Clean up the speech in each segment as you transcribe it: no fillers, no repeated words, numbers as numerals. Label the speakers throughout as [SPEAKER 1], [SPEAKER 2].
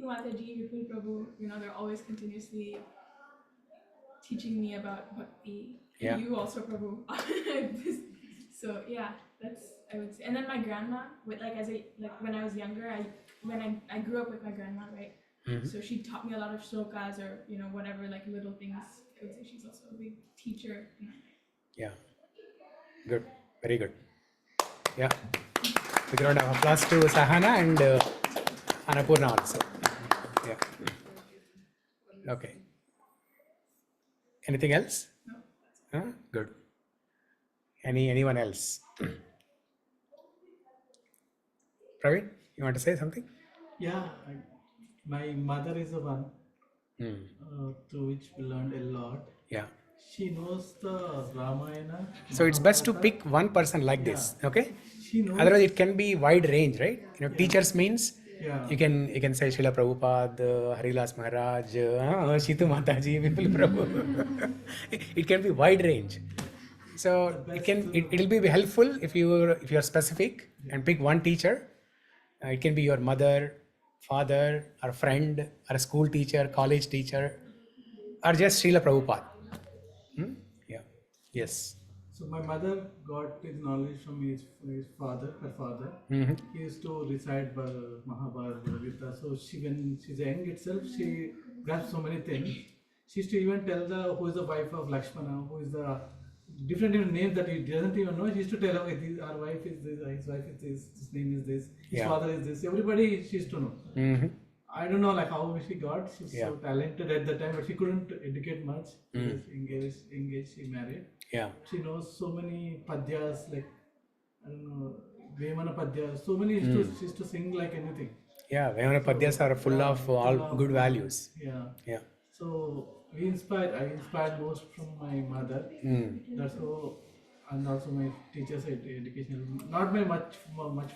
[SPEAKER 1] Mataji, Vipul Prabhu, they're always continuously teaching me about bhakti.
[SPEAKER 2] Yeah.
[SPEAKER 1] You also, Prabhu. So yeah, that's, I would say. And then my grandma, when I was younger, I grew up with my grandma, right?
[SPEAKER 2] Mm-hmm.
[SPEAKER 1] So she taught me a lot of shlokas or whatever, like little things. I would say she's also a big teacher.
[SPEAKER 2] Yeah. Good. Very good. Yeah. We can have applause to Sahana and Annapurna also. Yeah. Okay. Anything else?
[SPEAKER 1] No.
[SPEAKER 2] Huh? Good. Anyone else? Praveen, you want to say something?
[SPEAKER 3] Yeah, my mother is the one through which we learned a lot.
[SPEAKER 2] Yeah.
[SPEAKER 3] She knows the Ramayana.
[SPEAKER 2] So it's best to
[SPEAKER 3] Mahabharata.
[SPEAKER 2] pick one person like this, okay?
[SPEAKER 3] She knows.
[SPEAKER 2] Otherwise, it can be wide range, right? Teachers means
[SPEAKER 3] Yeah.
[SPEAKER 2] you can say Srila Prabhupada, Harilas Maharaj, Shitu Mataji, Vipul Prabhu. It can be wide range. So it'll be helpful if you're specific and pick one teacher. It can be your mother, father, or friend, or a school teacher, college teacher, or just Srila Prabhupada. Yeah. Yes.
[SPEAKER 3] So my mother got his knowledge from his father, her father. He used to recite Mahabharata, Gita. So when she's young itself, she grasped so many things. She used to even tell who is the wife of Lakshmana, who is the different names that he doesn't even know. She used to tell, okay, our wife is this, his wife is this, his name is this, his father is this. Everybody she used to know.
[SPEAKER 2] Mm-hmm.
[SPEAKER 3] I don't know how she got. She's so talented at the time, but she couldn't educate much. She was engaged, she married.
[SPEAKER 2] Yeah.
[SPEAKER 3] She knows so many padyas, like, I don't know, Vemana padyas, so many. She used to sing like anything.
[SPEAKER 2] Yeah, Vemana padyas are full of all good values.
[SPEAKER 3] Yeah.
[SPEAKER 2] Yeah.
[SPEAKER 3] So I inspired most from my mother. That's how, and also my teachers education. Not much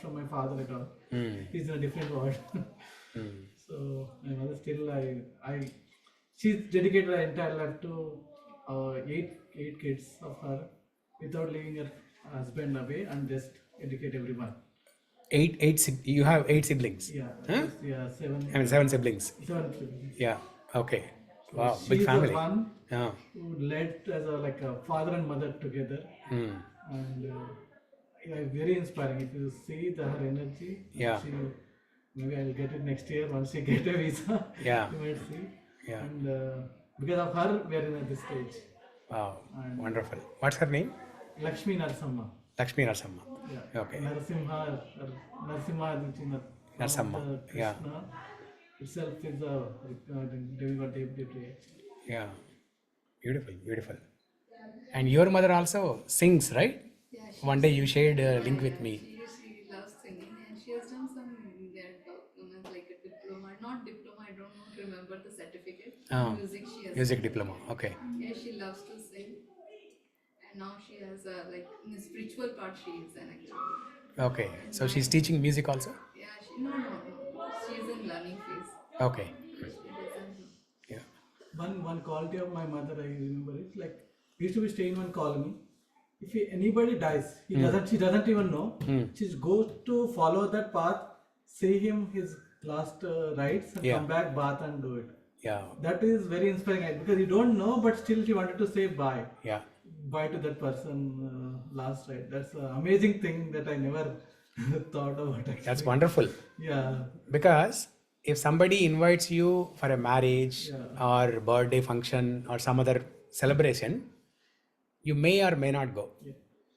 [SPEAKER 3] from my father at all. He's in a different world. So my mother still, she's dedicated her entire life to eight kids of her, without leaving her husband away, and just educate everyone.
[SPEAKER 2] You have 8 siblings?
[SPEAKER 3] Yeah.
[SPEAKER 2] Huh?
[SPEAKER 3] Yeah, 7.
[SPEAKER 2] I mean 7 siblings.
[SPEAKER 3] 7 siblings.
[SPEAKER 2] Yeah. Okay.
[SPEAKER 3] So
[SPEAKER 2] Wow.
[SPEAKER 3] she's
[SPEAKER 2] Big family.
[SPEAKER 3] the one
[SPEAKER 2] Yeah.
[SPEAKER 3] who led as a father and mother together, and very inspiring. If you see her energy, maybe I'll get it next year once she get a visa.
[SPEAKER 2] Yeah.
[SPEAKER 3] You might see.
[SPEAKER 2] Yeah.
[SPEAKER 3] And because of her, we are in at this stage.
[SPEAKER 2] Wow. Wonderful. What's her name?
[SPEAKER 3] Lakshmi Narasimha.
[SPEAKER 2] Lakshmi Narasimha.
[SPEAKER 3] Yeah.
[SPEAKER 2] Okay.
[SPEAKER 3] Narasimha, which is
[SPEAKER 2] Narasimha. Yeah.
[SPEAKER 3] Krishna itself is a demigod deity.
[SPEAKER 2] Yeah. Beautiful. Beautiful. And your mother also sings, right?
[SPEAKER 4] Yeah,
[SPEAKER 2] One day you shared a link with me.
[SPEAKER 4] She loves singing, and she has done some like a diploma, not diploma, I don't remember the certificate. Music she has.
[SPEAKER 2] Music diploma. Okay.
[SPEAKER 4] Yeah, she loves to sing, and now she has in the spiritual part she is an actually.
[SPEAKER 2] Okay. So she's teaching music also?
[SPEAKER 4] Yeah, no. She is in learning phase.
[SPEAKER 2] Okay.
[SPEAKER 4] She doesn't know.
[SPEAKER 2] Yeah.
[SPEAKER 3] One quality of my mother, I remember it, like, we used to be staying in one colony. If anybody dies, she doesn't even know. She goes to follow that path, say him his last rites, and come back, bath, and do it.
[SPEAKER 2] Yeah.
[SPEAKER 3] That is very inspiring, because you don't know, but still she wanted to say bye.
[SPEAKER 2] Yeah.
[SPEAKER 3] Bye to that person last rite. That's an amazing thing that I never thought about. Actually.
[SPEAKER 2] That's wonderful.
[SPEAKER 3] Yeah.
[SPEAKER 2] Because if somebody invites you for a marriage or birthday function or some other celebration, you may or may not go.
[SPEAKER 3] Yeah.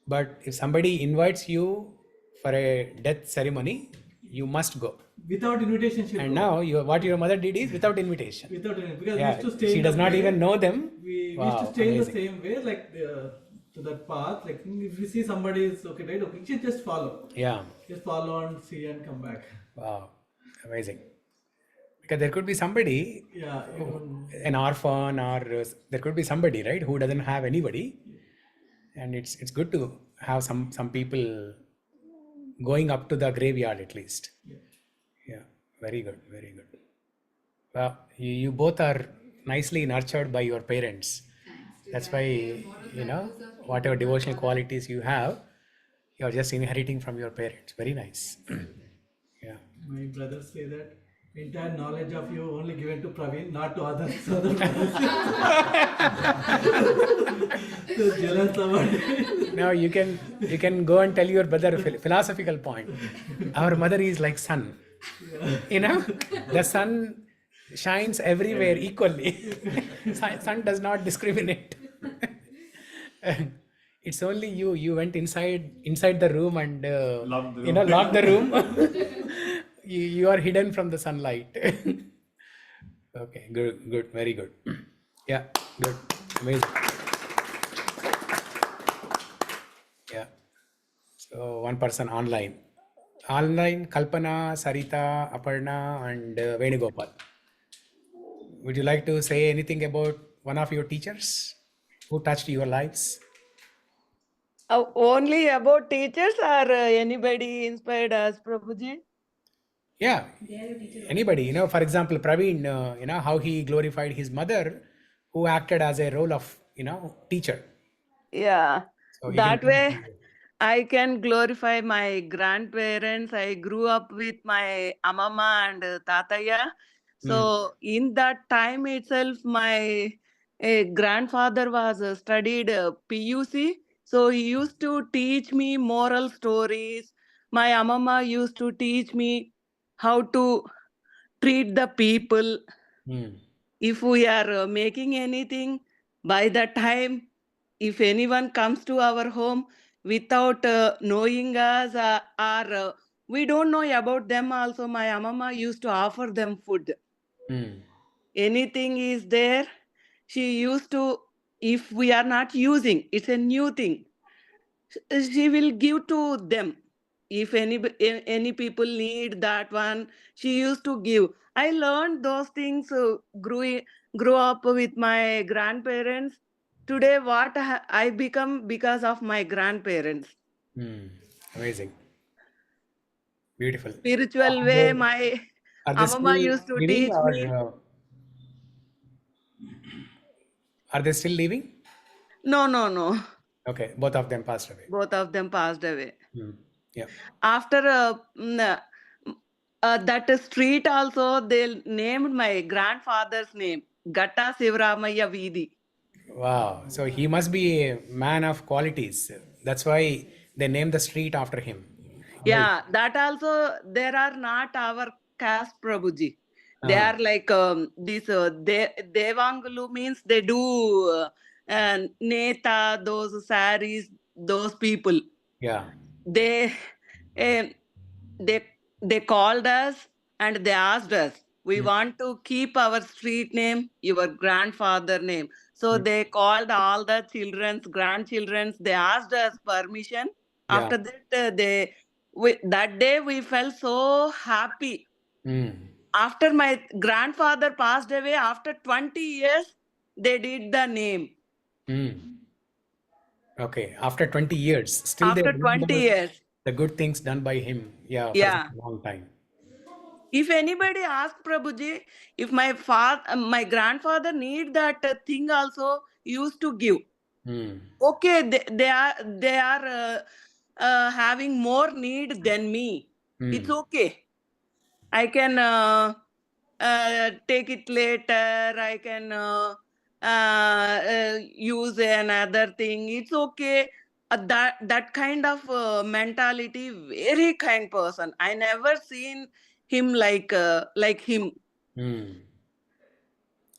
[SPEAKER 2] But if somebody invites you for a death ceremony, you must go.
[SPEAKER 3] Without invitation, she
[SPEAKER 2] And now what your mother did is without invitation.
[SPEAKER 3] Without invitation, because we used to stay.
[SPEAKER 2] She does not even know them.
[SPEAKER 3] We used to stay in the same way, like to that path. Like if we see somebody is okay, right? Okay, she just follow.
[SPEAKER 2] Yeah.
[SPEAKER 3] Just follow and see and come back.
[SPEAKER 2] Wow, amazing. Because there could be somebody, an orphan, or there could be somebody, right, who doesn't have anybody, and it's good to have some people going up to the graveyard at least. Yeah, very good, very good. Well, you both are nicely nurtured by your parents. That's why, whatever devotional qualities you have, you're just inheriting from your parents. Very nice. Yeah.
[SPEAKER 3] My brothers say that entire knowledge of you only given to Praveen, not to others. Other brothers. So jealous about it.
[SPEAKER 2] Now you can go and tell your brother a philosophical point. Our mother is like sun. You know, the sun shines everywhere equally. Sun does not discriminate. It's only you. You went inside the room and locked the room. You are hidden from the sunlight. Okay, good, very good. Yeah, good, amazing. Yeah. So one person online, Kalpana, Sarita, Aparna, and Venugopal. Would you like to say anything about one of your teachers who touched your lives?
[SPEAKER 5] Only about teachers or anybody inspired us, Prabhuji?
[SPEAKER 2] Yeah, anybody. For example, Praveen, how he glorified his mother, who acted as a role of, teacher.
[SPEAKER 5] Yeah,
[SPEAKER 2] So you
[SPEAKER 5] that
[SPEAKER 2] can.
[SPEAKER 5] way I can glorify my grandparents. I grew up with my amama and tataya. So in that time itself, my grandfather was studied PUC. So he used to teach me moral stories. My amama used to teach me how to treat the people. If we are making anything, by the time, if anyone comes to our home without knowing us, or we don't know about them also, my amama used to offer them food. Anything is there, she used to, if we are not using, it's a new thing, she will give to them. If any people need that one, she used to give. I learned those things, grew up with my grandparents. Today what I become because of my grandparents.
[SPEAKER 2] Amazing, beautiful.
[SPEAKER 5] Spiritual way, my
[SPEAKER 2] Are they
[SPEAKER 5] amama
[SPEAKER 2] still
[SPEAKER 5] used to
[SPEAKER 2] living,
[SPEAKER 5] teach
[SPEAKER 2] or
[SPEAKER 5] me.
[SPEAKER 2] are they still living?
[SPEAKER 5] No.
[SPEAKER 2] Okay, both of them passed away.
[SPEAKER 5] Both of them passed away.
[SPEAKER 2] Yeah.
[SPEAKER 5] After that street also, they named my grandfather's name, Gatta Sivaramaya Veedi.
[SPEAKER 2] Wow. So he must be a man of qualities. That's why they named the street after him.
[SPEAKER 5] Yeah, that also, there are not our caste, Prabhuji. They are like this, Devangulu means they do Neta, those saris, those people.
[SPEAKER 2] Yeah.
[SPEAKER 5] They, eh, they, they called us and they asked us, we want to keep our street name, your grandfather name. So they called all the children's, grandchildren's, they asked us permission.
[SPEAKER 2] Yeah.
[SPEAKER 5] After that, that day we felt so happy. After my grandfather passed away, after 20 years, they did the name.
[SPEAKER 2] Okay. After 20 years, still they
[SPEAKER 5] After 20
[SPEAKER 2] remember
[SPEAKER 5] years.
[SPEAKER 2] the good things done by him. Yeah, for
[SPEAKER 5] Yeah.
[SPEAKER 2] a long time.
[SPEAKER 5] If anybody asks Prabhuji, if my grandfather need that thing also, used to give. Okay, they are having more need than me. It's okay. I can take it later. I can use another thing. It's okay. That kind of mentality, very kind person. I never seen him like him.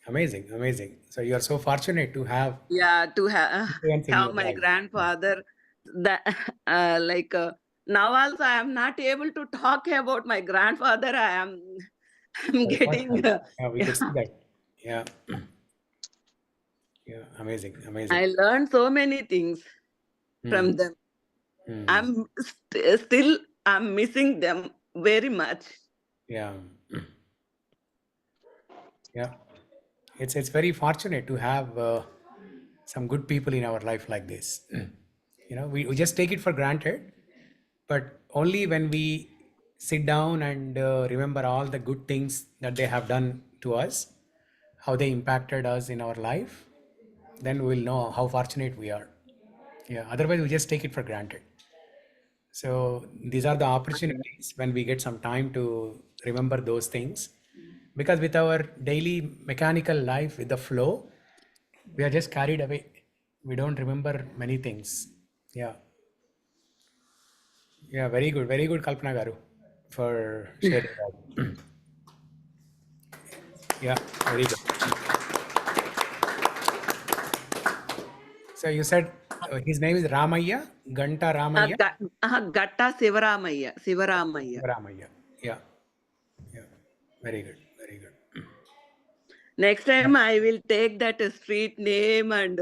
[SPEAKER 2] Amazing, amazing. So you are so fortunate to have
[SPEAKER 5] Yeah, to
[SPEAKER 2] influence in
[SPEAKER 5] have
[SPEAKER 2] your
[SPEAKER 5] my
[SPEAKER 2] life.
[SPEAKER 5] grandfather. That now also I am not able to talk about my grandfather. I'm
[SPEAKER 2] Very
[SPEAKER 5] getting
[SPEAKER 2] fortunate. Yeah, we could
[SPEAKER 5] yeah.
[SPEAKER 2] see that. Yeah. Yeah, amazing, amazing.
[SPEAKER 5] I learned so many things from them. I'm still I'm missing them very much.
[SPEAKER 2] Yeah. Yeah. It's very fortunate to have some good people in our life like this. We just take it for granted, but only when we sit down and remember all the good things that they have done to us, how they impacted us in our life, then we'll know how fortunate we are. Yeah. Otherwise, we just take it for granted. So these are the opportunities when we get some time to remember those things. Because with our daily mechanical life, with the flow, we are just carried away. We don't remember many things. Yeah. Yeah, very good. Very good, Kalpana Garu, for sharing that. Yeah, very good. So you said his name is Ramaya, Ganta Ramaya?
[SPEAKER 5] Gatta Sivaramaya. Sivaramaya.
[SPEAKER 2] Ramaya. Yeah. Yeah. Very good. Very good.
[SPEAKER 5] Next time I will take that street name and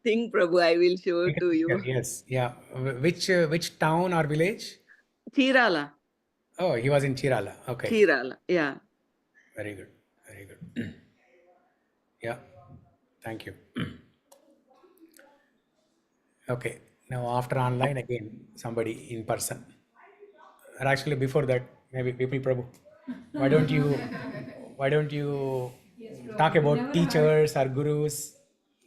[SPEAKER 5] think, Prabhu, I will show
[SPEAKER 2] Take a
[SPEAKER 5] to you.
[SPEAKER 2] picture, yes. Yeah. Which town or village?
[SPEAKER 5] Chirala.
[SPEAKER 2] Oh, he was in Chirala. Okay.
[SPEAKER 5] Chirala. Yeah.
[SPEAKER 2] Very good. Very good. Yeah. Thank you. Okay. Now after online again, somebody in person. Or actually before that, maybe people Prabhu. Why don't you talk about teachers or gurus,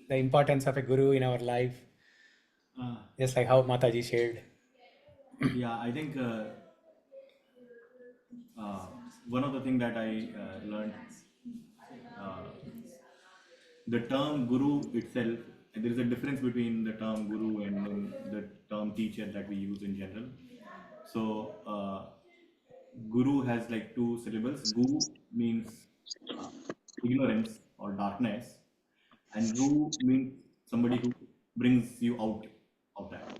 [SPEAKER 2] the importance of a guru in our life, just like how Mataji shared.
[SPEAKER 6] Yeah, I think one of the things that I learned, uh, the term guru itself, there is a difference between the term guru and then the term teacher that we use in general. So, guru has like two syllables. Gu means uh, ignorance or darkness, and ru means somebody who brings you out of that.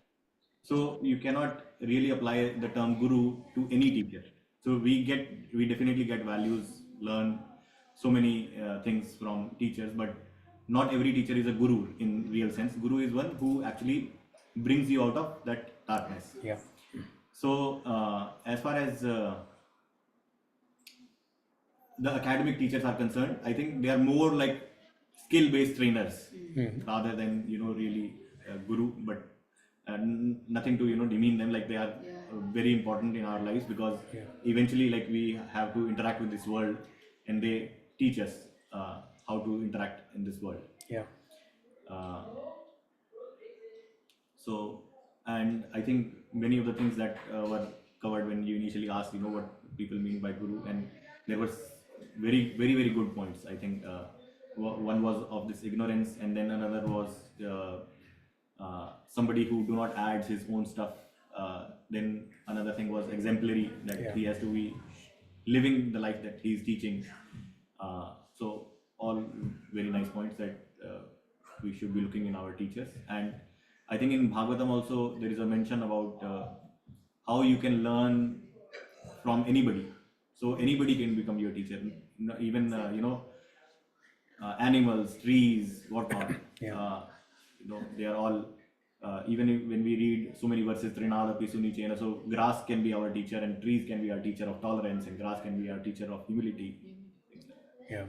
[SPEAKER 6] So you cannot really apply the term guru to any teacher. So we definitely get values, learn so many things from teachers, but not every teacher is a guru in real sense. Guru is one who actually brings you out of that darkness.
[SPEAKER 2] Yeah.
[SPEAKER 6] So as far as the academic teachers are concerned, I think they are more like skill-based trainers rather than really guru. But nothing to demean them. Like they are very important in our lives because eventually, like we have to interact with this world, and they teach us how to interact in this world.
[SPEAKER 2] Yeah.
[SPEAKER 6] Uh, so, and I think many of the things that were covered when you initially asked, what people mean by guru, and there was very, very, very good points. I think one was of this ignorance, and then another was somebody who do not add his own stuff. Then another thing was exemplary, that he has to be living the life that he is teaching. So all very nice points that we should be looking in our teachers. And I think in Bhagavatam also there is a mention about how you can learn from anybody. So anybody can become your teacher. Even animals, trees, whatnot. They are all. Even when we read so many verses, Trinada Pisuni Chena, so grass can be our teacher, and trees can be our teacher of tolerance, and grass can be our teacher of humility.
[SPEAKER 2] Yeah.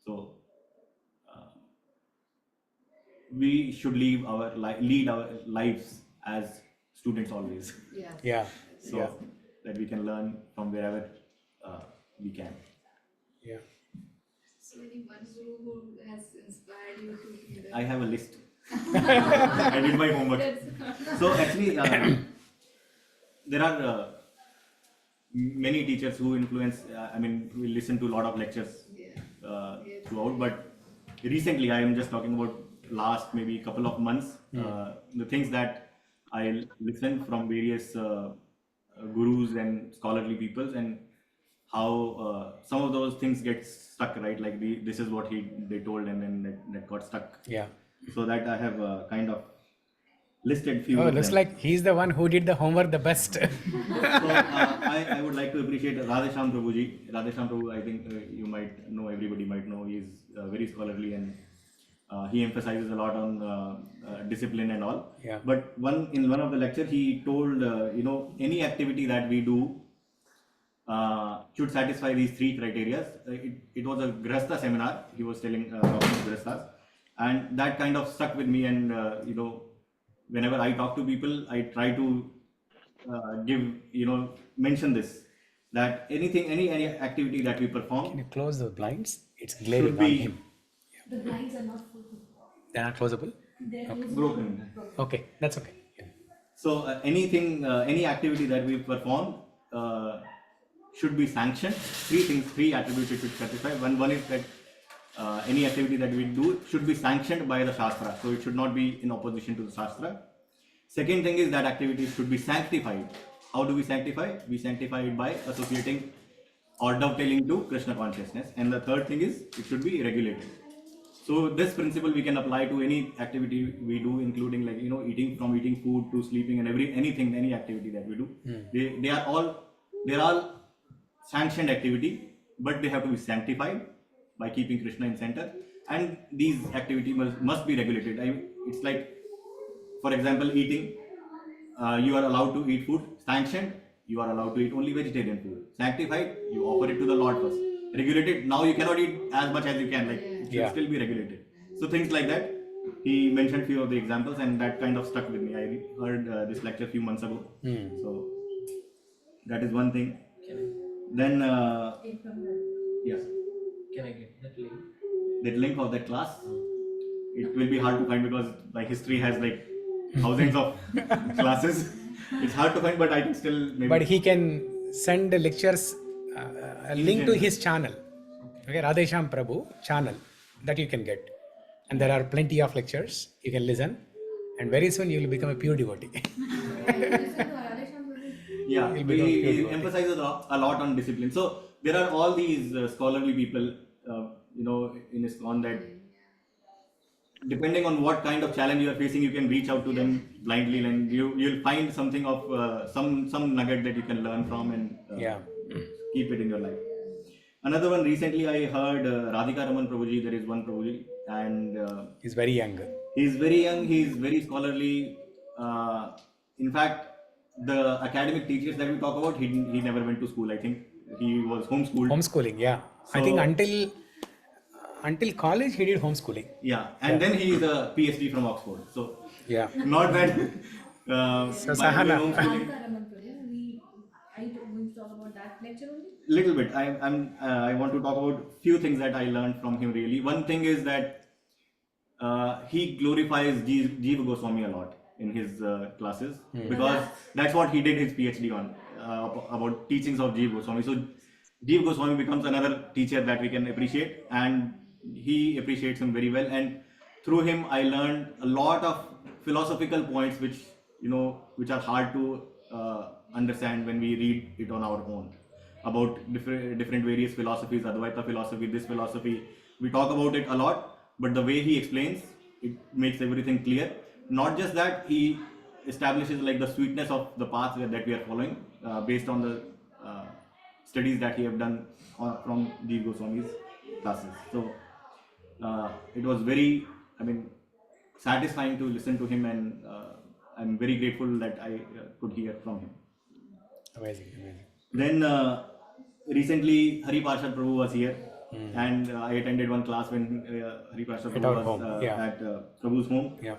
[SPEAKER 6] So we should lead our lives as students always.
[SPEAKER 2] Yeah.
[SPEAKER 6] So that we can learn from wherever we can.
[SPEAKER 2] Yeah.
[SPEAKER 4] So any one guru who has inspired you to be the...
[SPEAKER 6] I have a list. I did my homework. So actually, there are many teachers who influence. We listen to a lot of lectures throughout, but recently I am just talking about last maybe couple of months. The things that I listened from various gurus and scholarly peoples, and how some of those things get stuck, right? Like this is what they told, and then that got stuck.
[SPEAKER 2] Yeah.
[SPEAKER 6] So that I have kind of listed few.
[SPEAKER 2] Oh,
[SPEAKER 6] of
[SPEAKER 2] looks
[SPEAKER 6] them.
[SPEAKER 2] like he's the one who did the homework the best.
[SPEAKER 6] So I would like to appreciate Radhesham Prabhuji. Radhesham Prabhu, I think you might know, everybody might know, he is very scholarly, and he emphasizes a lot on discipline and all.
[SPEAKER 2] Yeah.
[SPEAKER 6] But in one of the lecture, he told any activity that we do should satisfy these three criteria. It was a Grihastha seminar. He was telling about Grihasthas, and that kind of stuck with me. And whenever I talk to people, I try to mention this, that any activity that we perform.
[SPEAKER 2] Can you close the blinds? It's glaring
[SPEAKER 6] be
[SPEAKER 2] on him.
[SPEAKER 7] The blinds are not full.
[SPEAKER 2] They're not closable?
[SPEAKER 7] They're
[SPEAKER 6] broken.
[SPEAKER 2] Okay, that's okay. Yeah.
[SPEAKER 6] So any activity that we perform should be sanctioned. Three things, three attributes it should satisfy. One is that any activity that we do should be sanctioned by the Shastra. So it should not be in opposition to the Shastra. Second thing is that activities should be sanctified. How do we sanctify? We sanctify it by associating or dovetailing to Krishna consciousness. And the third thing is it should be regulated. So this principle we can apply to any activity we do, including like eating food to sleeping and any activity that we do. They're all sanctioned activity, but they have to be sanctified by keeping Krishna in center. And these activities must be regulated. It's like, for example, eating. You are allowed to eat food. Sanctioned, you are allowed to eat only vegetarian food. Sanctified, you offer it to the Lord first. Regulated, now you cannot eat as much as you can. Like it should still be regulated. So things like that. He mentioned few of the examples, and that kind of stuck with me. I heard this lecture a few months ago. So that is one thing. Then yes.
[SPEAKER 8] Can I get that link?
[SPEAKER 6] That link of that class, it will be hard to find because my history has like thousands of classes. It's hard to find, but I can still maybe.
[SPEAKER 2] But he can send the lectures, a link to his channel. Okay, Radhesham Prabhu channel that you can get. And there are plenty of lectures you can listen. And very soon you will become a pure devotee.
[SPEAKER 6] Yeah, he emphasizes a lot on discipline. So there are all these scholarly people, in ISKCON that depending on what kind of challenge you are facing, you can reach out to them blindly, and you'll find something of some nugget that you can learn from and keep it in your life. Another one, recently I heard Radhika Raman Prabhuji. There is one Prabhuji, and
[SPEAKER 2] he's very young.
[SPEAKER 6] He's very young. He's very scholarly. In fact, the academic teachers that we talk about, he never went to school. I think he was homeschooled.
[SPEAKER 2] Homeschooling, yeah. So, I think until college he did homeschooling.
[SPEAKER 6] Yeah, and then he is a PhD from Oxford. So
[SPEAKER 2] yeah,
[SPEAKER 6] not bad.
[SPEAKER 2] So Sahana.
[SPEAKER 7] Are you going to talk about that lecture only?
[SPEAKER 6] Little bit. I want to talk about few things that I learned from him. Really, one thing is that he glorifies Jiva Goswami a lot in his classes, because that's what he did his PhD on, about teachings of Jiva Goswami. So Jiva Goswami becomes another teacher that we can appreciate, and he appreciates him very well. And through him, I learned a lot of philosophical points which are hard to understand when we read it on our own, about different various philosophies, Advaita philosophy, this philosophy. We talk about it a lot, but the way he explains it makes everything clear. Not just that, he establishes like the sweetness of the path that we are following based on the studies that he have done from Jiva Goswami's classes. So it was very, satisfying to listen to him, and I'm very grateful that I could hear from him.
[SPEAKER 2] Amazing.
[SPEAKER 6] Then recently Hari Parshad Prabhu was here, and I attended one class when Hari Parshad Prabhu was at Prabhu's home.
[SPEAKER 2] Yeah.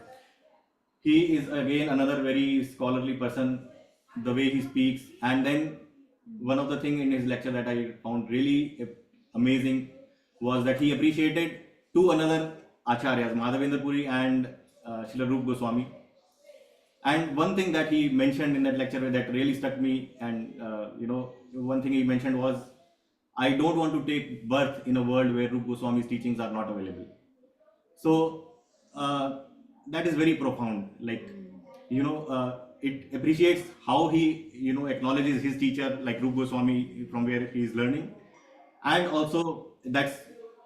[SPEAKER 6] He is again another very scholarly person, the way he speaks. And then one of the things in his lecture that I found really amazing was that he appreciated two another acharyas, Madhavendra Puri and Srila Rupa Goswami. And one thing that he mentioned in that lecture that really struck me, and one thing he mentioned was, I don't want to take birth in a world where Rupa Goswami's teachings are not available. So that is very profound. Like, it appreciates how he, acknowledges his teacher like Rupa Goswami from where he is learning. And also that's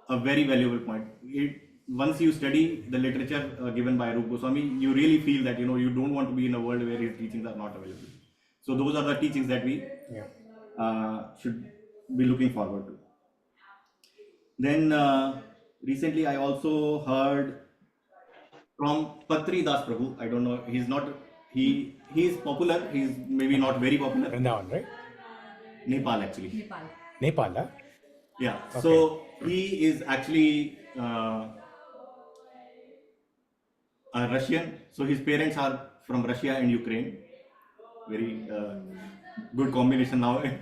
[SPEAKER 6] a very valuable point. Once you study the literature given by Rupa Goswami, you really feel that, you don't want to be in a world where his teachings are not available. So those are the teachings that we should be looking forward to. Then recently I also heard from Patri Das Prabhu. I don't know, he is popular, he's maybe not very popular.
[SPEAKER 2] Vrindavan, right?
[SPEAKER 6] Nepal actually.
[SPEAKER 2] Nepal, huh?
[SPEAKER 6] Yeah,
[SPEAKER 2] okay.
[SPEAKER 6] So he is actually a Russian. So his parents are from Russia and Ukraine. Very good combination now, if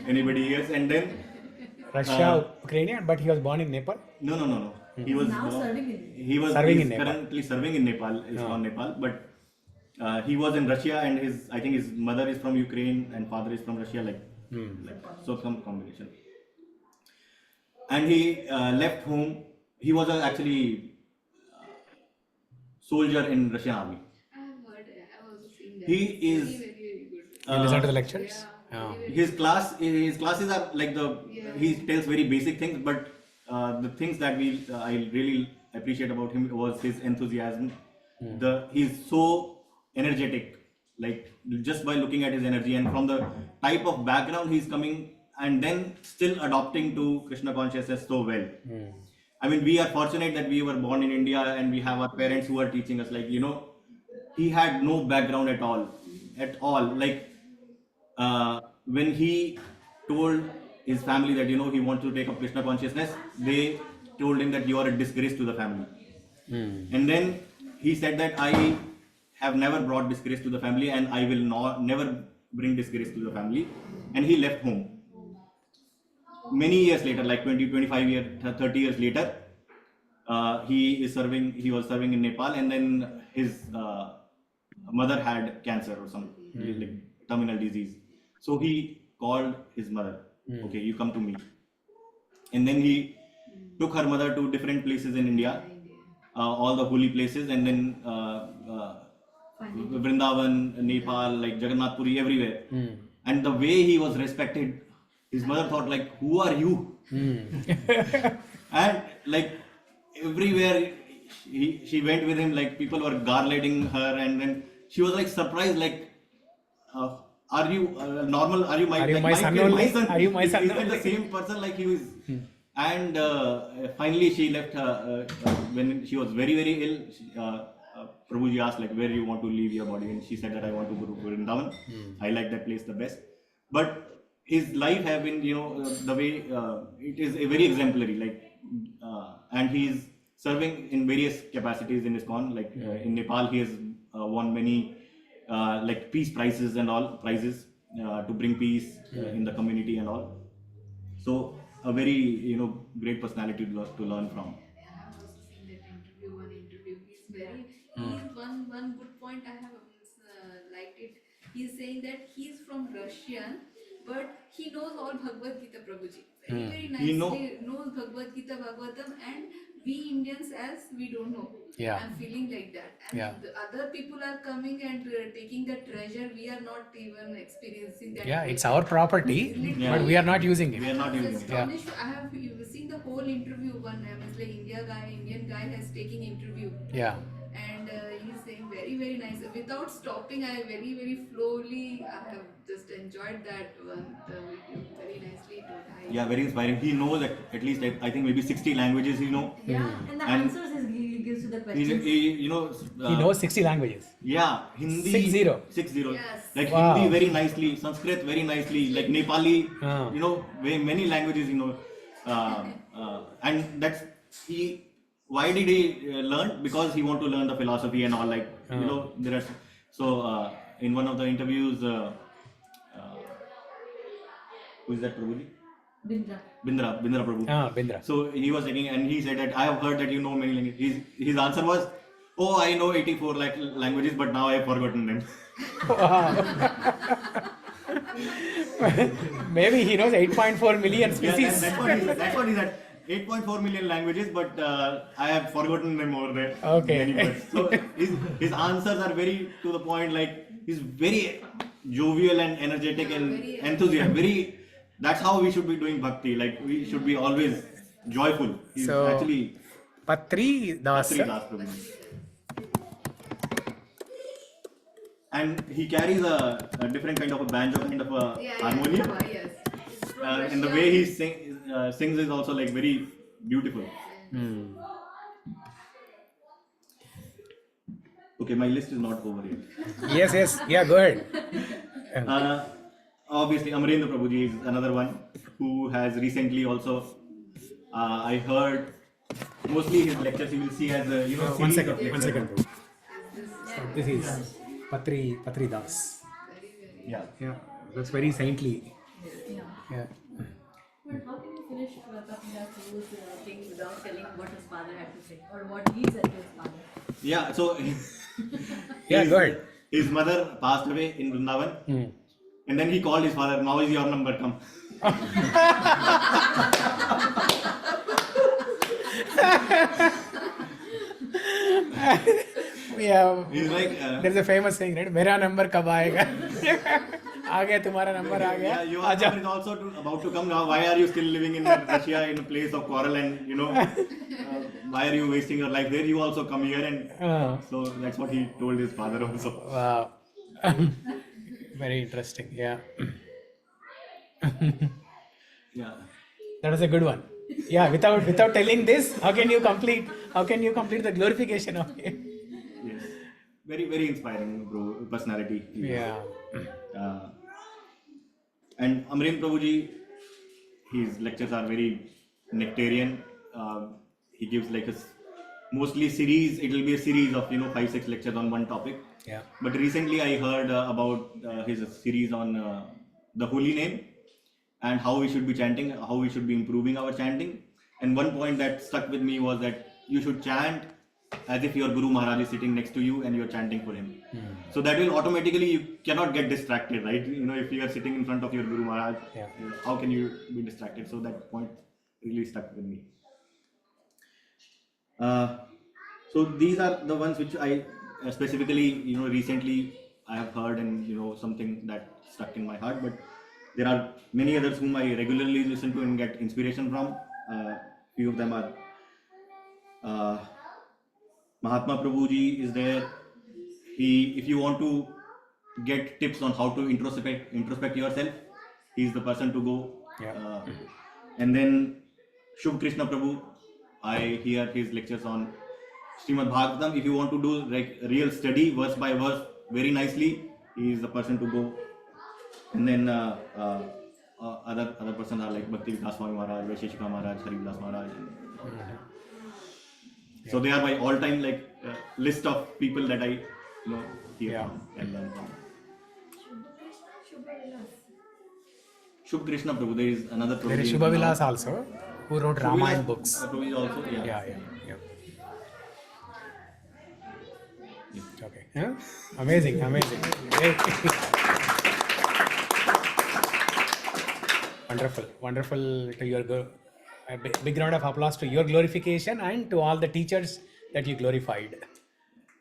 [SPEAKER 6] anybody hears. And then
[SPEAKER 2] Russia, Ukrainian, but he was born in Nepal?
[SPEAKER 6] No. He was currently serving in Nepal, Nepal, but he was in Russia, and I think his mother is from Ukraine and father is from Russia, like Like, so some combination. And he left home. He was actually soldier in Russian army.
[SPEAKER 4] I have heard, I have also seen that.
[SPEAKER 6] He
[SPEAKER 4] It's
[SPEAKER 6] is.
[SPEAKER 4] very, very good.
[SPEAKER 2] You listen to the lectures?
[SPEAKER 4] Yeah,
[SPEAKER 2] Oh.
[SPEAKER 4] very, very
[SPEAKER 6] His classes are like
[SPEAKER 4] Yeah.
[SPEAKER 6] he tells very basic things, but the things that I really appreciate about him was his enthusiasm. He's so energetic, like just by looking at his energy and from the type of background he's coming, and then still adopting to Krishna consciousness so well. I mean, we are fortunate that we were born in India and we have our parents who are teaching us. Like, he had no background at all. Like, when he told his family that he wants to take up Krishna consciousness, they told him that you are a disgrace to the family. And then he said that I have never brought disgrace to the family and I will never bring disgrace to the family. And he left home. Many years later, like 20, 25 years, 30 years later, he was serving in Nepal, and then his mother had cancer or some like terminal disease. So he called his mother, okay, you come to me. And then he took her mother to different places in India, all the holy places, and then Vrindavan, Nepal, like Jagannath Puri, everywhere. And the way he was respected, his mother thought like, who are you? And like everywhere she went with him, like people were garlanding her, and then she was like surprised, like, are you normal? Are you my
[SPEAKER 2] son
[SPEAKER 6] kid,
[SPEAKER 2] only?
[SPEAKER 6] my son?
[SPEAKER 2] Are you my son
[SPEAKER 6] Is that the
[SPEAKER 2] only?
[SPEAKER 6] same person like he was? And finally she left when she was very, very ill. Prabhuji asked like, where you want to leave your body, and she said that I want to go to Vrindavan. I like that place the best. But his life have been, the way it is a very exemplary, like, and he's serving in various capacities in ISKCON. Like in Nepal, he has won many like peace prizes to bring peace in the community and all. So a very great personality to learn from.
[SPEAKER 4] I have also seen that interview. He's one good point I have liked it. He's saying that he's from Russian, but he knows all Bhagavad Gita, Prabhuji. Very nicely knows Bhagavad Gita, Bhagavatam, and we Indians as we don't know.
[SPEAKER 2] Yeah.
[SPEAKER 4] I'm feeling like that. And the other people are coming and taking the treasure. We are not even experiencing that.
[SPEAKER 2] Yeah, it's our property, but we are not using it.
[SPEAKER 6] We are not using it.
[SPEAKER 2] Yeah.
[SPEAKER 4] I have seen the whole interview. One like Indian guy has taken interview.
[SPEAKER 2] Yeah.
[SPEAKER 4] And he's saying very, very nice. Without stopping, I very, very slowly I have just enjoyed that one. The video very nicely told.
[SPEAKER 6] Yeah, very inspiring. He knows at least I think maybe 60 languages.
[SPEAKER 7] Yeah, and the answers he gives to the questions.
[SPEAKER 2] He knows 60 languages.
[SPEAKER 6] Yeah, Hindi 60.
[SPEAKER 4] Yes.
[SPEAKER 6] Like
[SPEAKER 2] Wow.
[SPEAKER 6] Hindi very nicely, Sanskrit very nicely, like Nepali, very many languages, and that's why did he learn? Because he want to learn the philosophy and all, like, there are, so in one of the interviews, who is that, Prabhuji? Bindra Prabhu.
[SPEAKER 2] Bindra.
[SPEAKER 6] So he was taking, and he said that I have heard that you know many languages. His answer was, oh, I know 84 languages, but now I have forgotten them.
[SPEAKER 2] Maybe he knows 8.4 million species.
[SPEAKER 6] Yeah, that's what he said. 8.4 million languages, but I have forgotten them over there.
[SPEAKER 2] Okay.
[SPEAKER 6] So his answers are very to the point. Like, he's very jovial and energetic and enthusiastic. That's how we should be doing bhakti. Like, we should be always joyful. He's
[SPEAKER 2] So,
[SPEAKER 6] actually
[SPEAKER 2] Patri Das.
[SPEAKER 6] Patri Das Prabhu. And he carries a different kind of a banjo kind of a harmonium.
[SPEAKER 4] Yes.
[SPEAKER 6] And the way he sings is also like very beautiful. Okay, my list is not over yet.
[SPEAKER 2] Yes. Yeah, go ahead.
[SPEAKER 6] Obviously, Amarendra Prabhuji is another one who has recently also, I heard, mostly his lectures you will see as a,
[SPEAKER 2] One
[SPEAKER 6] series of
[SPEAKER 2] second.
[SPEAKER 6] lectures.
[SPEAKER 2] So this is Patri Das.
[SPEAKER 6] Yeah.
[SPEAKER 2] Yeah, that's very saintly. Yeah.
[SPEAKER 7] But how can you finish Patri Das thing without telling what his father had to say or what he said to his father?
[SPEAKER 6] Yeah, so
[SPEAKER 2] Yeah, go ahead.
[SPEAKER 6] his mother passed away in Vrindavan. And then he called his father, now is your number come.
[SPEAKER 2] Yeah,
[SPEAKER 6] He's like,
[SPEAKER 2] there's a famous saying, right? मेरा number कब आएगा? आ गया तुम्हारा number आ गया.
[SPEAKER 6] yeah, your number is also about to come now. Why are you still living in Russia in a place of quarrel and why are you wasting your life there? You also come here, and so that's what he told his father also.
[SPEAKER 2] Wow. Very interesting. Yeah.
[SPEAKER 6] Yeah.
[SPEAKER 2] That was a good one. Yeah, without telling this, how can you complete the glorification of him?
[SPEAKER 6] Yes. Very, very inspiring, bro, personality.
[SPEAKER 2] Yeah.
[SPEAKER 6] And Amrin Prabhuji, his lectures are very nectarian. He gives like mostly series. It will be a series of 5-6 lectures on one topic.
[SPEAKER 2] Yeah.
[SPEAKER 6] But recently I heard about his series on the holy name and how we should be chanting, how we should be improving our chanting. And one point that stuck with me was that you should chant as if your Guru Maharaj is sitting next to you and you're chanting for him. So that will automatically, you cannot get distracted, right? If you are sitting in front of your Guru Maharaj, how can you be distracted? So that point really stuck with me. So these are the ones which I specifically, recently I have heard and something that stuck in my heart. But there are many others whom I regularly listen to and get inspiration from. Few of them are Mahatma Prabhuji is there. If you want to get tips on how to introspect yourself, he's the person to go.
[SPEAKER 2] Yeah.
[SPEAKER 6] And then Shubh Krishna Prabhu, I hear his lectures on Srimad Bhagavatam. If you want to do like real study verse by verse very nicely, he is the person to go. And then other persons are like Bhakti Vikas Swami Maharaj, Vaisheshika Maharaj, Haridas Maharaj. So they are my all-time list of people that I hear from and learn from. Shubh Krishna Prabhu, there is another Prabhu.
[SPEAKER 2] There is Shubha Vilas also, who wrote Ramayana books.
[SPEAKER 6] Prabhu is also,
[SPEAKER 2] Yeah. Okay. Yeah? Amazing. Great. Wonderful to your a big round of applause to your glorification and to all the teachers that you glorified.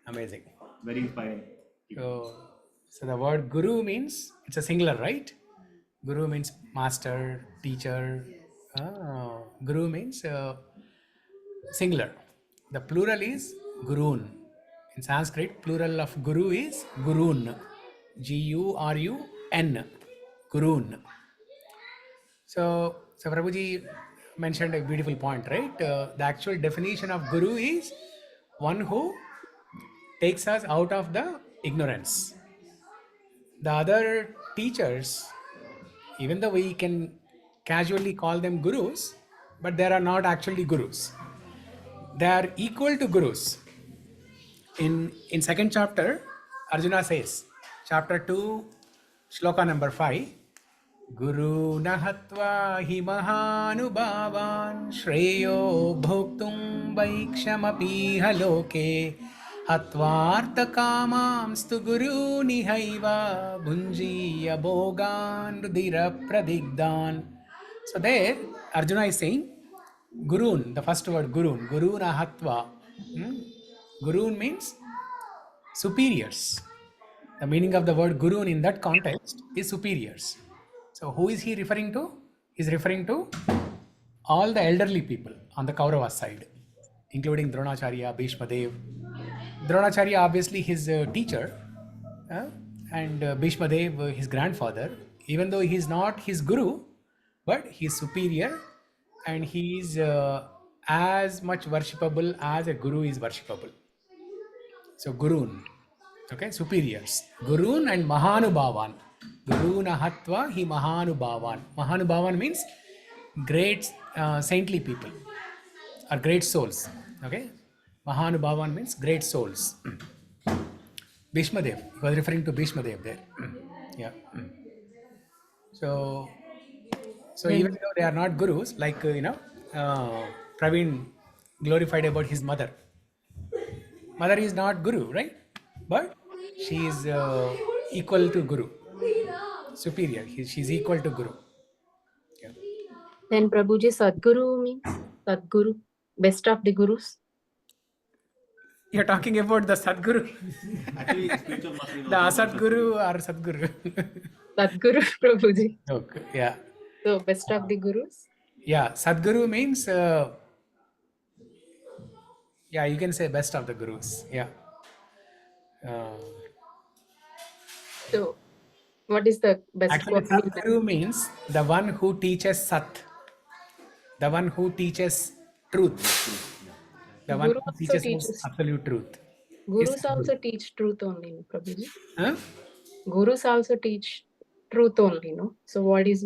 [SPEAKER 2] Amazing.
[SPEAKER 6] Very inspiring.
[SPEAKER 2] So the word guru means, it's a singular, right? Guru means master, teacher. Guru means singular. The plural is gurun. In Sanskrit, plural of guru is gurun. Gurun. Gurun. So Prabhuji mentioned a beautiful point, right? The actual definition of guru is one who takes us out of the ignorance. The other teachers, even though we can casually call them gurus, but they are not actually gurus. They are equal to gurus. In second chapter, Arjuna says, chapter 2, shloka number 5, Guru nahatva hi mahanubhavan shreyo bhoktum vaikshamapi haloke hatvartha kamamstu guru nihaiva bhunjiya bhogan rudira pradigdan. So there Arjuna is saying Gurun, the first word Gurun, Guru nahatva. Gurun means superiors. The meaning of the word Gurun in that context is superiors. So who is he referring to? He is referring to all the elderly people on the Kaurava side, including Dronacharya, Bhishma Dev. Dronacharya obviously his teacher, and Bhishma Dev his grandfather. Even though he is not his guru, but he is superior and he is as much worshipable as a guru is worshipable. So Gurun, okay, superiors. Gurun and Mahanubhavan. Guru nahatva hi Mahanubhavan. Mahanubhavan means great saintly people or great souls. Okay, Mahanubhavan means great souls. Bhishma Dev, he was referring to Bhishma Dev there. Yeah. So even though they are not gurus, like Praveen glorified about his mother. Mother is not guru, right? But she is equal to guru. superior. She's equal to Guru. Yeah.
[SPEAKER 9] Then Prabhuji, Sadguru means Sadguru, best of the gurus.
[SPEAKER 2] You're talking about the Sadguru,
[SPEAKER 6] Actually, spiritual master is
[SPEAKER 2] the
[SPEAKER 6] also called
[SPEAKER 2] Asadguru or Sadguru.
[SPEAKER 9] Sadguru, Prabhuji.
[SPEAKER 2] Okay. Yeah.
[SPEAKER 9] So best of the gurus.
[SPEAKER 2] Yeah. Sadguru means, yeah, you can say best of the gurus. Yeah.
[SPEAKER 9] So what is the best
[SPEAKER 2] Actually,
[SPEAKER 9] quality?
[SPEAKER 2] Sadguru means the one who teaches Sat, the one who teaches truth, the one
[SPEAKER 9] Guru
[SPEAKER 2] who
[SPEAKER 9] also
[SPEAKER 2] teaches us
[SPEAKER 9] teaches.
[SPEAKER 2] absolute truth.
[SPEAKER 9] Gurus
[SPEAKER 2] Is
[SPEAKER 9] also teach truth only, no, Prabhuji.
[SPEAKER 2] Huh?
[SPEAKER 9] Gurus also teach truth only, no? So what is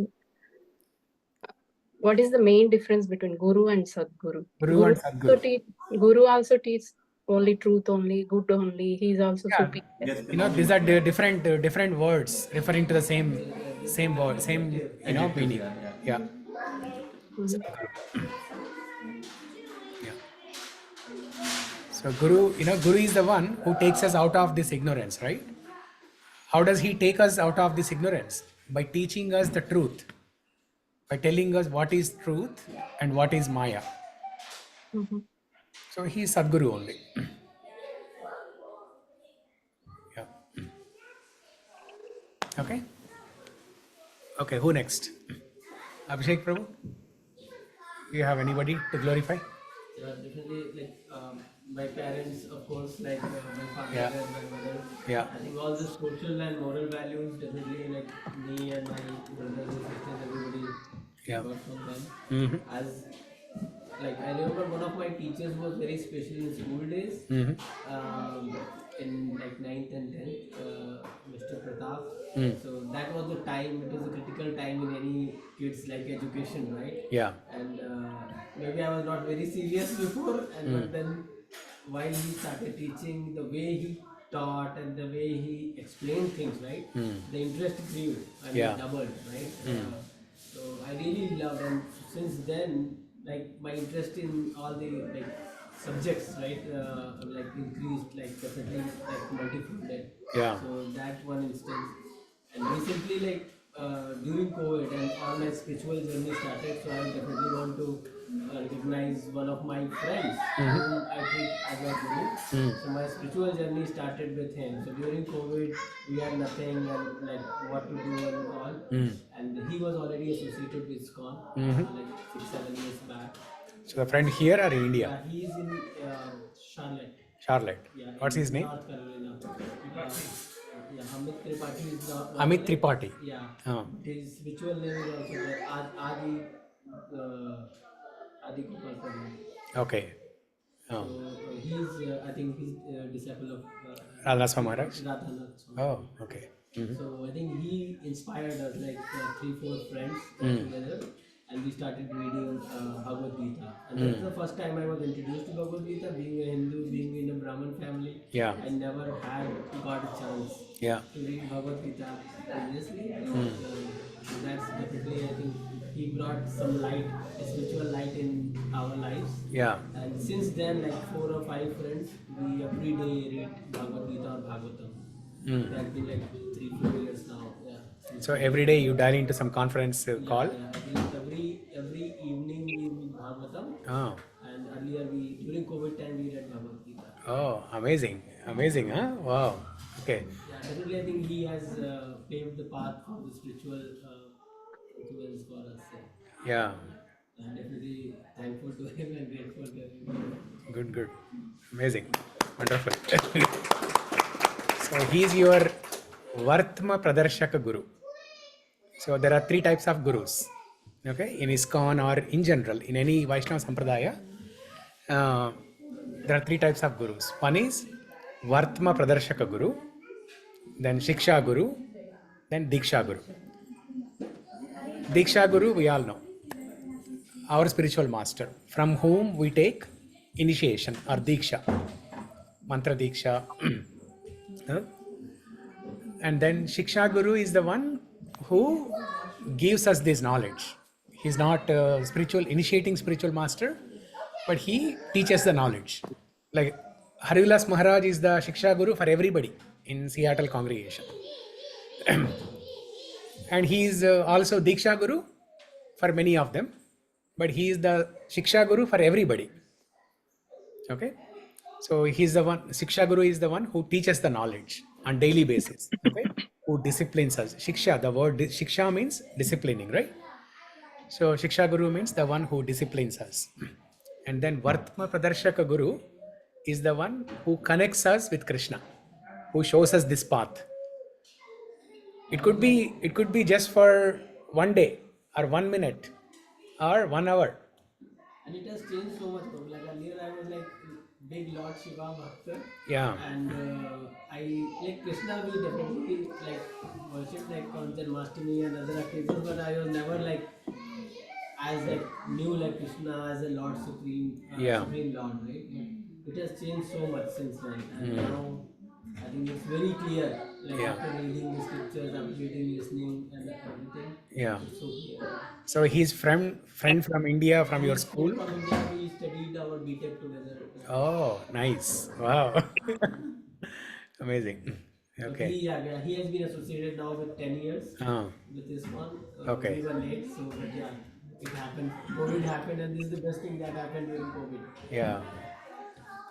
[SPEAKER 9] the main difference between Guru and Sadguru?
[SPEAKER 2] Guru and Sadguru.
[SPEAKER 9] Guru also teach only truth only, good only. He is also
[SPEAKER 2] Yeah.
[SPEAKER 9] superior.
[SPEAKER 6] Yes,
[SPEAKER 2] You know, these are different words referring to the same word, same meaning. Yeah.
[SPEAKER 9] Mhm.
[SPEAKER 2] Yeah. So Guru, Guru is the one who takes us out of this ignorance, right? How does he take us out of this ignorance? By teaching us the truth, by telling us what is truth and what is Maya.
[SPEAKER 9] Mhm.
[SPEAKER 2] So he is Sadguru only. Yeah. Okay. Okay. Who next? Abhishek Prabhu. You have anybody to glorify?
[SPEAKER 8] Yeah, definitely. Like my parents, of course, like my father
[SPEAKER 2] Yeah.
[SPEAKER 8] and my mother.
[SPEAKER 2] Yeah.
[SPEAKER 8] I think all the social and moral values, definitely, like me and my brothers and sisters, everybody
[SPEAKER 2] Yeah.
[SPEAKER 8] got from them.
[SPEAKER 2] Mm-hmm.
[SPEAKER 8] As like I remember one of my teachers was very special in school days. In like 9th and 10th, Mr. Pratap. So that was the time, it was a critical time in any kids like education, right?
[SPEAKER 2] Yeah.
[SPEAKER 8] And maybe I was not very serious before, and but then while he started teaching, the way he taught and the way he explained things, right? The interest grew and
[SPEAKER 2] Yeah.
[SPEAKER 8] doubled, right? So I really loved, and since then, like my interest in all the like subjects, right, like increased, like definitely like multifolded.
[SPEAKER 2] Yeah.
[SPEAKER 8] So that one instance, and recently, like during COVID and all my spiritual journey started, so I definitely want to recognize one of my friends whom I treat as a guru. So my spiritual journey started with him. So during COVID, we had nothing and like what to do and all. And he was already associated with SCON like 6-7 years back.
[SPEAKER 2] So the friend here or in India?
[SPEAKER 8] He is in Charlotte.
[SPEAKER 2] Charlotte.
[SPEAKER 8] Yeah,
[SPEAKER 2] What's
[SPEAKER 8] in
[SPEAKER 2] his name?
[SPEAKER 8] North Carolina. Yeah, Amit Tripathi is not.
[SPEAKER 2] Amit Tripathi.
[SPEAKER 8] Yeah.
[SPEAKER 2] Oh.
[SPEAKER 8] His spiritual name is also there. Adi Gopal Prabhu.
[SPEAKER 2] Okay. Oh.
[SPEAKER 8] So he's, I think he's disciple of
[SPEAKER 2] Radha Maharaj.
[SPEAKER 8] Radhanath Swami.
[SPEAKER 2] Oh, okay.
[SPEAKER 8] So I think he inspired us, like 3-4 friends together, and we started reading Bhagavad Gita. And that's the first time I was introduced to Bhagavad Gita. Being a Hindu, being in a Brahmin family,
[SPEAKER 2] Yeah.
[SPEAKER 8] I never had got a chance
[SPEAKER 2] Yeah.
[SPEAKER 8] to read Bhagavad Gita previously. So that's definitely, I think, he brought some light, spiritual light in our lives.
[SPEAKER 2] Yeah.
[SPEAKER 8] And since then, like 4 or 5 friends, we every day read Bhagavad Gita or Bhagavatam. It has been like 3-4 years now. Yeah.
[SPEAKER 2] So every day you dial into some conference call?
[SPEAKER 8] Yeah. I think every evening we read Bhagavatam.
[SPEAKER 2] Oh.
[SPEAKER 8] And earlier during COVID time we read Bhagavad Gita.
[SPEAKER 2] Oh, amazing. Amazing, huh? Wow. Okay.
[SPEAKER 8] Yeah, definitely I think he has paved the path for the spiritual influence for us.
[SPEAKER 2] Yeah.
[SPEAKER 8] I'm definitely thankful to him and grateful to him.
[SPEAKER 2] Good. Amazing. Wonderful. So he is your Vartma Pradarshaka Guru. So there are 3 types of gurus. Okay, in ISKCON or in general, in any Vaishnava Sampradaya, there are 3 types of gurus. One is Vartma Pradarshaka Guru, then Shiksha Guru, then Diksha Guru. Diksha Guru, we all know, our spiritual master, from whom we take initiation or Diksha, Mantra Diksha. And then Shiksha Guru is the one who gives us this knowledge. He's not initiating spiritual master, but he teaches the knowledge. Like Harivilas Maharaj is the Shiksha Guru for everybody in Seattle congregation. And he is also Diksha Guru for many of them, but he is the Shiksha Guru for everybody. Okay, so he's the one. Shiksha Guru is the one who teaches the knowledge on daily basis. Okay, who disciplines us. Shiksha, the word Shiksha means disciplining, right? So Shiksha Guru means the one who disciplines us. And then Vartma Pradarshaka Guru is the one who connects us with Krishna, who shows us this path. It could be just for one day or 1 minute or 1 hour.
[SPEAKER 8] And it has changed so much, bro. Like earlier, I was like big Lord Shiva Bhakta.
[SPEAKER 2] Yeah.
[SPEAKER 8] And I like Krishna. We definitely like worship like on Janmashtami and other occasions, but I was never like as like knew like Krishna as a Lord Supreme,
[SPEAKER 2] Yeah.
[SPEAKER 8] Supreme Lord, right? But it has changed so much since then, and now I think it's very clear. Like
[SPEAKER 2] Yeah.
[SPEAKER 8] after reading the scriptures, after reading, listening, and everything,
[SPEAKER 2] Yeah.
[SPEAKER 8] it's so clear.
[SPEAKER 2] So he's friend from India, from your school.
[SPEAKER 8] From India, we studied our BTech together.
[SPEAKER 2] Oh, nice! Wow, amazing.
[SPEAKER 8] But
[SPEAKER 2] Okay.
[SPEAKER 8] he has been associated now with 10 years with this one.
[SPEAKER 2] Okay.
[SPEAKER 8] We were late, so but yeah, it happened. COVID happened, and this is the best thing that happened during COVID.
[SPEAKER 2] Yeah.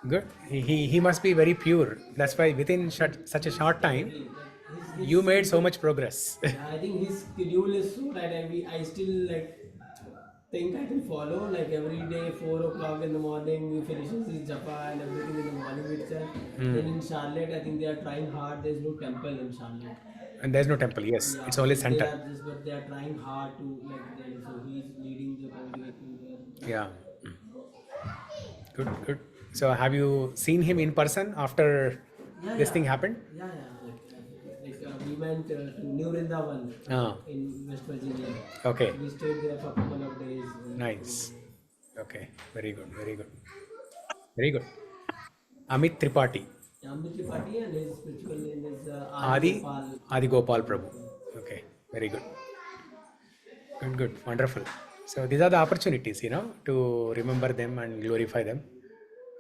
[SPEAKER 2] Good. He must be very pure. That's why within such a short time, you made so much progress.
[SPEAKER 8] Yeah, I think his schedule is so that I still like think I can follow. Like every day, 4 o'clock in the morning, he finishes his japa and everything in the morning itself. Then in Charlotte, I think they are trying hard. There's no temple in Charlotte.
[SPEAKER 2] And there's no temple. Yes,
[SPEAKER 8] Yeah,
[SPEAKER 2] it's only center.
[SPEAKER 8] but they are trying hard to like them. So he's leading the congregation there.
[SPEAKER 2] Yeah. Good, good. So have you seen him in person after this thing happened?
[SPEAKER 8] Yeah. We went to New Vrindavan in West Virginia.
[SPEAKER 2] Okay.
[SPEAKER 8] We stayed there for a couple of days.
[SPEAKER 2] Nice. Okay. Very good. Very good. Very good. Amit Tripathi.
[SPEAKER 8] Amit Tripathi, and his spiritual name is
[SPEAKER 2] Adi Gopal Prabhu. Okay. Very good. Good, good. Wonderful. So these are the opportunities, to remember them and glorify them.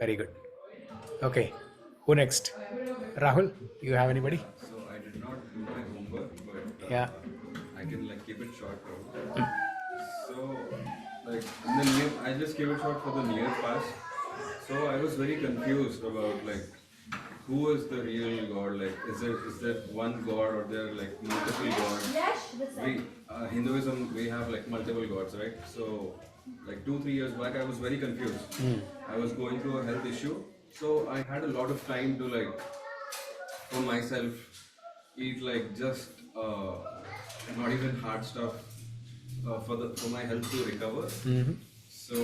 [SPEAKER 2] Very good. Okay. Who next? Rahul, you have anybody?
[SPEAKER 10] So I did not do my homework, but
[SPEAKER 2] Yeah.
[SPEAKER 10] I can like keep it short. So like I just keep it short for the near past. So I was very confused about like who is the real God? Like is there one God or there are like multiple gods? Hinduism, we have like multiple gods, right? So like 2-3 years back I was very confused. I was going through a health issue, so I had a lot of time to like for myself eat like just not even hard stuff for my health to recover. So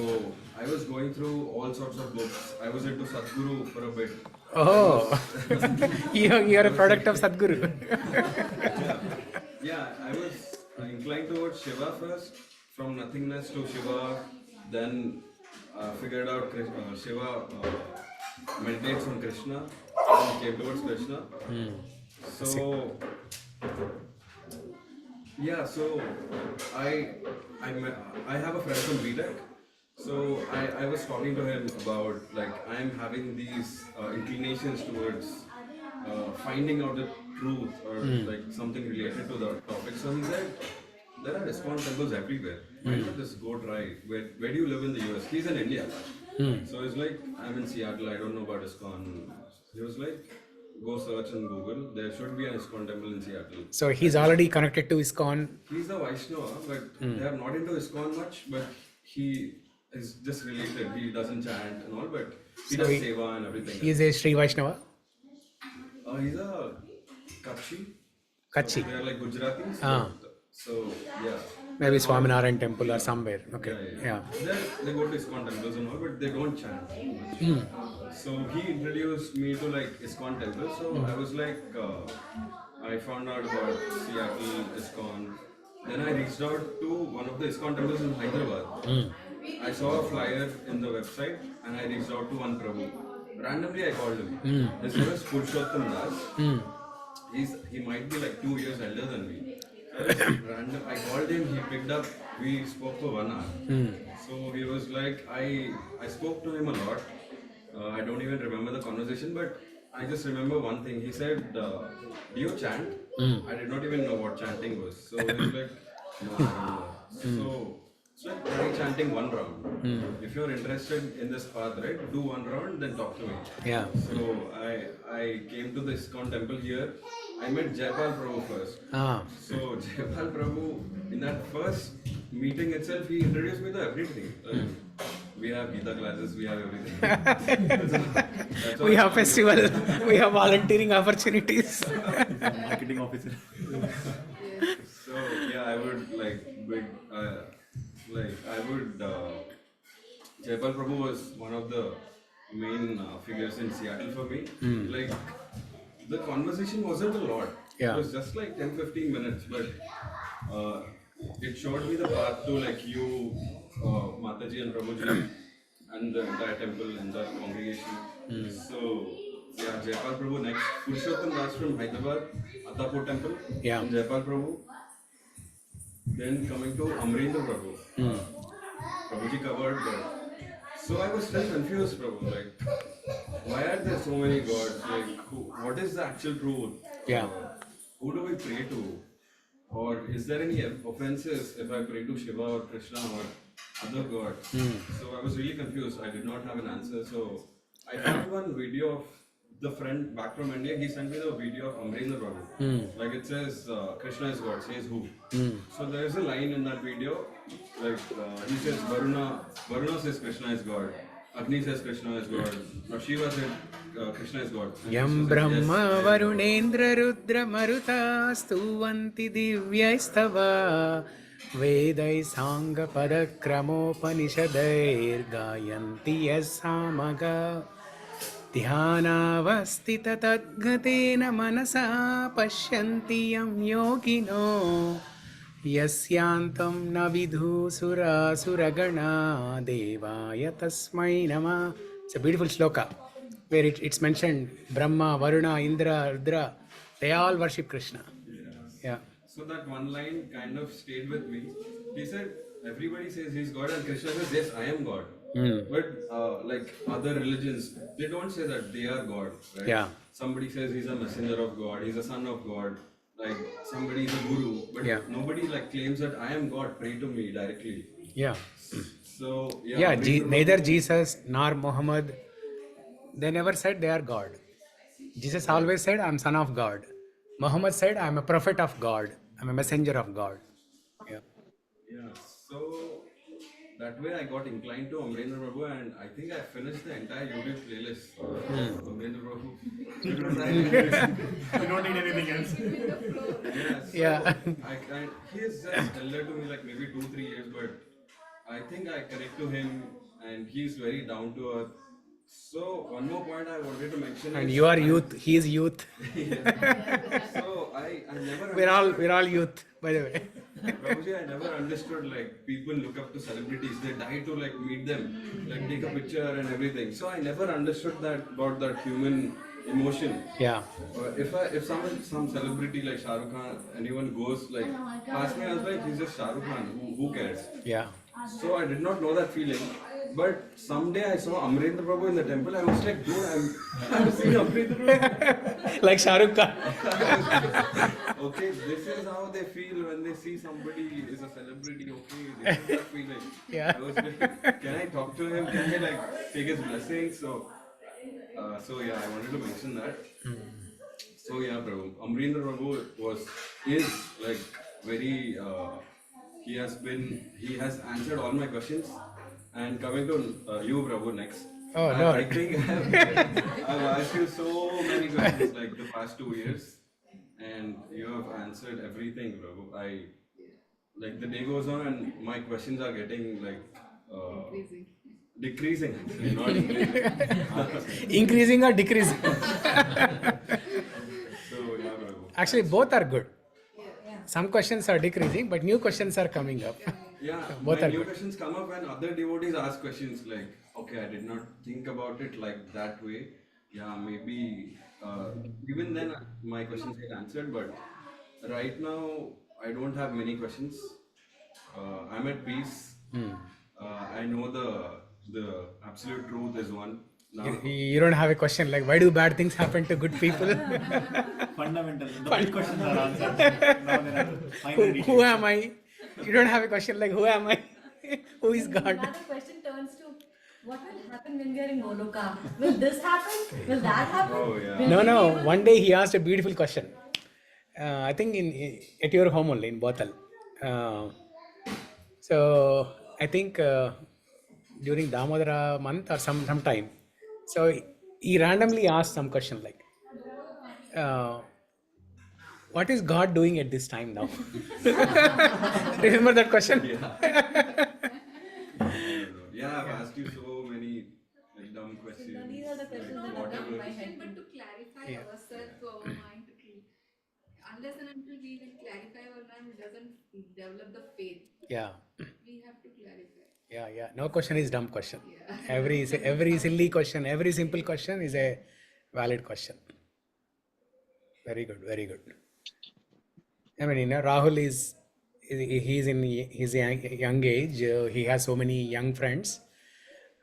[SPEAKER 10] I was going through all sorts of books. I was into Sadhguru for a bit.
[SPEAKER 2] Oh, you're a product of Sadhguru.
[SPEAKER 10] Yeah, I was inclined towards Shiva first, from nothingness to Shiva, then figured out Shiva meditates on Krishna, and came towards Krishna. So yeah, so I have a friend from BTech. So I was talking to him about like I'm having these inclinations towards finding out the truth or like something related to the topic. So he said there are ISKCON temples everywhere. Why not just go try? Where do you live in the US? He's in India. So he's like, I'm in Seattle. I don't know about ISKCON. He was like, go search on Google. There should be an ISKCON temple in Seattle.
[SPEAKER 2] So he's already connected to ISKCON.
[SPEAKER 10] He's a Vaishnava, but they are not into ISKCON much. But he is just related. He doesn't chant and all, but he does seva and everything.
[SPEAKER 2] He is a Sri Vaishnava.
[SPEAKER 10] He's a Kutchi.
[SPEAKER 2] Kutchi.
[SPEAKER 10] So they are like Gujaratis. So yeah.
[SPEAKER 2] Maybe Swaminarayan temple or somewhere. Okay. Yeah.
[SPEAKER 10] They go to ISKCON temples and all, but they don't chant. So he introduced me to like ISKCON temples. So I was like, I found out about Seattle ISKCON. Then I reached out to one of the ISKCON temples in Hyderabad. I saw a flyer in the website and I reached out to one Prabhu. Randomly I called him. His name is Purushottam Das. He might be like 2 years elder than me. I called him, he picked up, we spoke for 1 hour. So he was like, I spoke to him a lot. I don't even remember the conversation, but I just remember one thing. He said, do you chant? I did not even know what chanting was. So he was like, no, I don't know. So it's like try chanting one round. If you're interested in this path, right, do one round, then talk to me.
[SPEAKER 2] Yeah.
[SPEAKER 10] So I came to the ISKCON temple here. I met Jaipal Prabhu first.
[SPEAKER 2] Ah.
[SPEAKER 10] So Jaipal Prabhu, in that first meeting itself, he introduced me to everything. We have Gita classes, we have everything. That's
[SPEAKER 2] We
[SPEAKER 10] all
[SPEAKER 2] have
[SPEAKER 10] I
[SPEAKER 2] festival, we have volunteering opportunities.
[SPEAKER 6] Marketing officer.
[SPEAKER 10] So yeah, I would Jaipal Prabhu was one of the main figures in Seattle for me. Like the conversation wasn't a lot.
[SPEAKER 2] Yeah.
[SPEAKER 10] It was just like 10-15 minutes, but it showed me the path to like you, Mataji and Prabhuji, and the entire temple and the congregation. So yeah, Jaipal Prabhu next. Purushottam Das from Hyderabad, Attapur temple.
[SPEAKER 2] Yeah.
[SPEAKER 10] And Jaipal Prabhu. Then coming to Amrendra Prabhu. Prabhuji covered, but so I was still confused, Prabhu. Like, why are there so many gods? Like, what is the actual truth?
[SPEAKER 2] Yeah.
[SPEAKER 10] Who do we pray to? Or is there any offenses if I pray to Shiva or Krishna or other gods? So I was really confused. I did not have an answer. So I found one video of the friend back from India. He sent me the video of Amrendra Prabhu. Like it says, Krishna is God, says who? So there is a line in that video, like he says, Varuna says Krishna is God. Agni says Krishna is God. Or Shiva said Krishna is God. And
[SPEAKER 2] Yam
[SPEAKER 10] Krishna says,
[SPEAKER 2] Brahma
[SPEAKER 10] yes,
[SPEAKER 2] Varunendra Rudra Maruta Stuvanti Divyaistava Vedai Sangha Padakramopanishadair Gayanti Yasamaga Dhyanavastita Tadgatena Manasa Pashyanti Yam Yogino Yasyantam na vidhu sura suragana devaya tasmai nama. It's a beautiful sloka where it's mentioned Brahma, Varuna, Indra, Rudra, they all worship Krishna. Yeah.
[SPEAKER 10] So that one line kind of stayed with me. He said, everybody says he's God, and Krishna says, yes, I am God. But like other religions, they don't say that they are God, right?
[SPEAKER 2] Yeah.
[SPEAKER 10] Somebody says he's a messenger of God, he's a son of God, like somebody is a guru, but
[SPEAKER 2] Yeah.
[SPEAKER 10] nobody like claims that I am God, pray to me directly.
[SPEAKER 2] Yeah.
[SPEAKER 10] So
[SPEAKER 2] Yeah,
[SPEAKER 10] Amrendra
[SPEAKER 2] neither
[SPEAKER 10] Prabhu-
[SPEAKER 2] Jesus nor Muhammad, they never said they are God. Jesus always said, I'm son of God. Muhammad said, I'm a prophet of God. I'm a messenger of God. Yeah.
[SPEAKER 10] Yeah, so that way I got inclined to Amrendra Prabhu, and I think I finished the entire YouTube playlist of Amrendra Prabhu.
[SPEAKER 6] You don't need anything else.
[SPEAKER 10] Yeah, so
[SPEAKER 2] Yeah.
[SPEAKER 10] he is just elder to me like maybe 2-3 years, but I think I connect to him and he's very down to earth. So one more point I wanted to mention
[SPEAKER 2] And
[SPEAKER 10] is
[SPEAKER 2] you are youth, he is youth.
[SPEAKER 10] So I never
[SPEAKER 2] We're all youth, by the way.
[SPEAKER 10] Prabhuji, I never understood like people look up to celebrities, they die to like meet them, like take a picture and everything. So I never understood that about that human emotion.
[SPEAKER 2] Yeah.
[SPEAKER 10] If some celebrity like Shah Rukh Khan, anyone goes like past me, I was like, he's just Shah Rukh Khan. Who cares?
[SPEAKER 2] Yeah.
[SPEAKER 10] So I did not know that feeling. But someday I saw Amrendra Prabhu in the temple. I was like, dude, I'm seeing Amrendra Prabhu.
[SPEAKER 2] Like Shah Rukh Khan.
[SPEAKER 10] Okay, this is how they feel when they see somebody is a celebrity. Okay, this is the feeling.
[SPEAKER 2] Yeah.
[SPEAKER 10] I was like, can I talk to him? Can I like take his blessings? So yeah, I wanted to mention that. So yeah, Prabhu, Amrendra Prabhu is like very. He has answered all my questions. And coming to you, Prabhu, next.
[SPEAKER 2] Oh, no.
[SPEAKER 10] I think I've asked you so many questions like the past 2 years, and you have answered everything, Prabhu. Like the day goes on, and my questions are getting like decreasing, actually, not increasing.
[SPEAKER 2] Increasing or decreasing?
[SPEAKER 10] So yeah, Prabhu.
[SPEAKER 2] Actually, both are good. Some questions are decreasing, but new questions are coming up.
[SPEAKER 10] Yeah,
[SPEAKER 2] Both
[SPEAKER 10] when
[SPEAKER 2] are
[SPEAKER 10] new
[SPEAKER 2] good.
[SPEAKER 10] questions come up and other devotees ask questions like, okay, I did not think about it like that way. Yeah, maybe even then my questions get answered, but right now I don't have many questions. I'm at peace. I know the absolute truth is one.
[SPEAKER 2] You don't have a question like, why do bad things happen to good people?
[SPEAKER 6] Fundamental. The big questions are answered. Now there are final details.
[SPEAKER 2] Who am I? You don't have a question like, who am I? Who is God?
[SPEAKER 7] Another question turns to, what will happen when we are in Goloka? Will this happen? Will that happen?
[SPEAKER 10] Oh, yeah.
[SPEAKER 7] Will
[SPEAKER 2] No,
[SPEAKER 7] we be
[SPEAKER 2] no.
[SPEAKER 7] able-
[SPEAKER 2] One day he asked a beautiful question. I think at your home only in Bothell. So I think during Damodara month or some time. So he randomly asked some question like, what is God doing at this time now? Remember that question?
[SPEAKER 10] Yeah, I've asked you so many dumb questions.
[SPEAKER 7] These are the questions that
[SPEAKER 10] Like,
[SPEAKER 7] are
[SPEAKER 10] whatever.
[SPEAKER 7] in my head.
[SPEAKER 4] But to clarify
[SPEAKER 2] Yeah.
[SPEAKER 4] ourselves to our mind, unless and until we will clarify our mind, it doesn't develop the faith.
[SPEAKER 2] Yeah.
[SPEAKER 4] We have to clarify.
[SPEAKER 2] Yeah. No question is dumb question.
[SPEAKER 4] Yeah.
[SPEAKER 2] Every silly question, every simple question is a valid question. Very good, very good. I mean, Rahul he's in his young age. He has so many young friends,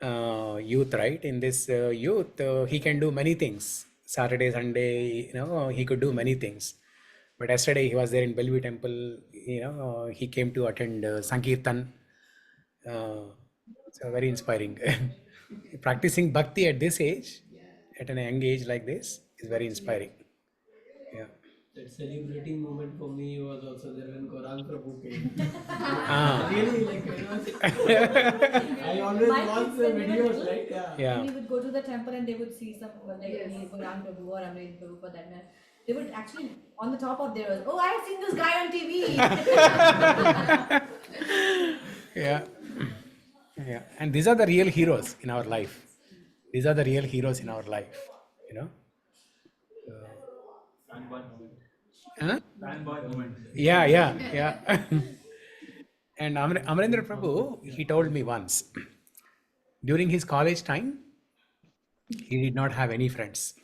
[SPEAKER 2] youth, right? In this youth, he can do many things. Saturday, Sunday, he could do many things. But yesterday he was there in Bellevue Temple. He came to attend Sankirtan. So very inspiring. Practicing bhakti at this age, at an young age like this, is very inspiring. Yeah.
[SPEAKER 8] That celebrating moment for me was also there when Gaurang Prabhu came.
[SPEAKER 2] Ah.
[SPEAKER 8] Really, like, I always
[SPEAKER 7] My
[SPEAKER 8] watch
[SPEAKER 7] kids,
[SPEAKER 8] the
[SPEAKER 7] when they were
[SPEAKER 8] videos,
[SPEAKER 7] little,
[SPEAKER 8] right? Yeah.
[SPEAKER 2] Yeah.
[SPEAKER 7] we would go to the temple and they would see some, like,
[SPEAKER 4] Yes.
[SPEAKER 7] Gaurang Prabhu or Amrit Prabhu for that matter. They would actually, on the top of theirs, oh, I've seen this guy on TV.
[SPEAKER 2] Yeah. Yeah. And these are the real heroes in our life. These are the real heroes in our life. Huh?
[SPEAKER 6] Fanboy moment.
[SPEAKER 2] Yeah. And Amarendra Prabhu, he told me once, during his college time, he did not have any friends.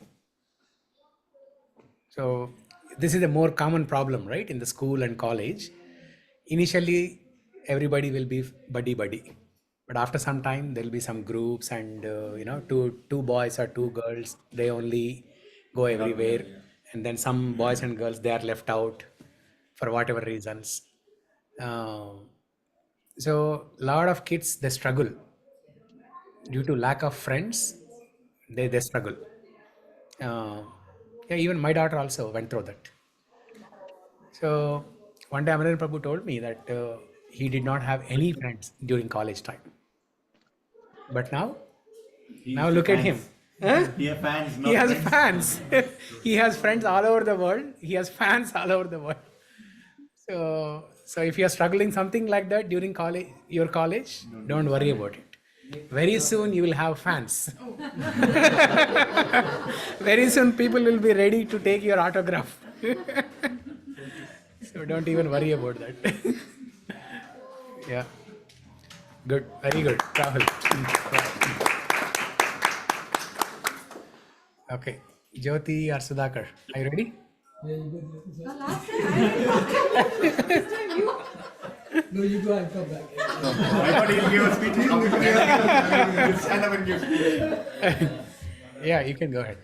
[SPEAKER 2] So this is a more common problem, right? In the school and college. Initially, everybody will be buddy. But after some time, there will be some groups and, two boys or two girls, they only go everywhere. And then some boys and girls, they are left out for whatever reasons. So a lot of kids, they struggle due to lack of friends. They struggle. Even my daughter also went through that. So one day Amarendra Prabhu told me that he did not have any friends during college time. But now look at him. Huh?
[SPEAKER 6] He has fans.
[SPEAKER 2] He has fans. He has friends all over the world. He has fans all over the world. So if you are struggling something like that during your college, don't worry about it. Very soon you will have fans. Very soon people will be ready to take your autograph. So don't even worry about that. Yeah. Good. Very good. Rahul. Okay. Jyoti or Sudhakar, are you ready?
[SPEAKER 7] Last time I didn't talk. This time you.
[SPEAKER 8] No, you go and come back.
[SPEAKER 6] I thought he'll give a speech. He'll stand up and give speech.
[SPEAKER 2] Yeah, you can go ahead.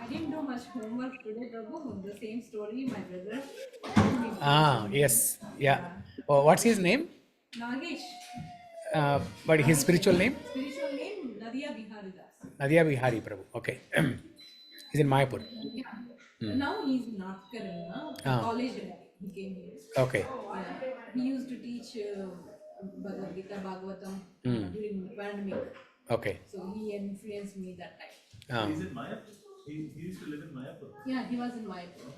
[SPEAKER 11] I didn't do much homework today, Prabhu. The same story, my brother.
[SPEAKER 2] Yes. Yeah. Oh, what's his name?
[SPEAKER 11] Nagesh.
[SPEAKER 2] But his spiritual name?
[SPEAKER 11] Spiritual name, Nadia Biharidas.
[SPEAKER 2] Nadia Bihari Prabhu. Okay. He's in Mayapur.
[SPEAKER 11] Yeah. Now he's in North Carolina. College he came here.
[SPEAKER 2] Okay.
[SPEAKER 11] Yeah. He used to teach Bhagavad Gita, Bhagavatam during the pandemic.
[SPEAKER 2] Okay.
[SPEAKER 11] So he influenced me that time.
[SPEAKER 6] He's in Mayapur. He used to live in Mayapur.
[SPEAKER 11] Yeah, he was in Mayapur.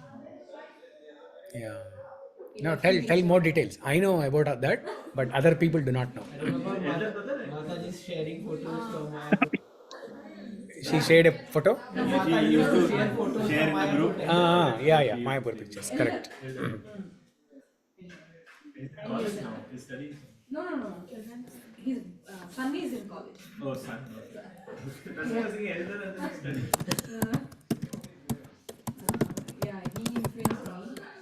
[SPEAKER 2] Yeah. No, tell more details. I know about that, but other people do not know.
[SPEAKER 8] I remember Mataji's sharing photos from my.
[SPEAKER 2] She shared a photo?
[SPEAKER 8] Mata used to share photos
[SPEAKER 6] share in
[SPEAKER 8] from
[SPEAKER 6] the
[SPEAKER 8] my
[SPEAKER 6] group.
[SPEAKER 2] Yeah. Mayapur pictures. Correct.
[SPEAKER 6] He's in college now. He's studying.
[SPEAKER 11] No. His son is in college.
[SPEAKER 6] Oh, son. That's why I was thinking elder than studying.
[SPEAKER 11] Yeah, he influenced me.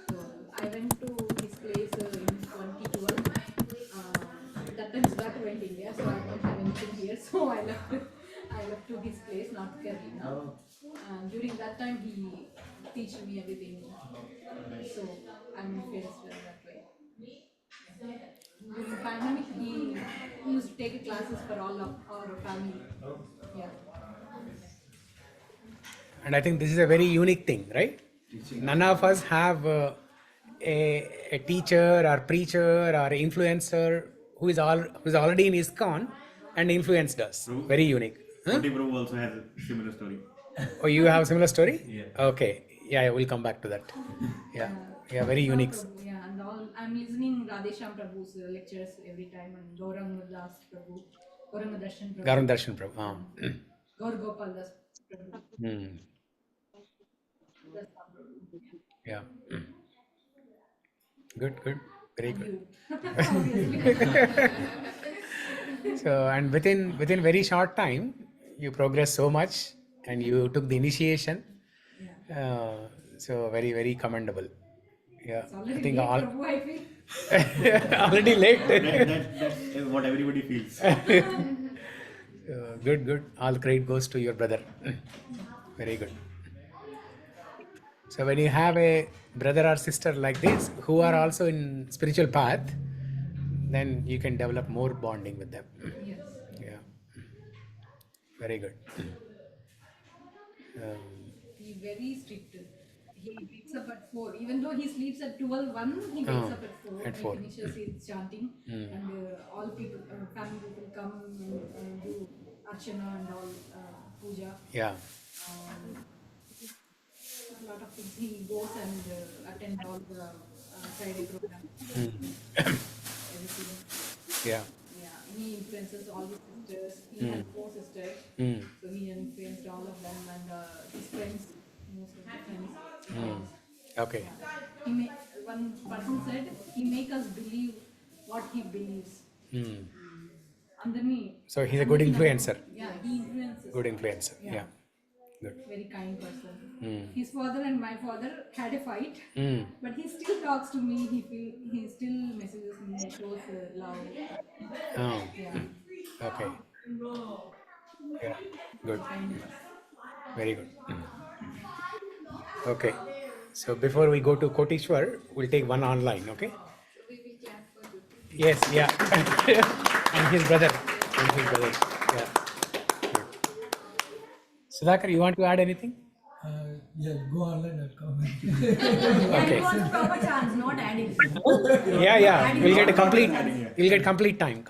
[SPEAKER 11] So I went to his place in 2012. That time Sudhakar went to India, so I don't have anything here. So I left. I
[SPEAKER 7] developed to his place, North Carolina. And during that time, he teach me everything. So I'm influenced that way. During pandemic, he used to take classes for all of our family. Yeah.
[SPEAKER 2] And I think this is a very unique thing, right? None of us have a teacher or preacher or influencer who's already in ISKCON and influenced us. Very unique. Huh?
[SPEAKER 6] Koti Prabhu also has a similar story.
[SPEAKER 2] Oh, you have a similar story?
[SPEAKER 6] Yeah.
[SPEAKER 2] Okay. Yeah, we'll come back to that. Yeah. Yeah, very unique.
[SPEAKER 7] Prabhu, yeah, and all I'm listening Radhesham Prabhu's lectures every time, and Gaurang Das Prabhu, Gaurang Darshan Prabhu,
[SPEAKER 2] Garan Darshan Prabhu.
[SPEAKER 7] Gaur Gopal Das Prabhu. Das Prabhu.
[SPEAKER 2] Yeah. Good. Very good. So, and within very short time, you progress so much, and you took the initiation. So very, very commendable. Yeah, I think all already late.
[SPEAKER 6] That's what everybody feels.
[SPEAKER 2] Good. All credit goes to your brother. Very good. So when you have a brother or sister like this who are also in spiritual path, then you can develop more bonding with them.
[SPEAKER 7] Yes.
[SPEAKER 2] Yeah. Very good.
[SPEAKER 7] He's very strict. He wakes up at 4. Even though he sleeps at 12:01, he wakes up at 4.
[SPEAKER 2] At 4.
[SPEAKER 7] He finishes his chanting, and all people, family people come and do archana and all puja.
[SPEAKER 2] Yeah.
[SPEAKER 7] A lot of things. He goes and attend all the Friday programs. Everything.
[SPEAKER 2] Yeah.
[SPEAKER 7] Yeah, he influences all his sisters. He had 4 sisters, so he influenced all of them, and his friends, most of the friends.
[SPEAKER 2] Okay.
[SPEAKER 7] Yeah. One person said, he make us believe what he believes.
[SPEAKER 2] So he's a good influencer.
[SPEAKER 7] Yeah, he influences.
[SPEAKER 2] Good influencer. Yeah. Good.
[SPEAKER 7] Very kind person. His father and my father had a fight, but he still talks to me. He still messages me, shows love.
[SPEAKER 2] Oh.
[SPEAKER 7] Yeah.
[SPEAKER 2] Okay. Yeah. Good. Very good. Okay. So before we go to Kotishwar, we'll take one online. Okay.
[SPEAKER 4] We will clap for you.
[SPEAKER 2] Yes. Yeah. And his brother. Yeah. Sudhakar, you want to add anything?
[SPEAKER 12] Yeah, go online and comment.
[SPEAKER 2] Okay.
[SPEAKER 7] Proper chance, not adding.
[SPEAKER 2] Yeah. We'll get complete time.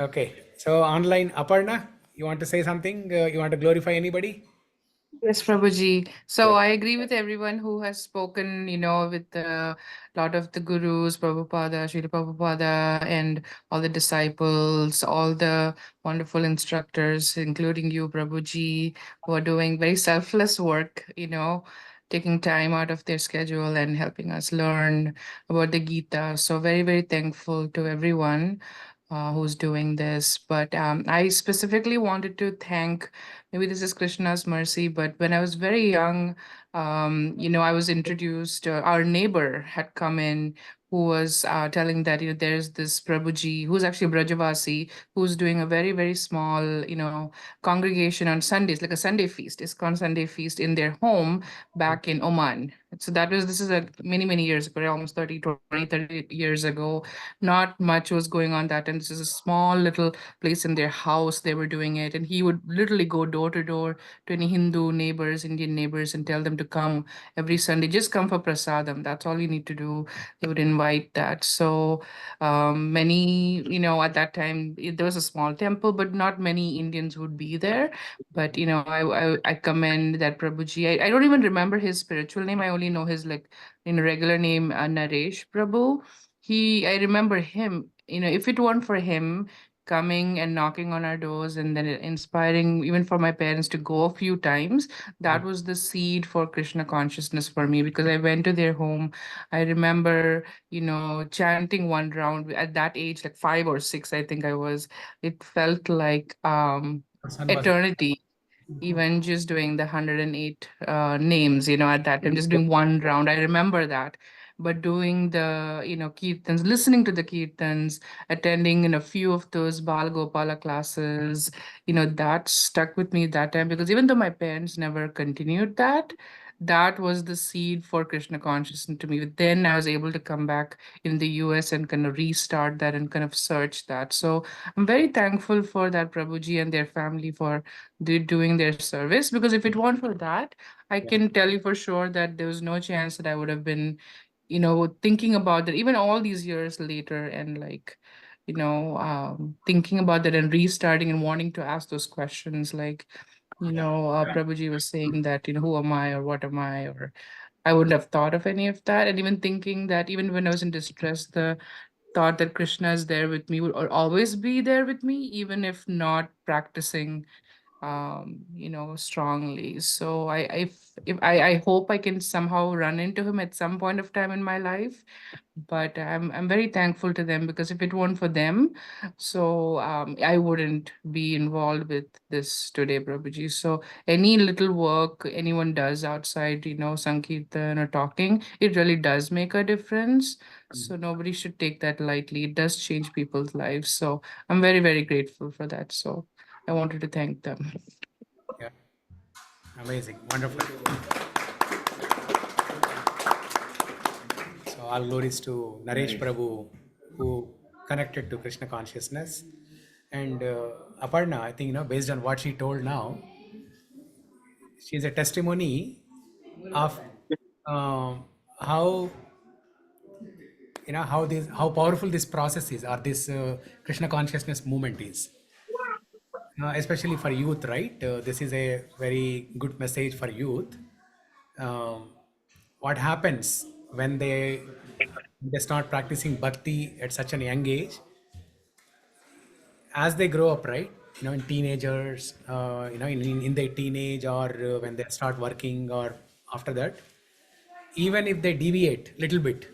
[SPEAKER 2] Okay. So online, Aparna, you want to say something? You want to glorify anybody?
[SPEAKER 13] Yes, Prabhuji. So I agree with everyone who has spoken, with a lot of the gurus, Prabhupada, Srila Prabhupada, and all the disciples, all the wonderful instructors, including you, Prabhuji, who are doing very selfless work, taking time out of their schedule and helping us learn about the Gita. So very, very thankful to everyone who's doing this. But I specifically wanted to thank, maybe this is Krishna's mercy, but when I was very young, I was introduced, our neighbor had come in who was telling that, there's this Prabhuji, who's actually Brajavasi, who's doing a very, very small, congregation on Sundays, like a Sunday feast, ISKCON Sunday feast in their home back in Oman. So this is many, many years ago, almost 30 years ago. Not much was going on that, and this is a small little place in their house. They were doing it, and he would literally go door to door to any Hindu neighbors, Indian neighbors, and tell them to come every Sunday. Just come for prasadam. That's all you need to do. They would invite that. So many, at that time there was a small temple, but not many Indians would be there. But I commend that Prabhuji. I don't even remember his spiritual name. I only know his regular name, Naresh Prabhu. I remember him, if it weren't for him coming and knocking on our doors and then inspiring even for my parents to go a few times, that was the seed for Krishna consciousness for me, because I went to their home. I remember, chanting one round at that age, like 5 or 6, I think I was. It felt like eternity. Even just doing the 108 names, at that time, just doing one round. I remember that. but doing the, kirtans, listening to the kirtans, attending in a few of those Bal Gopala classes, that stuck with me that time, because even though my parents never continued that, that was the seed for Krishna consciousness to me. Then I was able to come back in the US and kind of restart that and kind of search that. So I'm very thankful for that, Prabhuji and their family for doing their service, because if it weren't for that, I can tell you for sure that there was no chance that I would have been, thinking about that even all these years later, and like, thinking about that and restarting and wanting to ask those questions, like, Prabhuji was saying that, who am I or what am I, or I wouldn't have thought of any of that. And even thinking that even when I was in distress, the thought that Krishna is there with me would always be there with me, even if not practicing strongly. So I hope I can somehow run into him at some point of time in my life. But I'm very thankful to them, because if it weren't for them, so I wouldn't be involved with this today, Prabhuji. So any little work anyone does outside, Sankirtan or talking, it really does make a difference. So nobody should take that lightly. It does change people's lives. So I'm very, very grateful for that. So I wanted to thank them.
[SPEAKER 2] Yeah, amazing, wonderful. So all glories to Naresh Prabhu, who connected to Krishna consciousness. And Aparna, I think, based on what she told now, she's a testimony of how, how powerful this process is, or this Krishna consciousness movement is, especially for youth, right? This is a very good message for youth. What happens when they start practicing bhakti at such an young age? As they grow up, right? In teenagers, in their teenage, or when they start working, or after that, even if they deviate little bit,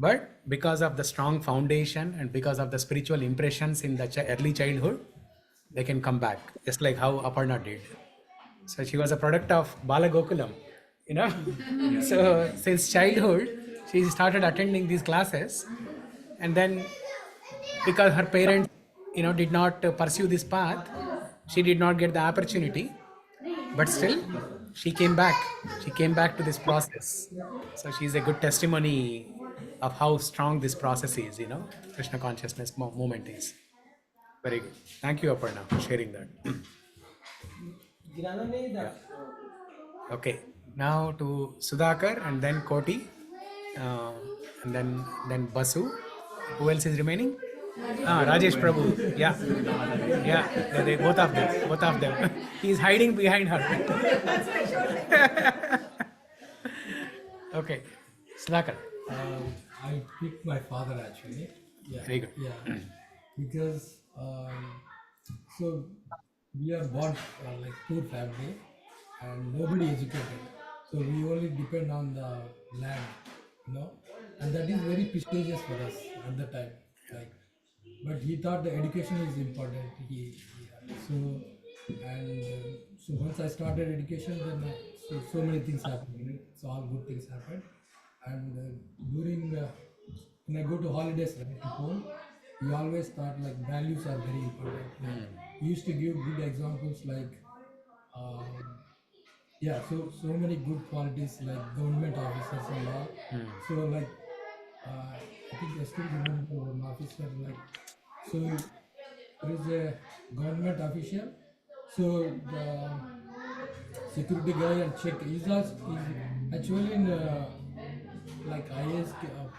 [SPEAKER 2] but because of the strong foundation and because of the spiritual impressions in the early childhood, they can come back, just like how Aparna did. So she was a product of Bala Gokulam, you know. So since childhood, she started attending these classes, and then because her parents, did not pursue this path, she did not get the opportunity. But still, she came back. She came back to this process. So she's a good testimony of how strong this process is. Krishna consciousness movement is. Very good. Thank you, Aparna, for sharing that. Yeah. Okay, now to Sudhakar, and then Koti, uh, and then Basu. Who else is remaining? Rajesh Prabhu. Yeah, yeah. They both of them. Both of them. He's hiding behind her. Okay, Sudhakar.
[SPEAKER 12] I picked my father actually. Yeah.
[SPEAKER 2] Very good.
[SPEAKER 12] Yeah. Because so we are born like poor family and nobody educated. So we only depend on the land, and that is very prestigious for us at the time. Like, but he thought the education is important. So and so once I started education, then so many things happened. So all good things happened, and during when I go to holidays right, to home, we always thought like values are very important. Like, we used to give good examples like yeah, so many good qualities like government officers and all. So like I think I still remember one officer like, so there is a government official, so the security guy and check is actually in like highest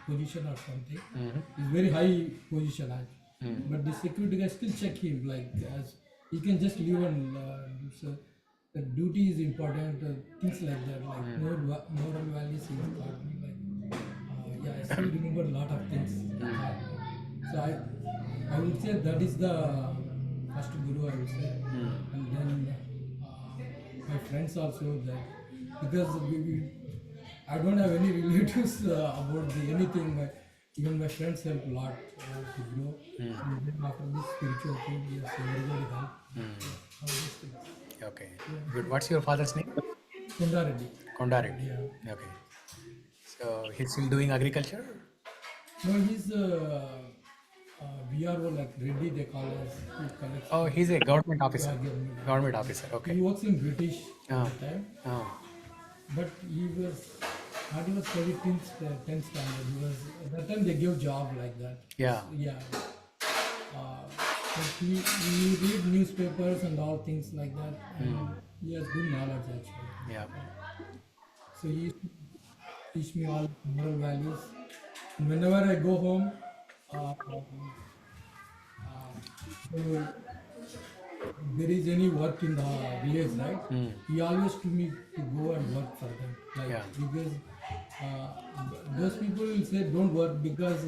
[SPEAKER 12] position or something. It's very high position but the security guy still check him like as he can just leave and so the duty is important, things like that, like moral values he has taught me like yeah, I still remember a lot of things. So I would say that is the first guru, I would say. And then my friends also that, because I don't have any relatives about anything, but even my friends help a lot to grow. And then after this spiritual thing, yes, everybody help. All these things.
[SPEAKER 2] Okay, good. What's your father's name?
[SPEAKER 12] Kondareddy.
[SPEAKER 2] Kondareddy.
[SPEAKER 12] Yeah.
[SPEAKER 2] Okay. So he's still doing agriculture?
[SPEAKER 12] No, he's VRO, like Reddy they call us. He collects.
[SPEAKER 2] Oh, he's a government officer.
[SPEAKER 12] government.
[SPEAKER 2] Government officer, okay.
[SPEAKER 12] He works in British
[SPEAKER 2] Ah.
[SPEAKER 12] at the time,
[SPEAKER 2] Oh.
[SPEAKER 12] but he was not even studied 10th standard. He was at that time they gave job like that.
[SPEAKER 2] Yeah.
[SPEAKER 12] Yeah. But he read newspapers and all things like that. And he has good knowledge actually.
[SPEAKER 2] Yeah.
[SPEAKER 12] So he used to teach me all moral values. And whenever I go home, so there is any work in the village, right? He always told me to go and work for them, like
[SPEAKER 2] Yeah.
[SPEAKER 12] because those people will say don't work because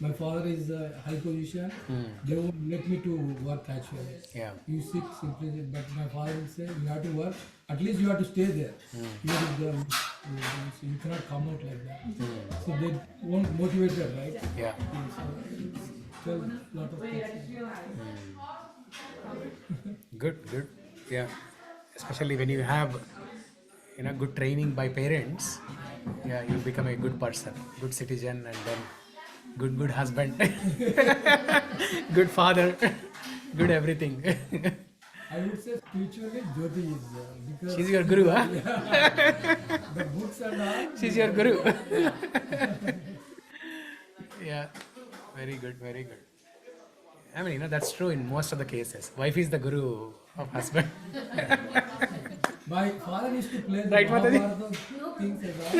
[SPEAKER 12] my father is a high position. They won't let me to work actually.
[SPEAKER 2] Yeah.
[SPEAKER 12] You sit simply, but my father will say you have to work. At least you have to stay there. Here is the, so you cannot come out like that. So they won't motivate her, right?
[SPEAKER 2] Yeah.
[SPEAKER 12] So lot of things.
[SPEAKER 2] Good. Yeah. Especially when you have, good training by parents, yeah, you become a good person, good citizen, and then good husband, good father, good everything.
[SPEAKER 12] I would say spiritually, Jyoti is because
[SPEAKER 2] She's your guru, huh?
[SPEAKER 12] the books and all.
[SPEAKER 2] She's your guru. Yeah, very good. I mean, that's true in most of the cases. Wife is the guru of husband.
[SPEAKER 12] My father used to play the
[SPEAKER 2] Right, Mataji?
[SPEAKER 12] Mahabharata things and all.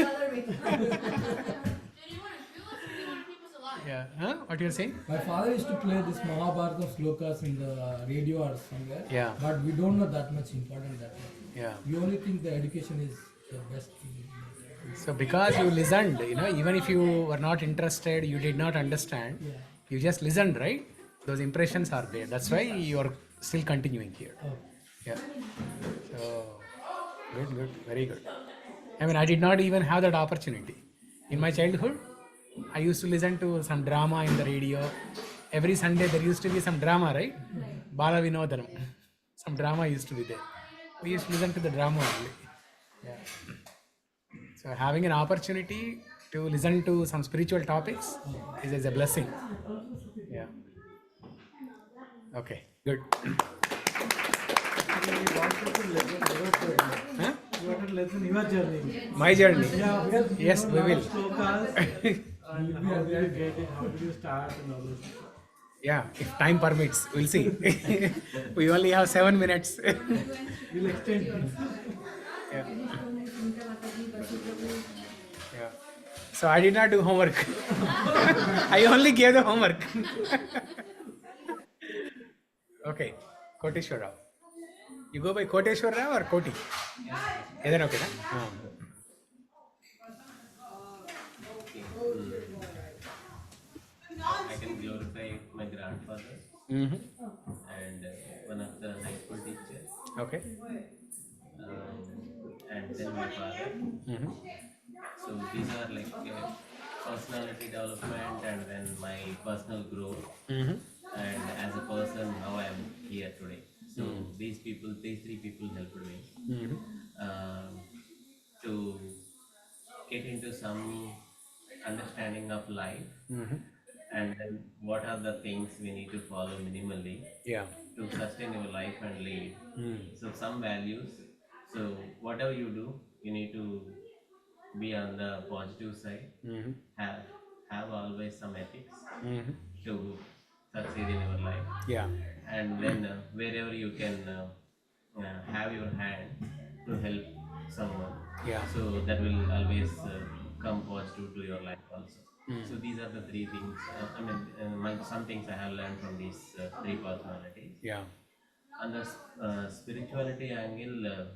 [SPEAKER 2] Yeah. Huh? What you're saying?
[SPEAKER 12] My father used to play this Mahabharata slokas in the radio or somewhere.
[SPEAKER 2] Yeah.
[SPEAKER 12] But we don't know that much important that much.
[SPEAKER 2] Yeah.
[SPEAKER 12] We only think the education is the best thing.
[SPEAKER 2] So because you listened, even if you were not interested, you did not understand, you just listened, right? Those impressions are there. That's why you are still continuing here.
[SPEAKER 12] Oh.
[SPEAKER 2] Yeah. So good, very good. I mean, I did not even have that opportunity. In my childhood, I used to listen to some drama in the radio. Every Sunday there used to be some drama, right? Bala Vinodanam. Some drama used to be there. We used to listen to the drama only. Yeah. So having an opportunity to listen to some spiritual topics is a blessing. Yeah. Okay, good. Huh?
[SPEAKER 3] You want to listen your journey.
[SPEAKER 2] My journey.
[SPEAKER 3] Yeah, because
[SPEAKER 2] Yes, we will.
[SPEAKER 3] Slokas, and how did you get it? How did you start and all this?
[SPEAKER 2] Yeah, if time permits, we'll see. We only have 7 minutes.
[SPEAKER 3] We'll extend it.
[SPEAKER 2] Yeah. Yeah. So I did not do homework. I only gave the homework. Okay, Koteshwar Rao. You go by Koteshwar Rao or Koti? Either okay, na?
[SPEAKER 14] I can glorify my grandfather and one of the high school teachers.
[SPEAKER 2] Okay.
[SPEAKER 14] And then my father. So these are like personality development and then my personal growth and as a person how I am here today. So these three people helped me to get into some understanding of life and then what are the things we need to follow minimally to sustain your life and lead. So some values. So whatever you do, you need to be on the positive side. Have always some ethics to succeed in your life.
[SPEAKER 2] Yeah.
[SPEAKER 14] And then wherever you can have your hand to help someone.
[SPEAKER 2] Yeah.
[SPEAKER 14] So that will always come positive to your life also. So these are the three things. Some things I have learned from these three personalities.
[SPEAKER 2] Yeah.
[SPEAKER 14] On the spirituality angle,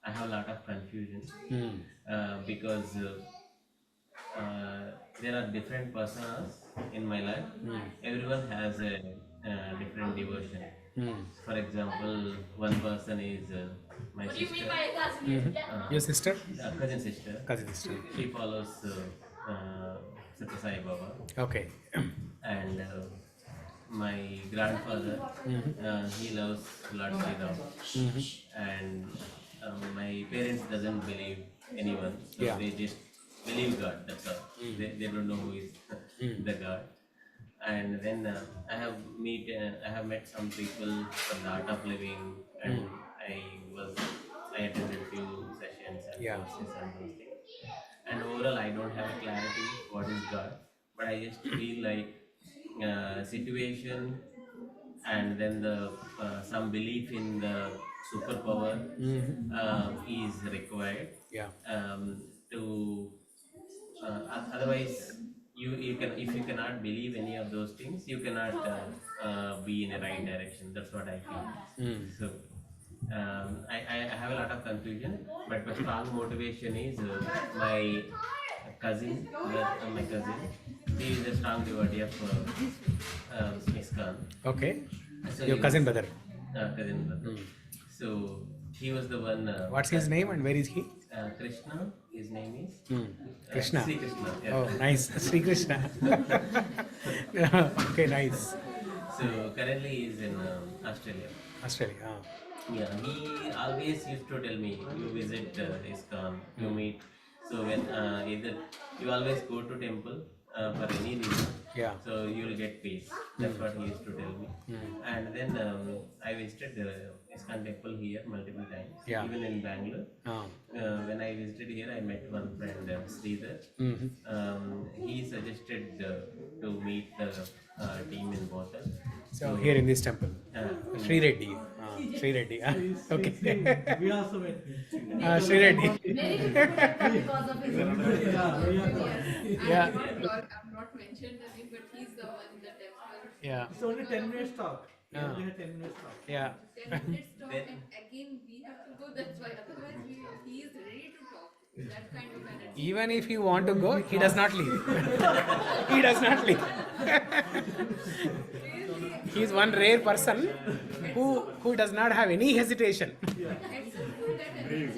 [SPEAKER 14] I have a lot of confusion because there are different personas in my life. Everyone has a different devotion. For example, one person is my sister.
[SPEAKER 2] Your sister?
[SPEAKER 14] Cousin sister.
[SPEAKER 2] Cousin sister.
[SPEAKER 14] She follows Satya Sai Baba.
[SPEAKER 2] Okay.
[SPEAKER 14] And my grandfather, he loves Lord Sri Ram. And my parents doesn't believe anyone, so they just believe God. That's all. They don't know who is the God. And then I have met some people from the art of living, and I attended few sessions and courses and those things. And overall, I don't have a clarity what is God, but I just feel like situation, and then the some belief in the superpower is required
[SPEAKER 2] Yeah.
[SPEAKER 14] To otherwise you can, if you cannot believe any of those things, you cannot be in a right direction. That's what I feel. So I have a lot of confusion, but my strong motivation is my cousin, my cousin. He is a strong devotee of ISKCON.
[SPEAKER 2] Okay.
[SPEAKER 14] So
[SPEAKER 2] Your cousin brother.
[SPEAKER 14] Cousin brother. So he was the one.
[SPEAKER 2] What's his name and where is he?
[SPEAKER 14] Krishna. His name is
[SPEAKER 2] Krishna.
[SPEAKER 14] Sri Krishna. Yeah.
[SPEAKER 2] Oh, nice. Sri Krishna. Okay, nice.
[SPEAKER 14] So currently he is in Australia.
[SPEAKER 2] Australia.
[SPEAKER 14] Yeah, he always used to tell me, you visit ISKCON, you meet. So when either you always go to temple for any reason, so you will get peace. That's what he used to tell me. And then I visited the ISKCON temple here multiple times, even in Bangalore. When I visited here, I met one friend, Sridhar. He suggested to meet the team in Bothell.
[SPEAKER 2] So here in this temple, Sri Reddy. Sri Reddy. Okay.
[SPEAKER 3] We also met him.
[SPEAKER 2] Sri Reddy.
[SPEAKER 11] Many people because of his
[SPEAKER 2] Yeah.
[SPEAKER 4] I've not mentioned the name, but he's the one in the temple.
[SPEAKER 2] Yeah.
[SPEAKER 3] It's only 10 minutes talk. We only had 10 minutes talk.
[SPEAKER 2] Yeah.
[SPEAKER 4] 10 minutes talk, and again we have to go. That's why. Otherwise, he is ready to talk. That kind of energy.
[SPEAKER 2] Even if you want to go, he does not leave. He does not leave. He is one rare person who does not have any hesitation.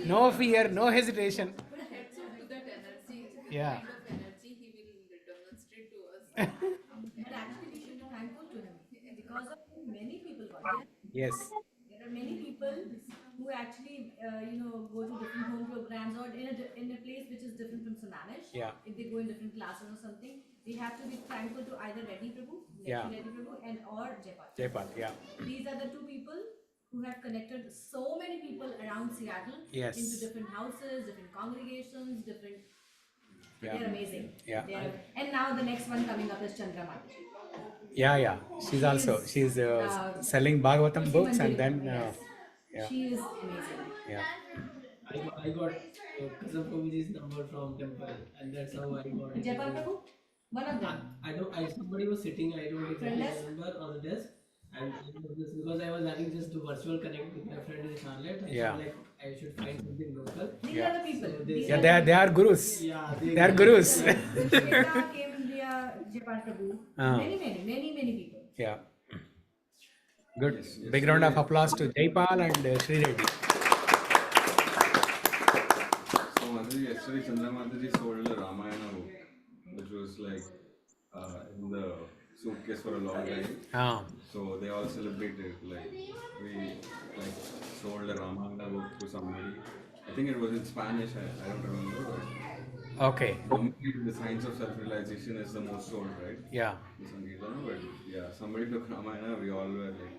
[SPEAKER 2] No fear, no hesitation.
[SPEAKER 4] But heads up to that energy.
[SPEAKER 2] Yeah.
[SPEAKER 4] Kind of energy he will demonstrate to us.
[SPEAKER 11] But actually, we should be thankful to him because of him, many people got there.
[SPEAKER 2] Yes.
[SPEAKER 11] There are many people who actually, go to different home programs or in a place which is different from Sammanish.
[SPEAKER 2] Yeah.
[SPEAKER 11] If they go in different classes or something, they have to be thankful to either Reddy Prabhu, Reddy Prabhu, and or Jaipal.
[SPEAKER 2] Jaipal, yeah.
[SPEAKER 11] These are the two people who have connected so many people around Seattle into different houses, different congregations, different. They're amazing.
[SPEAKER 2] Yeah.
[SPEAKER 11] And now the next one coming up is Chandra Mati.
[SPEAKER 2] Yeah. She's selling Bhagavatam books and then
[SPEAKER 11] She is amazing.
[SPEAKER 2] Yeah.
[SPEAKER 8] I got Cousin Prabhuji's number from temple, and that's how I got it.
[SPEAKER 11] Jaipal Prabhu? One of them.
[SPEAKER 8] Somebody was sitting, I don't exactly remember, on the desk, and because I was having just to virtual connect with my friend in Charlotte, I felt like I should find something local.
[SPEAKER 11] These are the people.
[SPEAKER 2] So they are gurus.
[SPEAKER 8] Yeah,
[SPEAKER 2] they are gurus.
[SPEAKER 11] Shweta came India, Jaipal Prabhu. Many people.
[SPEAKER 2] Yeah. Good. Yes, big round of applause to Jaipal and Sri Reddy.
[SPEAKER 10] So Mataji, yesterday Chandra Mataji sold a Ramayana book, which was like in the suitcase for a long time. So they all celebrated, like we sold a Ramayana book to somebody. I think it was in Spanish, I don't remember.
[SPEAKER 2] Okay.
[SPEAKER 10] The Science of Self-Realization is the most sold, right?
[SPEAKER 2] Yeah.
[SPEAKER 10] But yeah, somebody took Ramayana, we all were like.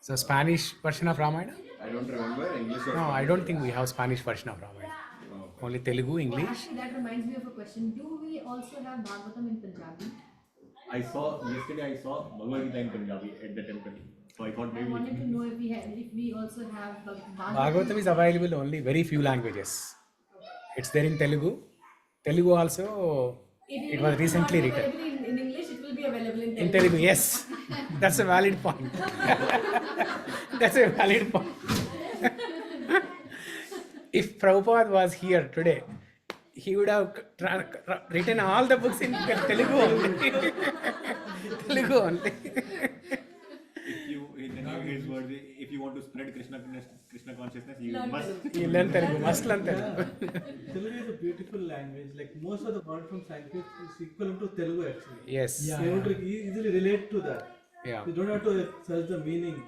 [SPEAKER 2] So Spanish version of Ramayana?
[SPEAKER 10] I don't remember, English or
[SPEAKER 2] No, I don't think we have Spanish version of Ramayana. Oh. Only Telugu, English.
[SPEAKER 11] Actually, that reminds me of a question. Do we also have Bhagavatam in Punjabi?
[SPEAKER 6] Yesterday I saw Bhagavad Gita in Punjabi at the temple. So I thought maybe.
[SPEAKER 11] I wanted to know if we also have Bhagavatam.
[SPEAKER 2] Bhagavatam is available only very few languages. It's there in Telugu. Telugu also, it was recently written.
[SPEAKER 11] In English, it will be available in Telugu.
[SPEAKER 2] In Telugu, yes. That's a valid point. That's a valid point. If Prabhupada was here today, he would have written all the books in Telugu only. Telugu only.
[SPEAKER 6] If you want to spread Krishna consciousness, you
[SPEAKER 2] learn Telugu. Must learn Telugu.
[SPEAKER 3] Telugu is a beautiful language. Like most of the word from Sanskrit is equivalent to Telugu actually.
[SPEAKER 2] Yes.
[SPEAKER 3] So you would easily relate to that.
[SPEAKER 2] Yeah.
[SPEAKER 3] You don't have to search the meaning.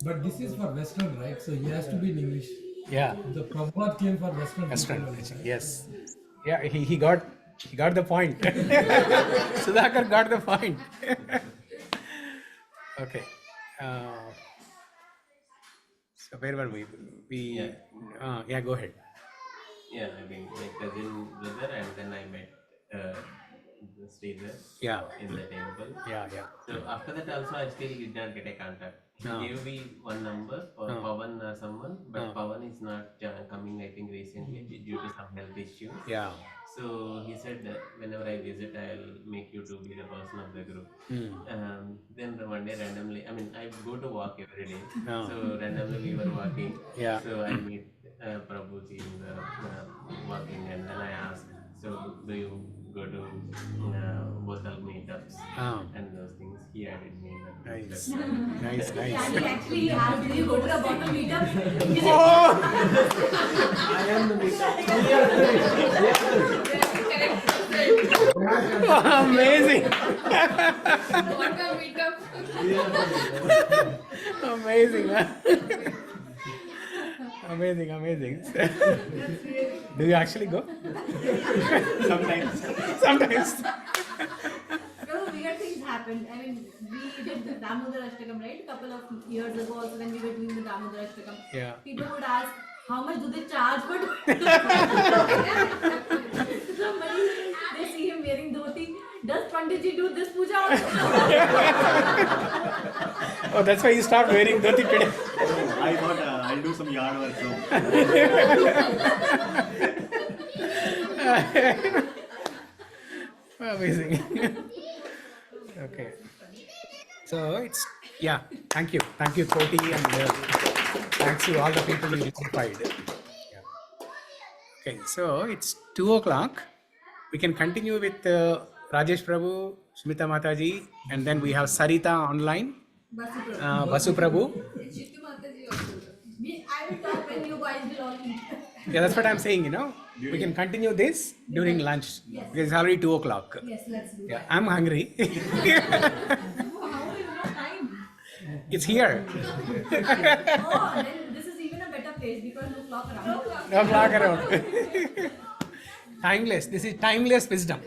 [SPEAKER 12] But this is for Western, right? So he has to be in English.
[SPEAKER 2] Yeah.
[SPEAKER 12] The Prabhupada came for Western.
[SPEAKER 2] Western, yes. Yeah, he got He got the point. Sudhakar got the point. Okay. So where were we? Yeah, go ahead.
[SPEAKER 14] Yeah, I mean, my cousin brother, and then I met stayed there.
[SPEAKER 2] Yeah.
[SPEAKER 14] In the temple.
[SPEAKER 2] Yeah.
[SPEAKER 14] So after that also I still did not get a contact. He gave me one number for Pavan or someone, but Pavan is not coming, I think, recently due to some health issues.
[SPEAKER 2] Yeah.
[SPEAKER 14] So he said that whenever I visit, I'll make you to be the person of the group. Then the one day randomly, I mean, I go to walk every day. So randomly we were walking.
[SPEAKER 2] Yeah.
[SPEAKER 14] So I meet Prabhuji in the walking, and then I asked, so do you go to Bothell meetups and those things? He added me in that.
[SPEAKER 2] Nice.
[SPEAKER 11] Yeah, he actually asked, do you go to the Bothell meetup?
[SPEAKER 8] I am the meetup.
[SPEAKER 2] Amazing.
[SPEAKER 4] Bothell meetup.
[SPEAKER 2] Amazing. Amazing. Do you actually go? Sometimes.
[SPEAKER 11] No, weird things happened. I mean, we did the Damodara Ashtakam, right? A couple of years ago also when we were doing the Damodara Ashtakam.
[SPEAKER 2] Yeah.
[SPEAKER 11] People would ask, how much do they charge for somebody, they see him wearing dhoti. Does Panditji do this puja also?
[SPEAKER 2] Oh, that's why you stopped wearing dhoti today.
[SPEAKER 6] I thought I'll do some yard work. So.
[SPEAKER 2] Amazing. Okay. So it's, yeah, thank you, Koti, and thanks to all the people you inspired. Yeah. Okay, so it's 2:00. We can continue with Rajesh Prabhu, Smita Mataji, and then we have Sarita online, Basu Prabhu.
[SPEAKER 11] I will talk when you guys will all eat.
[SPEAKER 2] Yeah, that's what I'm saying, we can continue this during lunch.
[SPEAKER 11] Yes.
[SPEAKER 2] Because it's already 2:00.
[SPEAKER 11] Yes, let's do
[SPEAKER 2] Yeah,
[SPEAKER 11] that.
[SPEAKER 2] I'm hungry.
[SPEAKER 11] How is no time?
[SPEAKER 2] It's here.
[SPEAKER 11] Oh, then this is even a better place because no clock around.
[SPEAKER 2] No clock around. Timeless. This is timeless wisdom.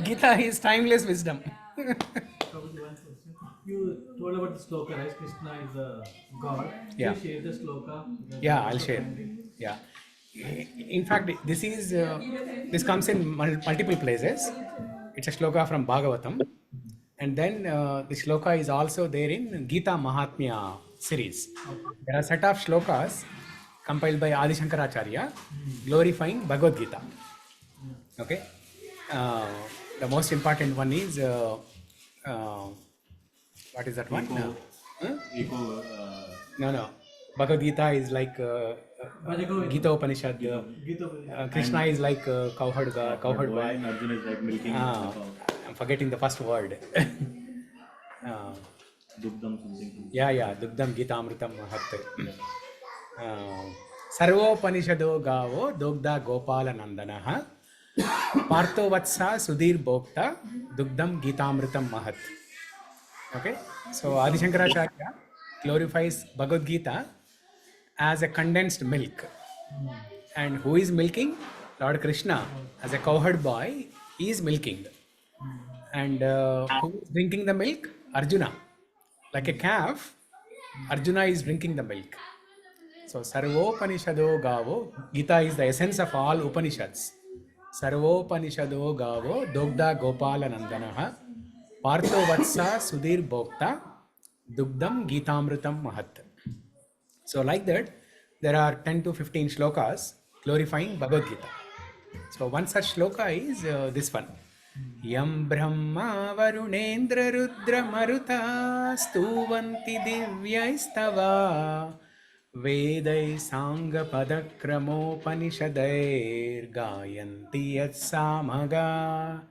[SPEAKER 2] Gita is timeless wisdom.
[SPEAKER 3] Prabhuji, one question. You told about the sloka, right? Krishna is a god.
[SPEAKER 2] Yeah.
[SPEAKER 3] You share the sloka.
[SPEAKER 2] Yeah, I'll share. Yeah. In fact, this comes in multiple places. It's a shloka from Bhagavatam. And then the shloka is also there in Gita Mahatmya series. There are a set of shlokas compiled by Adi Shankaracharya glorifying Bhagavad Gita. Okay. The most important one is what is that one? No. Bhagavad Gita is like Gita Upanishad. Krishna is like cowherd boy.
[SPEAKER 6] Arjuna is like milking the cow.
[SPEAKER 2] I'm forgetting the first word.
[SPEAKER 6] Dugdam something.
[SPEAKER 2] Yeah. Dugdam Gita Amritam Mahat. Sarvopanishado Gavo Dogda Gopala Nandanaha Partho Vatsa Sudhir Bhokta Dugdam Gita Amritam Mahat. Okay, so Adi Shankaracharya glorifies Bhagavad Gita as a condensed milk. And who is milking? Lord Krishna, as a cowherd boy, he is milking. And who is drinking the milk? Arjuna. Like a calf, Arjuna is drinking the milk. So Sarvopanishado Gavo, Gita is the essence of all Upanishads. Sarvopanishado Gavo, Dogda Gopala Nandanaha, Partho Vatsa Sudhir Bhokta, Dugdam Gitamritam Mahat. So like that, there are 10 to 15 shlokas glorifying Bhagavad Gita. So one such shloka is this one. Yam Brahma Varunendra Rudra Maruta Stuvanti Divyaistava Vedai Sangha Padakramo Panishadair Gayanti Yat Samaga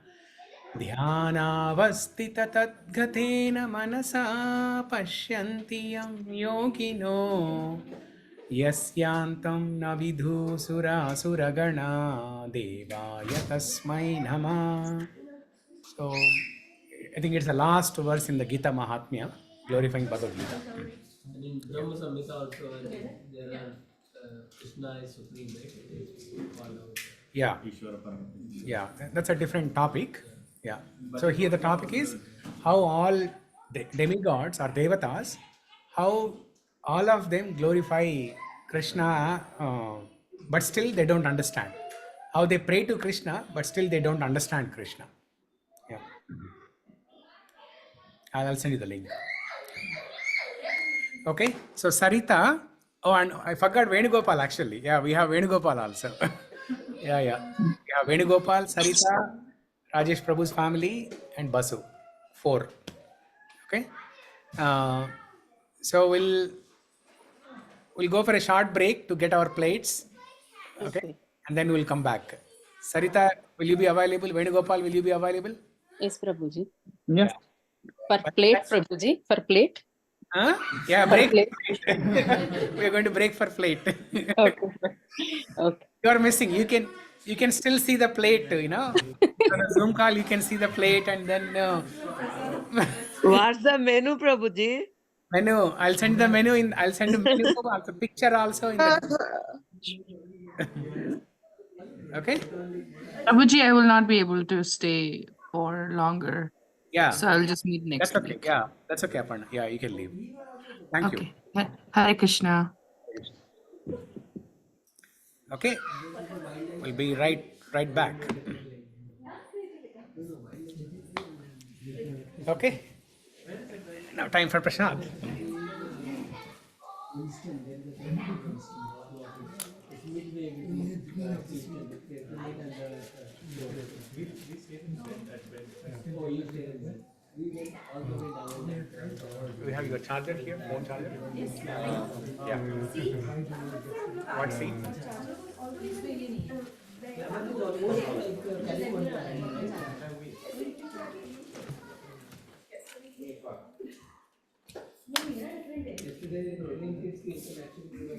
[SPEAKER 2] Dhyanavastita Tadgatena Manasa Pashyanti Yam Yogino Yasyantam Navidhu Suragana Devaya Tasmai Nama. So, I think it's the last verse in the Gita Mahatmya glorifying Bhagavad Gita.
[SPEAKER 8] And in Brahma Samhita also, there are Krishna is supreme, right? It is called out.
[SPEAKER 2] Yeah.
[SPEAKER 6] Ishvara Paramati.
[SPEAKER 2] Yeah, that's a different topic. Yeah. So here the topic is how all demigods or devatas, how all of them glorify Krishna, but still they don't understand. How they pray to Krishna, but still they don't understand Krishna. Yeah. I'll send you the link. Okay. So Sarita. Oh, and I forgot Venugopal actually. Yeah, we have Venugopal also. Yeah. Venugopal, Sarita, Rajesh Prabhu's family, and Basu. 4. Okay. So we'll go for a short break to get our plates. Okay. And then we'll come back. Sarita, will you be available? Venugopal, will you be available?
[SPEAKER 9] Yes, Prabhuji.
[SPEAKER 3] Yes.
[SPEAKER 9] For plate, Prabhuji. For plate.
[SPEAKER 2] Huh? Yeah, break.
[SPEAKER 9] Plate.
[SPEAKER 2] We are going to break for plate.
[SPEAKER 9] Okay. Okay.
[SPEAKER 2] You are missing. You can still see the plate. On a Zoom call, you can see the plate, and then
[SPEAKER 5] What's the menu, Prabhuji?
[SPEAKER 2] menu. I'll send the menu I'll send the menu also, picture also in the. Okay.
[SPEAKER 13] Prabhuji, I will not be able to stay for longer.
[SPEAKER 2] Yeah.
[SPEAKER 13] So I'll just meet next
[SPEAKER 2] That's okay.
[SPEAKER 13] week.
[SPEAKER 2] Yeah, that's okay, Aparna. Yeah, you can leave. Thank you.
[SPEAKER 13] Okay. Hare Krishna.
[SPEAKER 2] Okay. We'll be right back. Okay. Now time for Prashad. Do you have your charger here? Phone charger?
[SPEAKER 11] Yes.
[SPEAKER 2] Yeah. What seat?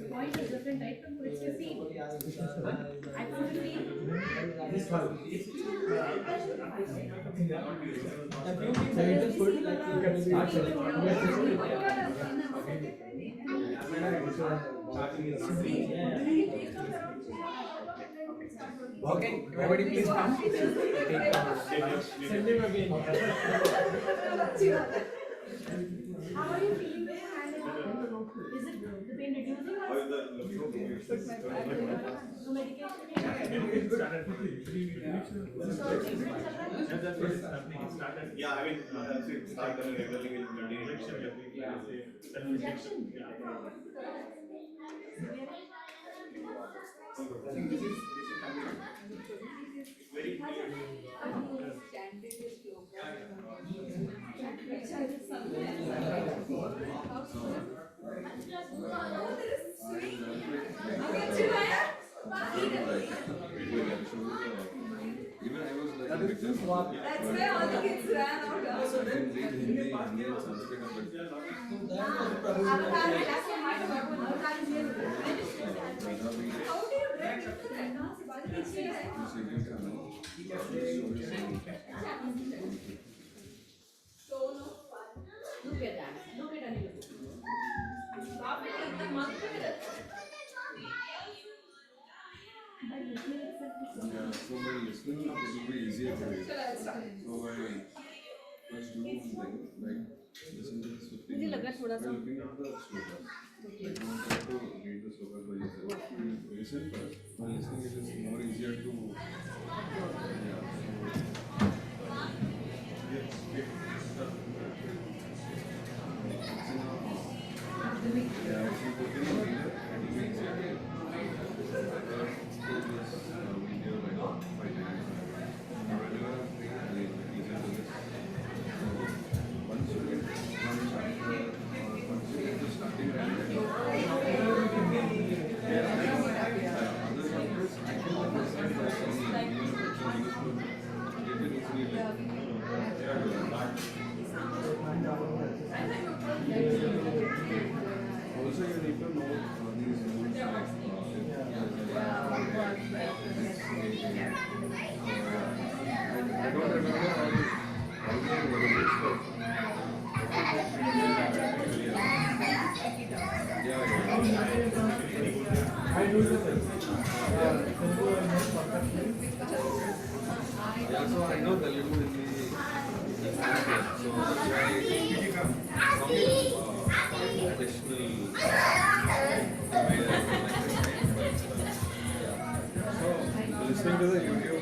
[SPEAKER 11] Point is different, right? It's the same. I put it
[SPEAKER 2] Okay, everybody please come.
[SPEAKER 3] Send him again.
[SPEAKER 11] How are you feeling with your hand? Is it the pain reducing or? No medication?
[SPEAKER 6] Yeah, I mean, it started regularly with injection.
[SPEAKER 10] Even I was like a victim.
[SPEAKER 4] That's why all the kids ran out.
[SPEAKER 10] I can read Hindi and Sanskrit, but
[SPEAKER 11] Look at that. Look at Anil.
[SPEAKER 10] yeah, so by listening, it will be easier for you. So I first do one thing, like listen to this 15 minutes by looking at the slokas. Like don't try to read the slokas by yourself. You listen first. While listening, it is more easier to also you need to know these rules like I don't remember all the rules, but yeah.
[SPEAKER 3] use a Telugu almost perfectly.
[SPEAKER 10] Yeah, so I know Telugu in the language, so that's why additional way I can explain. So listening to the YouTube.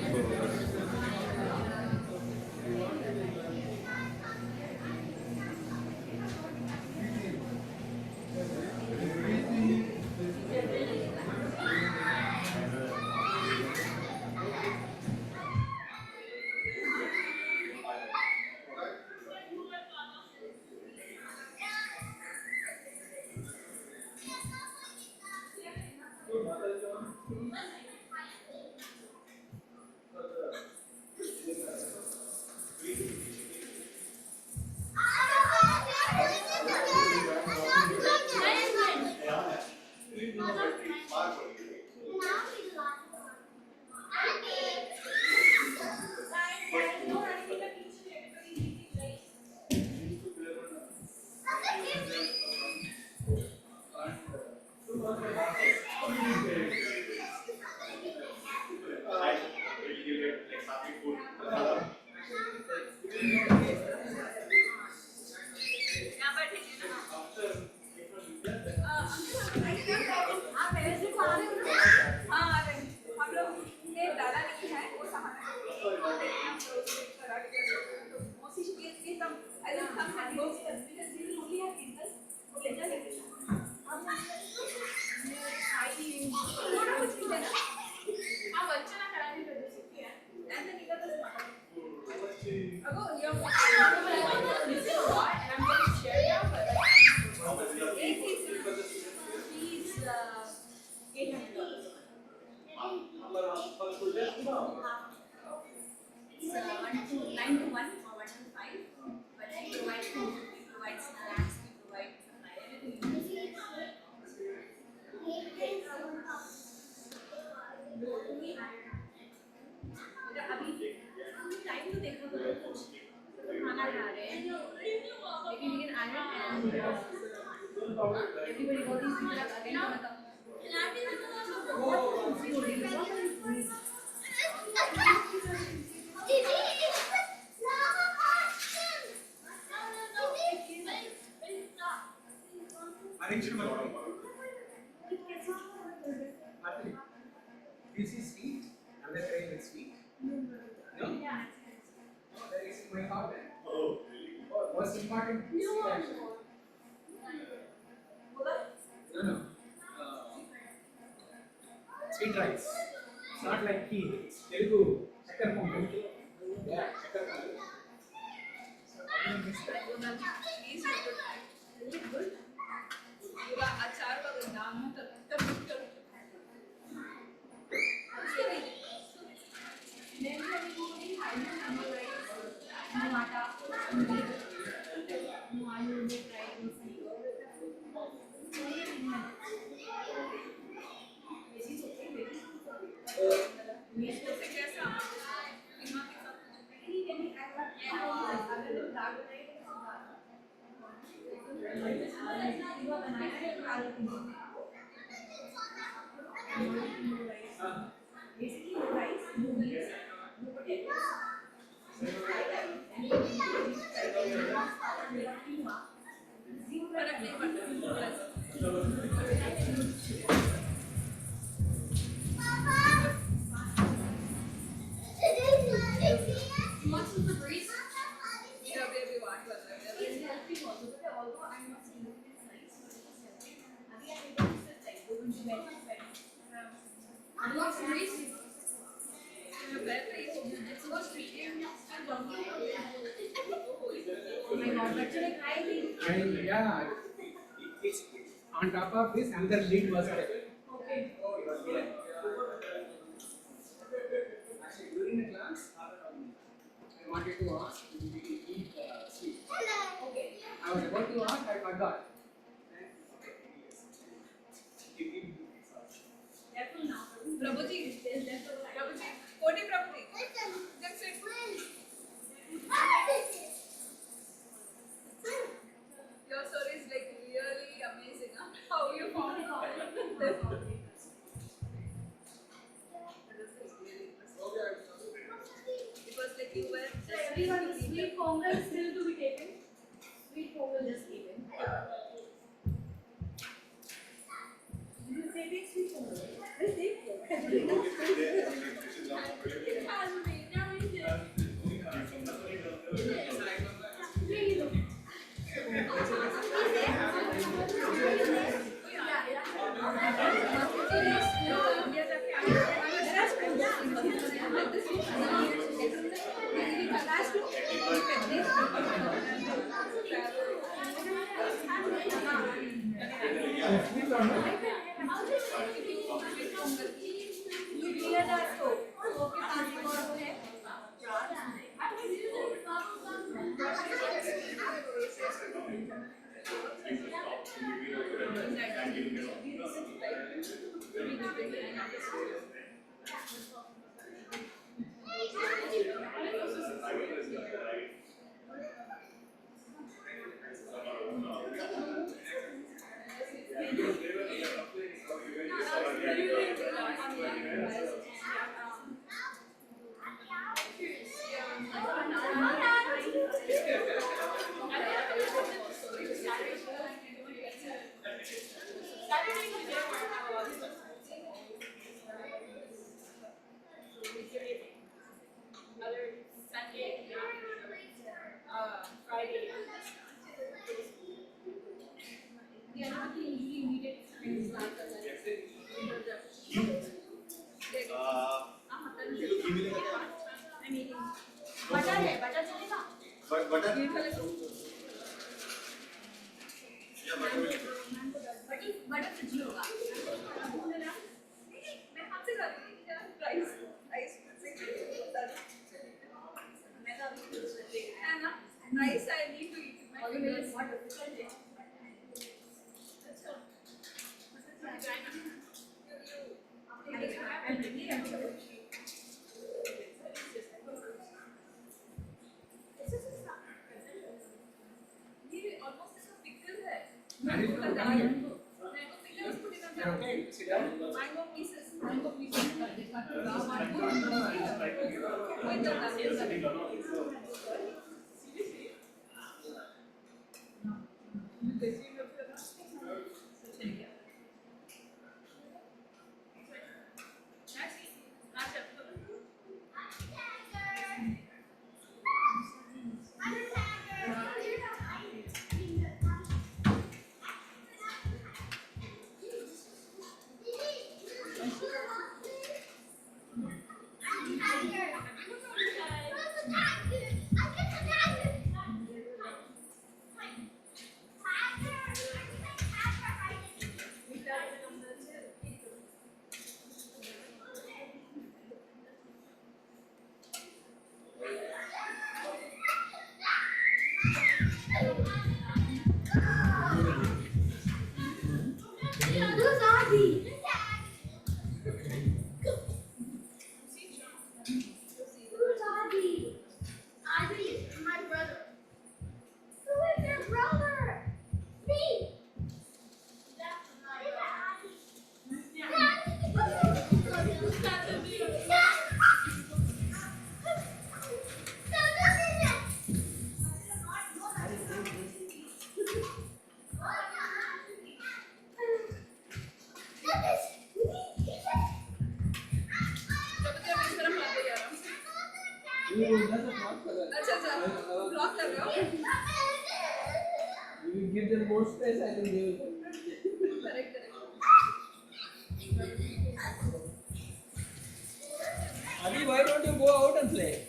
[SPEAKER 2] This is sweet, and the train is sweet. No? That is my heart. Most important is sweet action. No. Sweet rice. It's not like tea. It's Telugu. Shakkar pongal. Yeah, shakkar pongal. So I didn't miss that. And yeah, it's on top of this another lead was there. Okay. Oh, you are here. Actually, during the class, I wanted to ask, did we eat sweet? Okay. I was about to ask, I forgot.
[SPEAKER 11] Careful now. Prabhuji, Prabhuji, Koti Prabhuji. Just sit. Your story is like really amazing. Huh? How you found it?
[SPEAKER 8] You give them more space, I think they will. Adi, why don't you go out and play?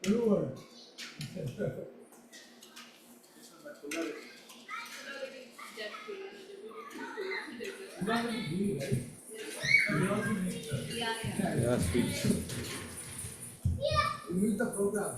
[SPEAKER 10] Yeah, speech.
[SPEAKER 12] Meet the program.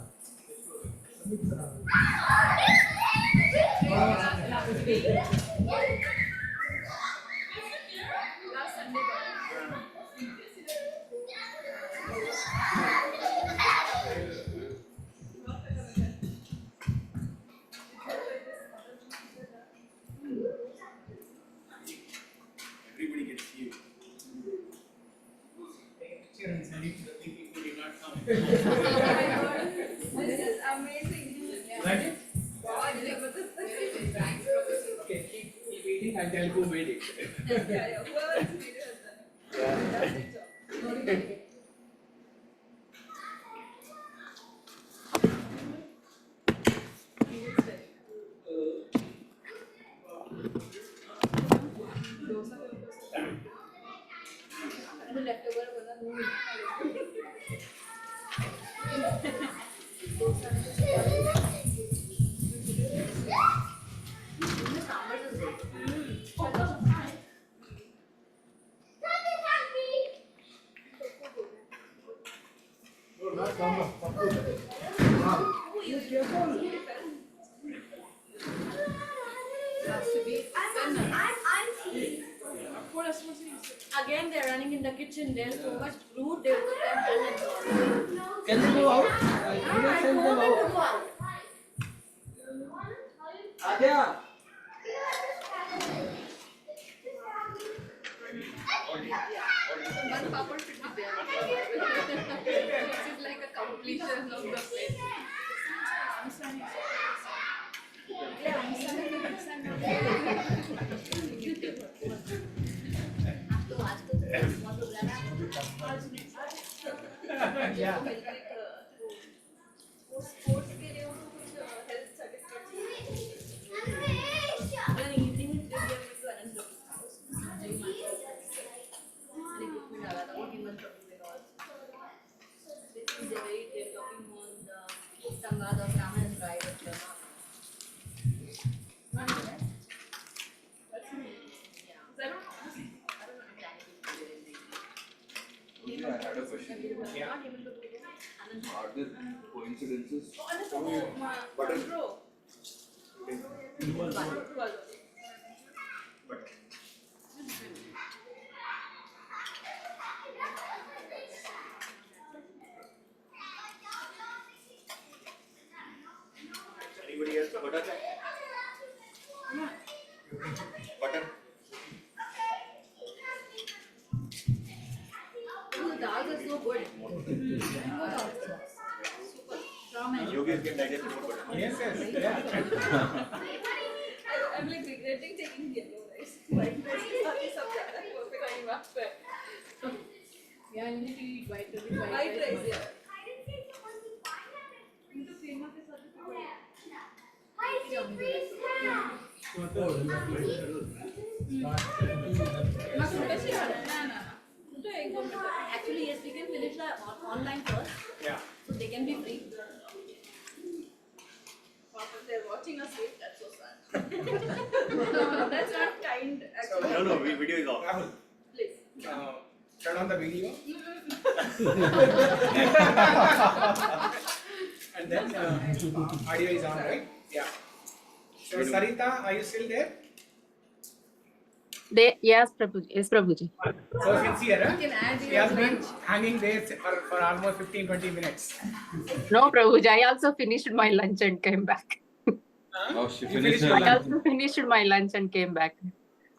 [SPEAKER 2] Everybody gets you. Picture and send it to the three people who did not come.
[SPEAKER 4] This is amazing.
[SPEAKER 2] Like it?
[SPEAKER 4] God, thanks, Professor.
[SPEAKER 2] Okay, keep eating. I'll tell who made it.
[SPEAKER 4] Yeah. Whoever's video has done it. Fantastic job. The leftover was a movie.
[SPEAKER 11] Again, they're running in the kitchen. There's so much fruit. They put them all in.
[SPEAKER 8] Can they go out?
[SPEAKER 11] I
[SPEAKER 8] Send them
[SPEAKER 11] told them to
[SPEAKER 8] out.
[SPEAKER 11] go out.
[SPEAKER 8] Adya!
[SPEAKER 4] One papad should be there. This is like a completion of the place.
[SPEAKER 2] Yeah.
[SPEAKER 11] Sports के लिए उनको कुछ health certificate then evening they gave me to Anand's house. And equipment आया था वो human trafficking and all. They're talking on the Sangha of Brahman right of Brahma.
[SPEAKER 10] I had a question.
[SPEAKER 11] Yeah.
[SPEAKER 10] Are there coincidences?
[SPEAKER 11] Butter.
[SPEAKER 6] Anybody else? Butter? Butter?
[SPEAKER 11] The dal is so good.
[SPEAKER 6] Yogis can digest more butter.
[SPEAKER 2] Yes, yeah.
[SPEAKER 11] I'm like regretting taking yellow rice. White rice is perfect time after.
[SPEAKER 7] Yeah, you need to eat white rice.
[SPEAKER 11] White rice, yeah. Actually, yes, we can finish the online first.
[SPEAKER 2] Yeah.
[SPEAKER 11] So they can be free. They're watching us wait, that's so sad. That's not kind, actually.
[SPEAKER 6] No, video is off.
[SPEAKER 2] Rahul,
[SPEAKER 11] Please.
[SPEAKER 2] turn on the video. And then audio is on, right? Yeah. So Sarita, are you still there?
[SPEAKER 9] Yes, Prabhuji. Yes, Prabhuji.
[SPEAKER 2] So sincere, huh?
[SPEAKER 11] You can add
[SPEAKER 2] She
[SPEAKER 11] your
[SPEAKER 2] has been
[SPEAKER 11] lunch.
[SPEAKER 2] hanging there for almost 15-20 minutes.
[SPEAKER 9] No, Prabhuji. I also finished my lunch and came back.
[SPEAKER 10] Oh, she
[SPEAKER 2] You
[SPEAKER 10] finished
[SPEAKER 2] finished
[SPEAKER 10] her
[SPEAKER 2] your
[SPEAKER 9] I
[SPEAKER 10] lunch.
[SPEAKER 9] also finished my lunch and came back.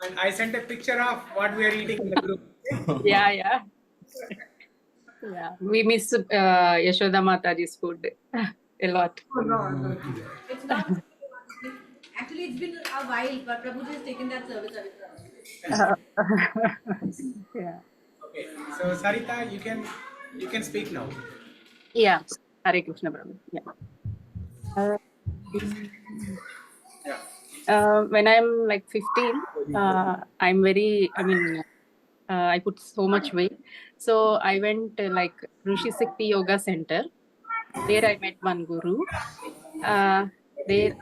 [SPEAKER 2] And I sent a picture of what we are eating in the group.
[SPEAKER 9] Yeah. Yeah. We miss Yashoda Mataji's food a lot.
[SPEAKER 11] It's not. Actually, it's been a while, but Prabhuji has taken that service away from us.
[SPEAKER 9] Yeah.
[SPEAKER 2] Okay. So Sarita, you can speak now.
[SPEAKER 9] Yeah. Hare Krishna, Prabhuji. Yeah. When I'm like 15, I'm very, I put so much weight. So I went like Rishi Shakti Yoga Center. There I met one guru. There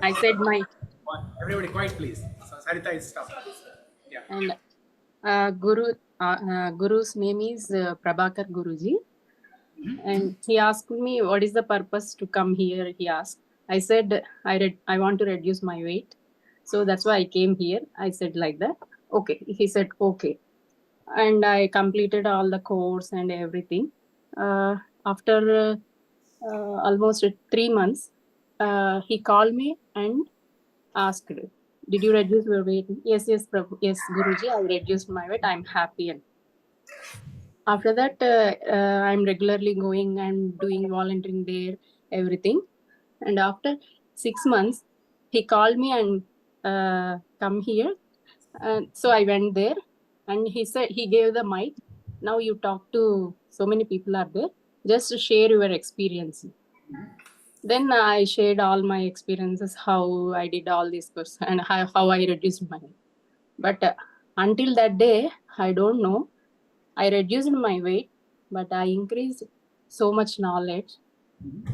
[SPEAKER 9] I said my
[SPEAKER 2] Everybody quiet, please. So Sarita is stop. Yeah.
[SPEAKER 9] and Guru's name is Prabhakar Guruji. And he asked me, what is the purpose to come here? He asked. I said, I want to reduce my weight. So that's why I came here. I said like that. Okay. He said, okay. And I completed all the course and everything. After almost 3 months, he called me and asked, did you reduce your weight? Yes, Prabhu. Yes, Guruji, I reduced my weight. I'm happy. And after that, I'm regularly going and doing volunteering there, everything. And after 6 months, he called me and come here. So I went there and he said, he gave the mic. Now you talk to so many people are there. Just share your experience. Then I shared all my experiences, how I did all this course and how I reduced my weight. But until that day, I don't know. I reduced my weight, but I increased so much knowledge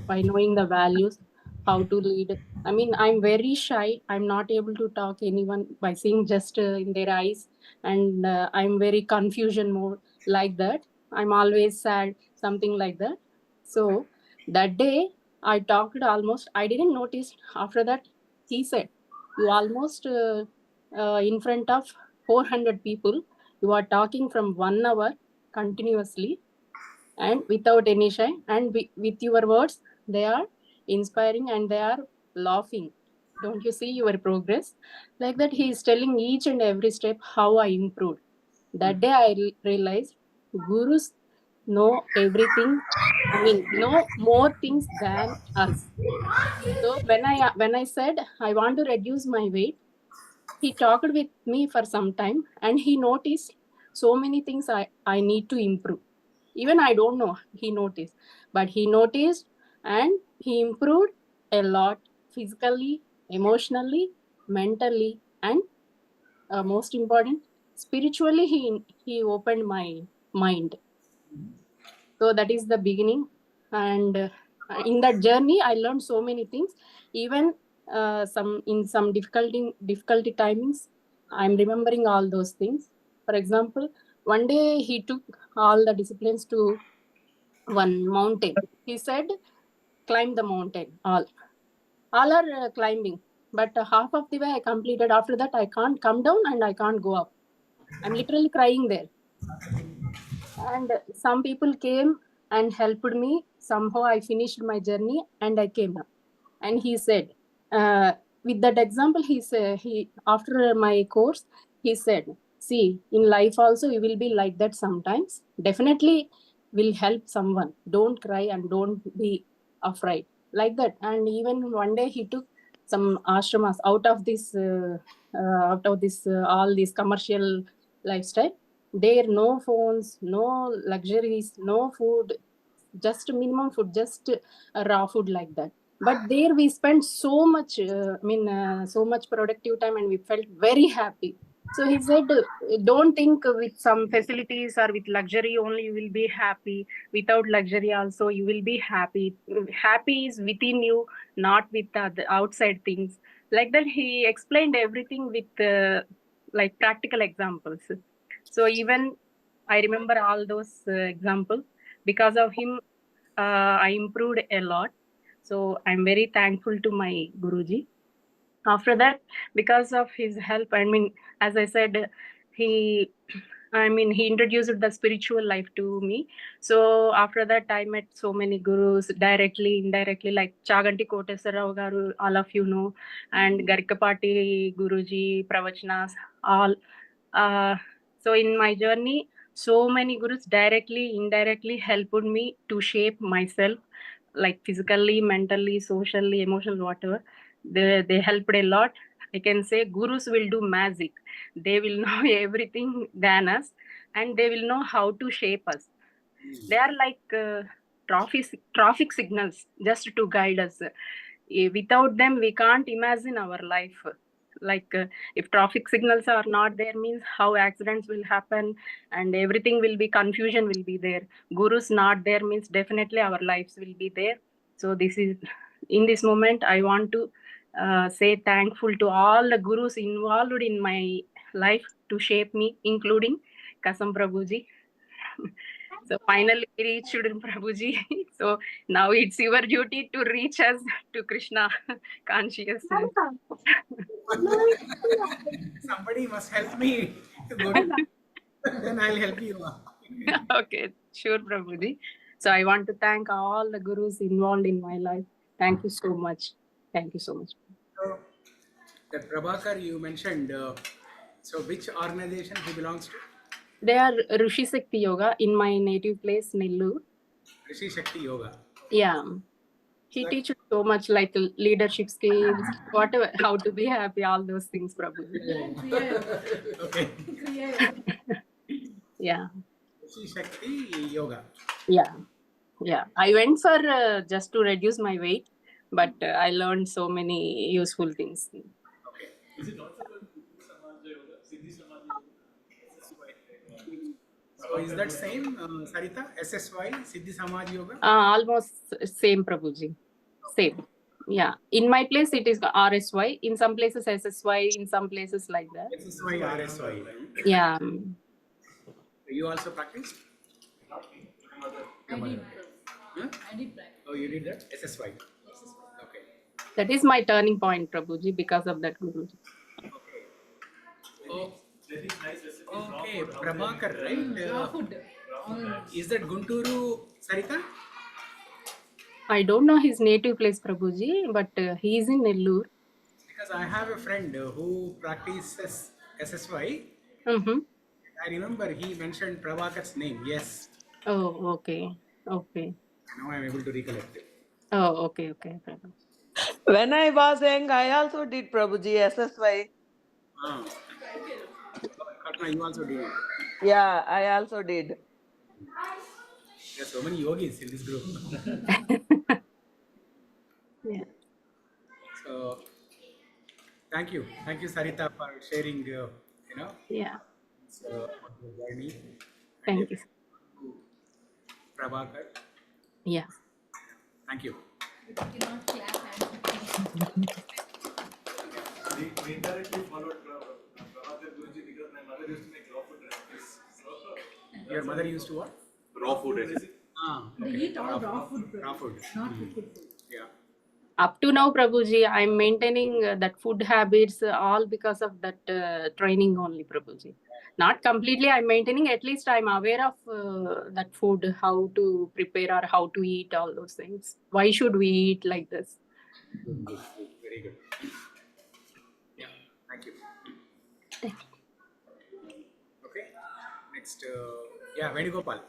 [SPEAKER 9] by knowing the values, how to lead. I mean, I'm very shy. I'm not able to talk anyone by seeing just in their eyes, and I'm very confusion mode like that. I'm always sad, something like that. So that day, I talked almost. I didn't notice. After that, he said, "You almost in front of 400 people. You are talking from 1 hour continuously." And without any shame, and with your words, they are inspiring and they are laughing. Don't you see your progress? Like that, he is telling each and every step how I improved. That day I realized gurus know everything. I mean, know more things than us. So when I said I want to reduce my weight, he talked with me for some time and he noticed so many things I need to improve. Even I don't know, he noticed. But he noticed and he improved a lot physically, emotionally, mentally, and most important, spiritually, he opened my mind. So that is the beginning. And in that journey, I learned so many things. Even some difficulty timings, I'm remembering all those things. For example, one day he took all the disciplines to one mountain. He said, climb the mountain. All are climbing, but half of the way I completed. After that, I can't come down and I can't go up. I'm literally crying there. And some people came and helped me. Somehow I finished my journey and I came up. And he said, with that example, he said, after my course, he said, see, in life also you will be like that sometimes. Definitely will help someone. Don't cry and don't be afraid. Like that. And even one day he took some ashramas out of this all this commercial lifestyle. There no phones, no luxuries, no food, just minimum food, just raw food like that. But there we spent so much, so much productive time and we felt very happy. So he said, don't think with some facilities or with luxury only you will be happy. Without luxury also you will be happy. Happy is within you, not with the outside things. Like that, he explained everything with like practical examples. So even I remember all those examples. Because of him, I improved a lot. So I'm very thankful to my Guruji. After that, because of his help, I mean, as I said, he introduced the spiritual life to me. So after that, I met so many gurus directly, indirectly, like Chaganti Kotesarao Garu, all of you know, and Garikapati Guruji, Pravachnas, all. So in my journey, so many gurus directly, indirectly helped me to shape myself, like physically, mentally, socially, emotional, whatever. They helped a lot. I can say gurus will do magic. They will know everything than us, and they will know how to shape us. They are like traffic signals just to guide us. Without them, we can't imagine our life. Like if traffic signals are not there, means how accidents will happen and everything will be confusion will be there. Guru's not there means definitely our lives will be there. So this is in this moment I want to say thankful to all the gurus involved in my life to shape me, including Kasam Prabhuji. So finally we reached Prabhuji. So now it's your duty to reach us to Krishna consciousness.
[SPEAKER 2] Somebody must help me to go to then I'll help you.
[SPEAKER 9] Okay, sure, Prabhuji. So I want to thank all the gurus involved in my life. Thank you so much. Thank you so much.
[SPEAKER 2] So, that Prabhakar you mentioned, so which organization he belongs to?
[SPEAKER 9] They are Rishi Shakti Yoga in my native place, Nellore.
[SPEAKER 2] Rishi Shakti Yoga.
[SPEAKER 9] Yeah. He teaches so much like leadership skills, whatever, how to be happy, all those things, Prabhuji.
[SPEAKER 2] Okay.
[SPEAKER 9] Yeah.
[SPEAKER 2] Rishi Shakti Yoga.
[SPEAKER 9] Yeah. Yeah. I went for just to reduce my weight, but I learned so many useful things.
[SPEAKER 2] Okay.
[SPEAKER 3] Is it also called Samaj Yoga? Siddhi Samaj Yoga?
[SPEAKER 2] So is that same, Sarita? SSY, Siddhi Samaj Yoga?
[SPEAKER 9] Almost same, Prabhuji. Same. Yeah. In my place, it is RSY. In some places, SSY. In some places, like that.
[SPEAKER 2] SSY, RSY.
[SPEAKER 9] Yeah.
[SPEAKER 2] You also practice?
[SPEAKER 11] I did.
[SPEAKER 2] Huh?
[SPEAKER 11] I did practice.
[SPEAKER 2] Oh, you did that? SSY. Okay.
[SPEAKER 9] That is my turning point, Prabhuji, because of that Guruji.
[SPEAKER 2] Okay. Oh, okay. Prabhakar, right?
[SPEAKER 11] Raw food.
[SPEAKER 2] Is that Gunturu, Sarita?
[SPEAKER 9] I don't know his native place, Prabhuji, but he is in Nellore.
[SPEAKER 2] Because I have a friend who practices SSY.
[SPEAKER 9] Mm-hmm.
[SPEAKER 2] I remember he mentioned Prabhakar's name. Yes.
[SPEAKER 9] Oh, okay. Okay.
[SPEAKER 2] Now I'm able to recollect it.
[SPEAKER 9] Oh, okay, okay.
[SPEAKER 5] When I was young, I also did Prabhuji SSY.
[SPEAKER 2] Ah. Katna, you also did it.
[SPEAKER 5] Yeah, I also did.
[SPEAKER 2] There are so many yogis in this group.
[SPEAKER 9] Yeah.
[SPEAKER 2] So, thank you, Sarita, for sharing.
[SPEAKER 9] Yeah.
[SPEAKER 2] So, your journey.
[SPEAKER 9] Thank you.
[SPEAKER 2] Prabhakar.
[SPEAKER 9] Yeah.
[SPEAKER 2] Thank you.
[SPEAKER 11] You cannot clap hands.
[SPEAKER 3] We indirectly followed Prabhakar Guruji because my mother used to make raw food recipes. So,
[SPEAKER 2] Your mother used to what?
[SPEAKER 6] Raw food recipe.
[SPEAKER 2] Ah,
[SPEAKER 11] They
[SPEAKER 2] okay.
[SPEAKER 11] eat all raw food.
[SPEAKER 2] Raw food.
[SPEAKER 11] Not cooked food.
[SPEAKER 2] Yeah.
[SPEAKER 9] Up to now, Prabhuji, I'm maintaining that food habits all because of that training only, Prabhuji. Not completely I'm maintaining, at least I'm aware of that food, how to prepare or how to eat all those things. Why should we eat like this?
[SPEAKER 2] Good, good, good. Very good. Yeah, thank you. Okay, next, yeah, Venugopal,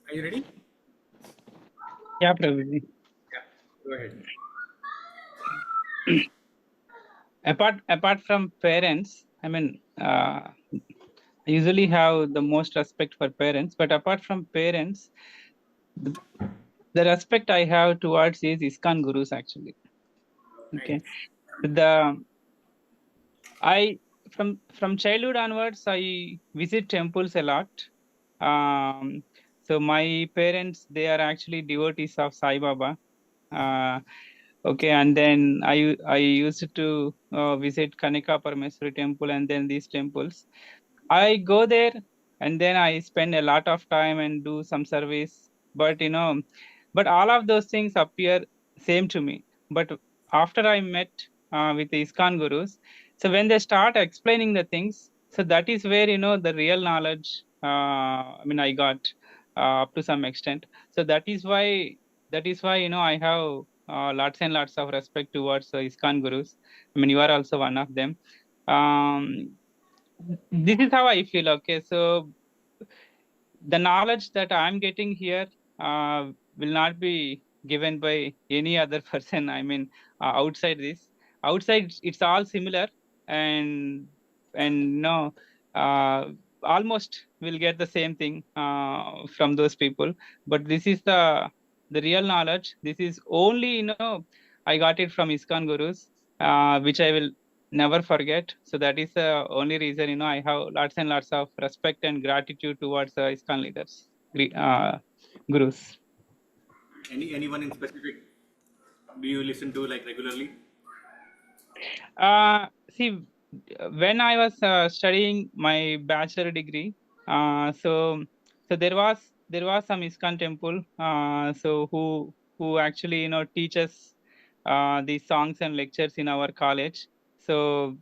[SPEAKER 2] are you ready?
[SPEAKER 15] Yeah, Prabhuji.
[SPEAKER 2] Yeah, go ahead.
[SPEAKER 15] Apart from parents, I mean, I usually have the most respect for parents, but apart from parents, the respect I have towards is ISKCON gurus actually. Okay, I from childhood onwards I visit temples a lot. So my parents, they are actually devotees of Sai Baba. Okay, and then I used to visit Kanika Parameswari temple and then these temples. I go there and then I spend a lot of time and do some service. But but all of those things appear same to me. But after I met with the ISKCON gurus, so when they start explaining the things, so that is where the real knowledge. I mean, I got up to some extent. So that is why I have lots and lots of respect towards ISKCON gurus. I mean, you are also one of them. This is how I feel. Okay, so the knowledge that I'm getting here will not be given by any other person. I mean, outside this, outside it's all similar, and no, almost will get the same thing from those people. But this is the real knowledge. This is only I got it from ISKCON gurus, which I will never forget. So that is the only reason, you know, I have lots and lots of respect and gratitude towards ISKCON leaders, gurus.
[SPEAKER 6] Anyone in specific do you listen to like regularly?
[SPEAKER 15] See, when I was studying my bachelor degree, so there was some ISKCON temple, so who actually, you know, teaches these songs and lectures in our college. So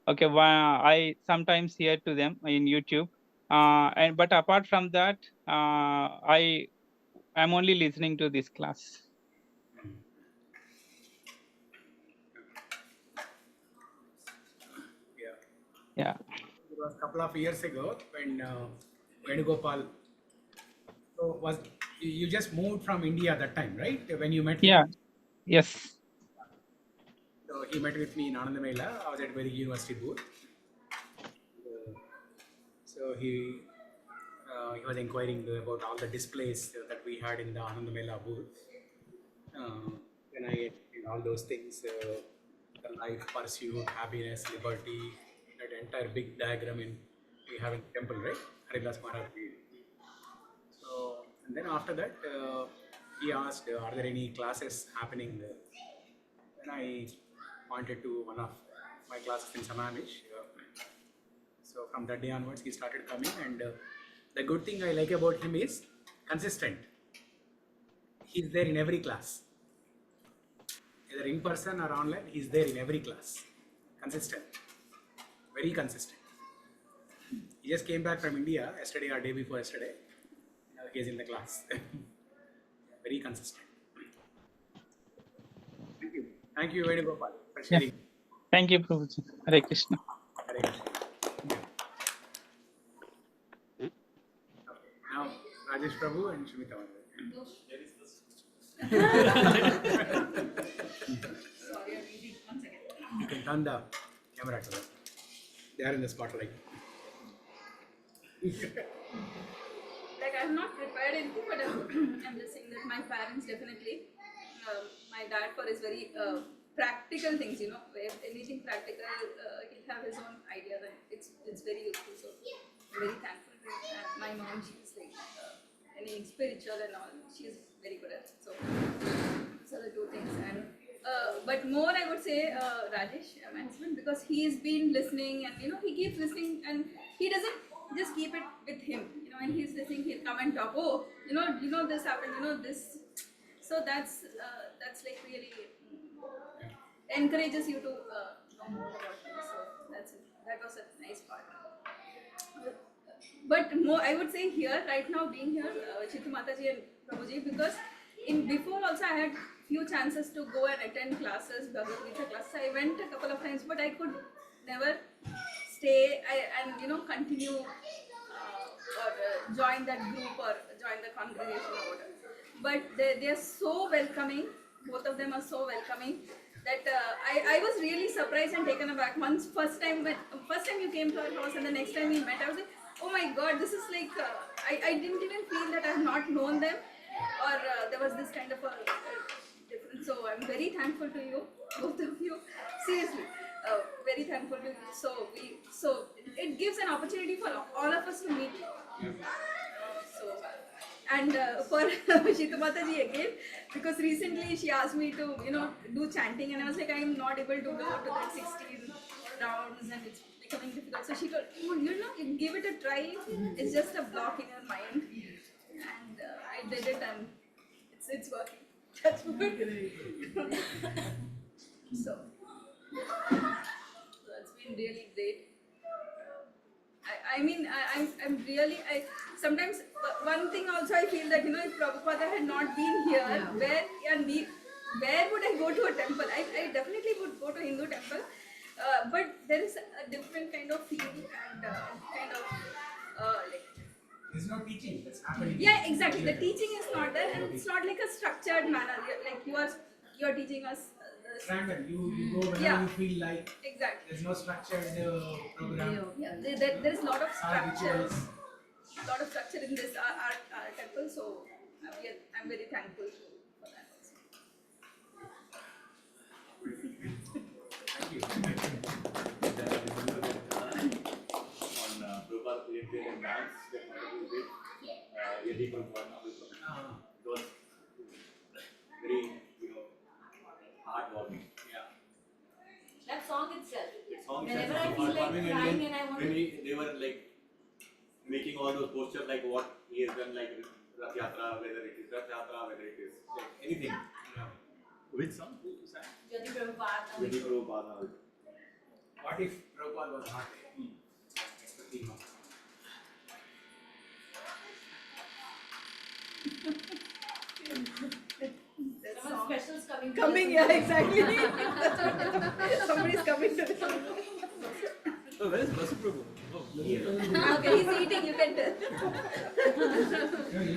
[SPEAKER 15] okay, I sometimes hear to them in YouTube, and but apart from that, I'm only listening to this class. Yeah.
[SPEAKER 2] It was a couple of years ago when Venugopal. So you just moved from India that time, right? When you met him.
[SPEAKER 15] Yeah. Yes.
[SPEAKER 2] So he met with me in Anandamela. I was at Vedic University booth. So he was inquiring about all the displays that we had in the Anandamela booth. When I explained all those things, the life, pursuit, happiness, liberty, that entire big diagram we have in the temple, right? Haridas Maharaj. So, and then after that, he asked, are there any classes happening there? Then I pointed to one of my classes in Samamish. So from that day onwards, he started coming, and the good thing I like about him is consistent. He's there in every class. Either in person or online, he's there in every class. Consistent. Very consistent. He just came back from India yesterday or day before yesterday. He's in the class. Very consistent. Thank you. Thank you, Venugopal, for sharing.
[SPEAKER 15] Yeah. Thank you, Prabhuji. Hare Krishna.
[SPEAKER 2] Hare Krishna. Okay. Now, Rajesh Prabhu and Shumita.
[SPEAKER 11] Sorry, I'm reading. 1 second.
[SPEAKER 2] You can turn the camera to them. They are in the spotlight.
[SPEAKER 1] Like I'm not prepared anything, but I'm just saying that my parents definitely, my dad for his very practical things, you know, if anything practical, he'll have his own ideas and it's very useful. So I'm very thankful to him. And my mom, she's like anything spiritual and all, she's very good at it. So those are the two things. And but more I would say Rajesh, my husband, because he's been listening and you know he keeps listening and he doesn't just keep it with him. You know, when he's listening, he'll come and talk. Oh, you know this happened. You know this. So that's like really encourages you to know more about things. So that was a nice part. But more, I would say here right now being here, Chitu Mataji and Prabhuji, because in before also I had few chances to go and attend classes, Bhagavad Gita classes. I went a couple of times, but I could never stay and you know continue or join that group or join the congregation or whatever. But they are so welcoming. Both of them are so welcoming that I was really surprised and taken aback. First time you came to our house and the next time we met, I was like, oh my God, this is like I didn't even feel that I have not known them or there was this kind of a difference. So I'm very thankful to you, both of you. Seriously. Very thankful to you. So it gives an opportunity for all of us to meet. And for Shita Mataji again, because recently she asked me to do chanting, and I was like, I am not able to go to that 16 rounds, and it's becoming difficult. So she told, you give it a try. It's just a block in your mind, and I did it, and it's working. That's good. So that's been really great. I'm really, sometimes one thing also I feel that, if Prabhupada had not been here, where would I go to a temple? I definitely would go to a Hindu temple, but there is a different kind of feel and kind of like.
[SPEAKER 2] There's no teaching that's happening.
[SPEAKER 1] Yeah, exactly. The teaching is not there, and it's not like a structured manner. Like you are teaching us.
[SPEAKER 2] Random. You go whenever you feel like.
[SPEAKER 1] Exactly.
[SPEAKER 2] There's no structured program.
[SPEAKER 1] Yeah, there is a lot of structure. Lot of structure in this our temple, so I'm very thankful for that also.
[SPEAKER 2] Thank you.
[SPEAKER 6] coming and
[SPEAKER 11] crying
[SPEAKER 6] then
[SPEAKER 11] and I want
[SPEAKER 6] when they were like making all those postures like what he has done, like Rath Yatra, whether it is Rath Yatra, whether it is like anything. Which song? Who sang?
[SPEAKER 11] Jadi Prabhupada.
[SPEAKER 6] Jadi Prabhupada.
[SPEAKER 2] What if Prabhupada was not there? That's the theme of
[SPEAKER 11] Someone special's coming.
[SPEAKER 1] Coming, yeah, exactly. Somebody's coming to this.
[SPEAKER 6] Oh, where is Basu Prabhu? Oh, here.
[SPEAKER 1] Okay, he's eating, you can tell.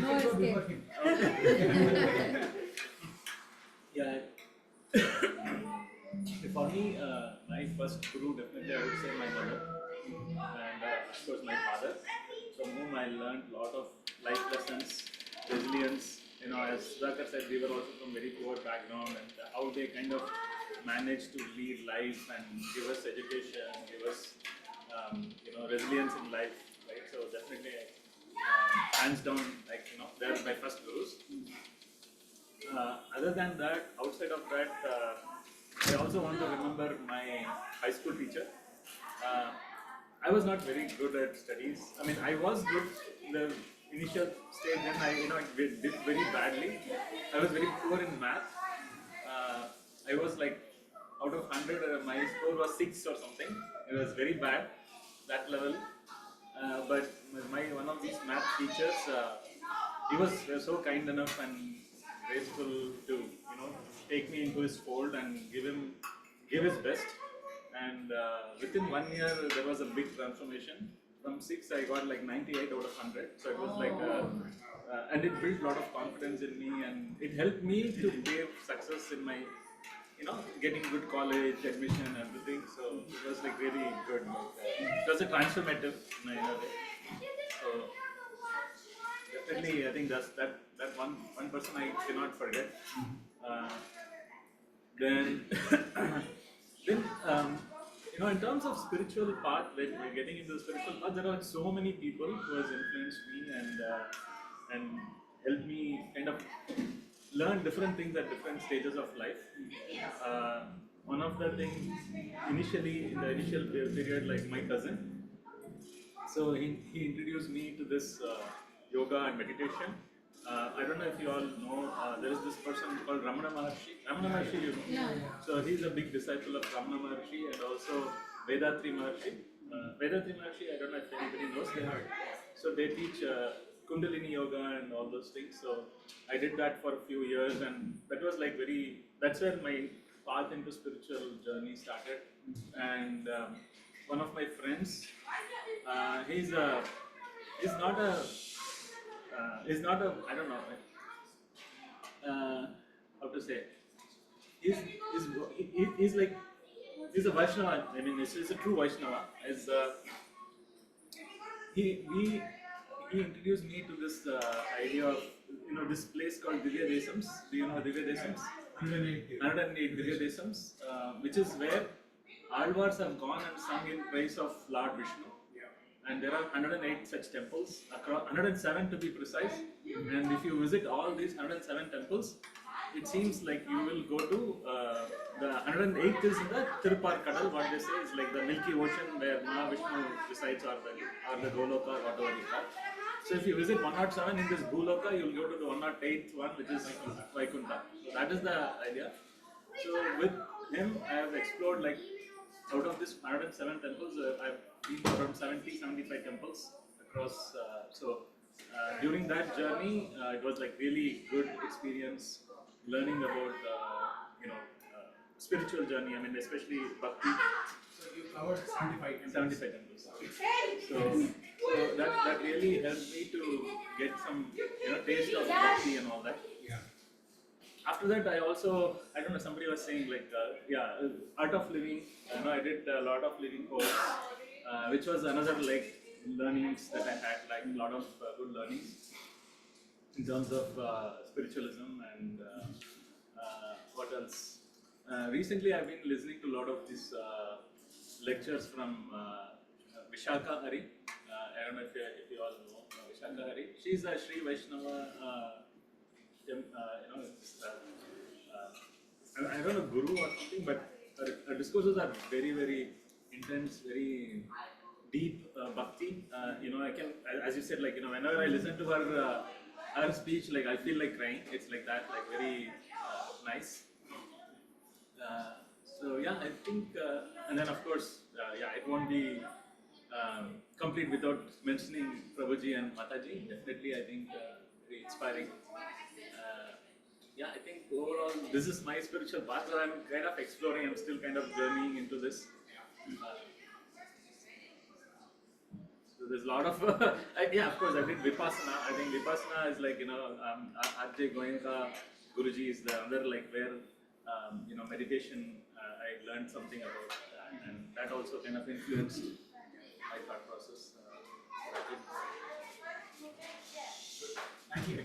[SPEAKER 11] No escape.
[SPEAKER 6] Yeah. For me, my first guru definitely I would say my mother, and of course my father, from whom I learned a lot of life lessons, resilience. You know, as Sudhakar said, we were also from very poor background, and how they kind of managed to lead life and give us education, give us resilience in life, right? So definitely, hands down, like they're my first gurus. Other than that, outside of that, I also want to remember my high school teacher. I was not very good at studies. I mean, I was good in the initial stage, then I did very badly. I was very poor in math. I was like out of 100, my score was 6 or something. It was very bad, that level. But one of these math teachers, he was so kind enough and graceful to take me into his fold and give his best. And within 1 year there was a big transformation. From 6 I got like 98 out of 100. So it was like and it built a lot of confidence in me, and it helped me to give success in my getting good college admission and everything. So it was like really good. It was a transformative in a way. So definitely, I think that one person I cannot forget. Then in terms of spiritual path, when we're getting into the spiritual path, there are so many people who has influenced me and helped me kind of learn different things at different stages of life. One of the things initially in the initial period, like my cousin, so he introduced me to this yoga and meditation. I don't know if you all know, there is this person called Ramana Maharshi. Ramana Maharshi, you know?
[SPEAKER 11] Yeah.
[SPEAKER 6] So he's a big disciple of Ramana Maharshi and also Vedatri Maharshi. Vedatri Maharshi, I don't know if anybody knows. So they teach Kundalini yoga and all those things. So I did that for a few years, and that was like that's where my path into spiritual journey started. And one of my friends, he's not a I don't know how to say. He's like he's a Vaishnava. I mean, he's a true Vaishnava. He introduced me to this idea of this place called Divya Desams. Do you know Divya Desams? 108 Divya Desams, which is where Alvars have gone and sung in praise of Lord Vishnu. And there are 108 such temples, across 107 to be precise. And if you visit all these 107 temples, it seems like you will go to the 108th is the Tirupar-Kadal. What they say is like the Milky Ocean where Mahavishnu resides, or the Goloka, whatever you call. So if you visit 107 in this Goloka, you will go to the 108th one, which is Vaikuntha. So that is the idea. So with him, I have explored like out of this 107 temples, I've been to around 75 temples across. During that journey, it was like really good experience learning about spiritual journey. I mean, especially bhakti.
[SPEAKER 2] So you covered 75
[SPEAKER 6] temples. So that really helped me to get some taste of bhakti and all that.
[SPEAKER 2] Yeah.
[SPEAKER 6] After that, I don't know, somebody was saying like, Art of Living. I did a lot of living course, which was another like learnings that I had, like a lot of good learnings in terms of spiritualism and what else. Recently, I've been listening to a lot of these lectures from Vishaka Hari. I don't know if you all know Vishaka Hari. She's a Sri Vaishnava. I don't know, guru or something, but her discourses are very, very intense, very deep bhakti. I can, as you said, like, whenever I listen to her speech, like, I feel like crying. It's like that, like, very nice. So yeah, I think, and then of course, yeah, it won't be complete without mentioning Prabhuji and Mataji. Definitely, I think very inspiring. Yeah, I think overall, this is my spiritual path that I'm kind of exploring. I'm still kind of journeying into this. So there's a lot of, yeah, of course, I did Vipassana. I think Vipassana is like, RJ Goenka Guruji is the other, like, where, meditation, I learned something about that, and that also kind of influenced my thought process. Thank you.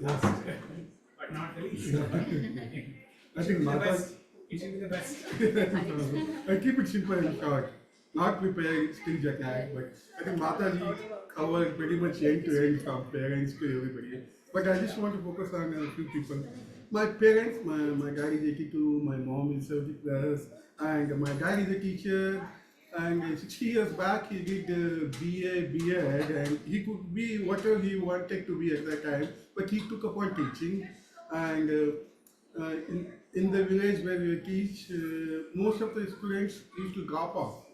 [SPEAKER 16] Last, but not the least. I think Mataji. It should be the best. I keep it simple and short. Not prepared, still jackass, but I think Mataji covered pretty much end to end from parents to everybody. But I just want to focus on a few people. My parents, my dad is 82, my mom is 70 plus, and my dad is a teacher. And 60 years back, he did BA, B.Ed, and he could be whatever he wanted to be at that time. But he took up on teaching, and in the village where we teach, most of the students used to drop off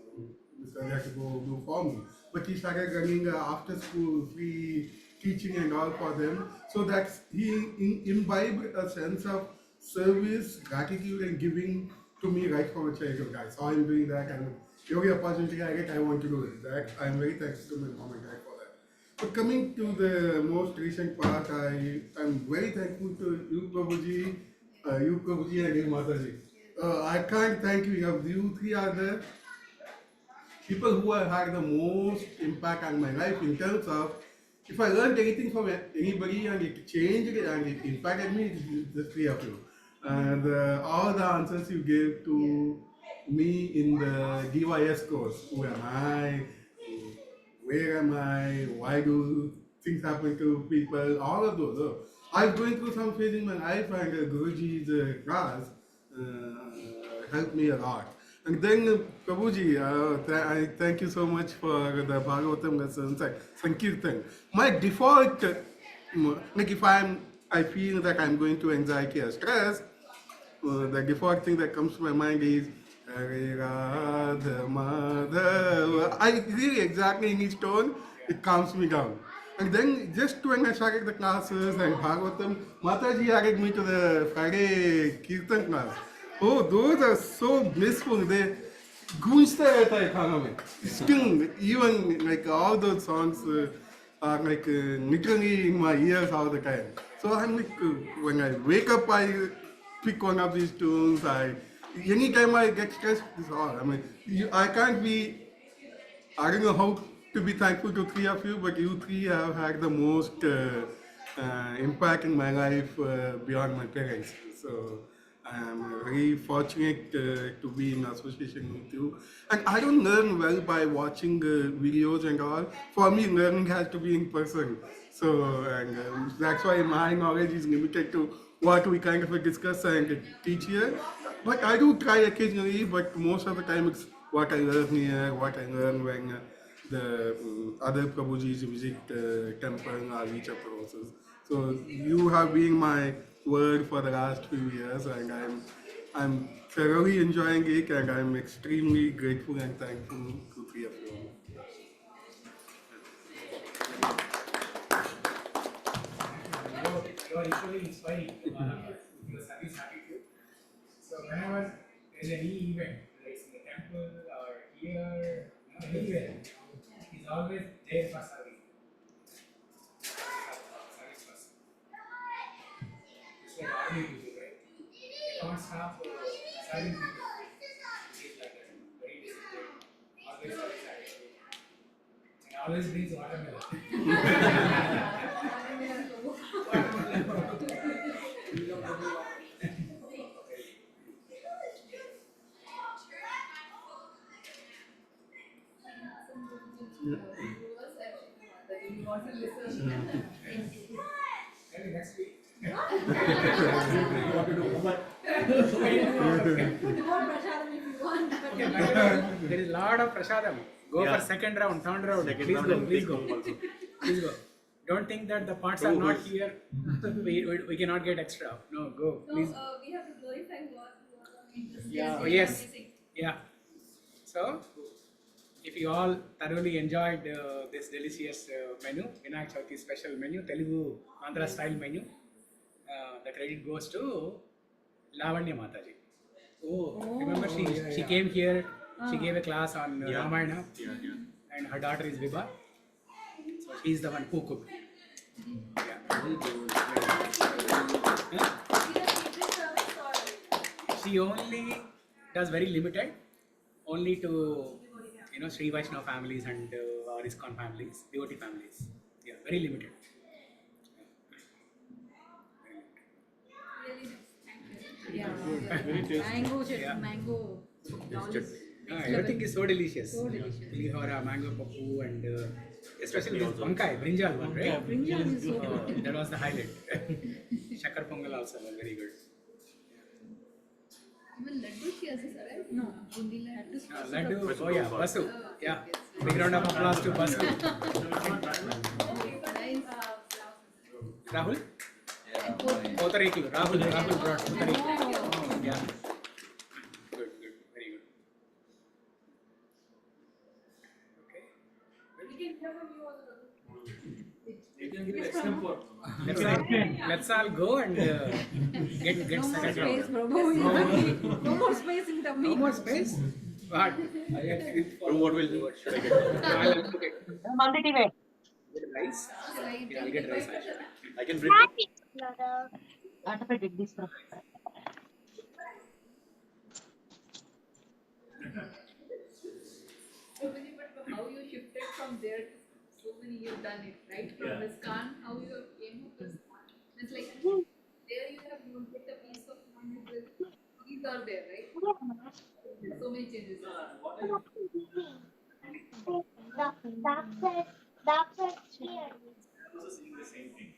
[SPEAKER 16] because they had to go do formal. But he started running after school free teaching and all for them. So that's he imbibed a sense of service, gratitude, and giving to me right from a childhood. I saw him doing that, and every opportunity I get, I want to do it. That I'm very thankful to my mom and dad for that. But coming to the most recent part, I'm very thankful to you, Prabhuji, and you, Mataji. I can't thank you enough. You three are the people who have had the most impact on my life in terms of if I learned anything from anybody and it changed and it impacted me, it's the three of you. And all the answers you gave to me in the DYS course, who am I, where am I, why do things happen to people, all of those. So, I'm going through some phase in my life, and Guruji's class helped me a lot. And then, Prabhuji, I thank you so much for the Bhagavatam lessons and Sankirtan. My default, like if I feel that I'm going through anxiety or stress, the default thing that comes to my mind is Hare Radha Madhava. I really exactly in each tone, it calms me down. And then just when I started the classes and Bhagavatam, Mataji added me to the Friday Kirtan class. Oh, those are so blissful. They गूंजता रहता है खाना में. Still, even like all those songs are like literally in my ears all the time. So I'm like, when I wake up, I pick one of these tunes. Anytime I get stressed, it's all. I mean, I can't be. I don't know how to be thankful to three of you, but you three have had the most impact in my life beyond my parents. So I am very fortunate to be in association with you. And I don't learn well by watching videos and all. For me, learning has to be in person. So, and that's why my knowledge is limited to what we kind of discuss and teach here. But I do try occasionally, but most of the time it's what I learn here, what I learn when the other Prabhujis visit temple or reach up houses. So you have been my word for the last few years, and I'm thoroughly enjoying it, and I'm extremely grateful and thankful to three of you.
[SPEAKER 2] You are equally inspiring your service attitude. So whenever there's any event, whether it's in the temple or here, anywhere, he's always there for serving. Service person. It's like army people, right? They can't stop serving people. He's like that, very disciplined, always service attitude, and always brings watermelon. Maybe next week. Okay, but there is a lot of prasadam. Go for second round, third round. Please go. Please go. Don't think that the parts are not here. We cannot get extra. No, go. Please.
[SPEAKER 1] We have to glorify what
[SPEAKER 2] Yeah. Yes. Yeah. So, if you all thoroughly enjoyed this delicious menu, Vinayak Chauthi special menu, Telugu Andhra style menu, the credit goes to Lavanya Mataji. Remember she came here, she gave a class on Ramayana, and her daughter is Vibha. So she is the one who cooked. Yeah. She only does very limited, only to Sri Vaishnava families and or ISKCON families, devotee families. Yeah, very limited.
[SPEAKER 11] Yeah.
[SPEAKER 6] Very tasty.
[SPEAKER 11] Mango.
[SPEAKER 2] Everything is so delicious.
[SPEAKER 11] So delicious.
[SPEAKER 2] Pulihora, mango papu, and especially this vankai, brinjal one, right?
[SPEAKER 11] Brinjal is so good.
[SPEAKER 2] That was the highlight. Shakar pongal also was very good.
[SPEAKER 4] Even laddu she has, right?
[SPEAKER 11] No.
[SPEAKER 4] Bundi laddu.
[SPEAKER 2] Laddu, oh yeah, Basu. Yeah, big round of applause to Basu.
[SPEAKER 4] Nice.
[SPEAKER 2] Rahul? Potareklu. Rahul brought Potareklu. Yeah. Good, very good. Okay. Let's all go and get
[SPEAKER 11] No more
[SPEAKER 2] second
[SPEAKER 11] space,
[SPEAKER 2] round.
[SPEAKER 11] Prabhu. No more space in the
[SPEAKER 2] No more space? What?
[SPEAKER 6] What will should I get?
[SPEAKER 2] Get rice? Yeah, I'll get rice.
[SPEAKER 6] I can bring.
[SPEAKER 4] But how you shifted from there to so many you've done it, right? From ISKCON, how you came up with ISKCON. It's like there you have you get a piece of mind with these are there, right? So many changes.
[SPEAKER 6] Also seeing the same thing.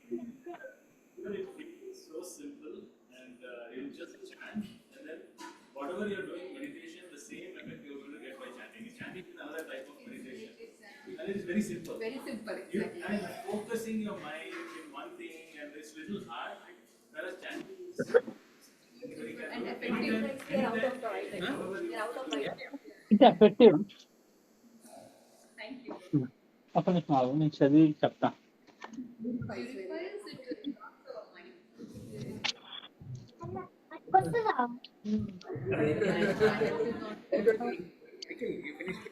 [SPEAKER 6] Even it feels so simple, and you just chant, and then whatever you're doing, meditation, the same effect you're going to get by chanting. Chanting is another type of meditation, and it is very simple.
[SPEAKER 4] Very simple,
[SPEAKER 6] You,
[SPEAKER 4] exactly.
[SPEAKER 6] and focusing your mind in one thing, and it's little hard, whereas chanting is very
[SPEAKER 4] And effective.
[SPEAKER 11] They're out of the right. They're out of the right.
[SPEAKER 15] It's effective.
[SPEAKER 4] Thank you.
[SPEAKER 15] ఒక నిమిషం ఆగు, నేను చదివి చెప్తా.
[SPEAKER 4] Purifies it not our mind.
[SPEAKER 2] You finished?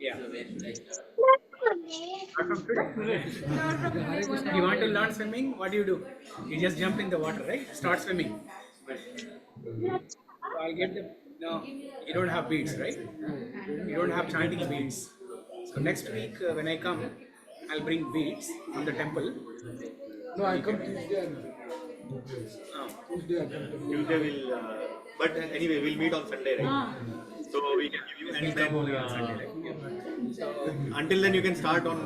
[SPEAKER 2] Yeah.
[SPEAKER 14] So where should I start?
[SPEAKER 2] If you want to learn swimming, what do? You just jump in the water, right? Start swimming. So I'll get the. No, you don't have beads, right? You don't have chanting beads. So next week when I come, I'll bring beads from the temple.
[SPEAKER 16] No, I come Tuesday and Tuesday I come.
[SPEAKER 6] Tuesday will, but anyway, we'll meet on Sunday, right? So we can give you, and then so until then you can start on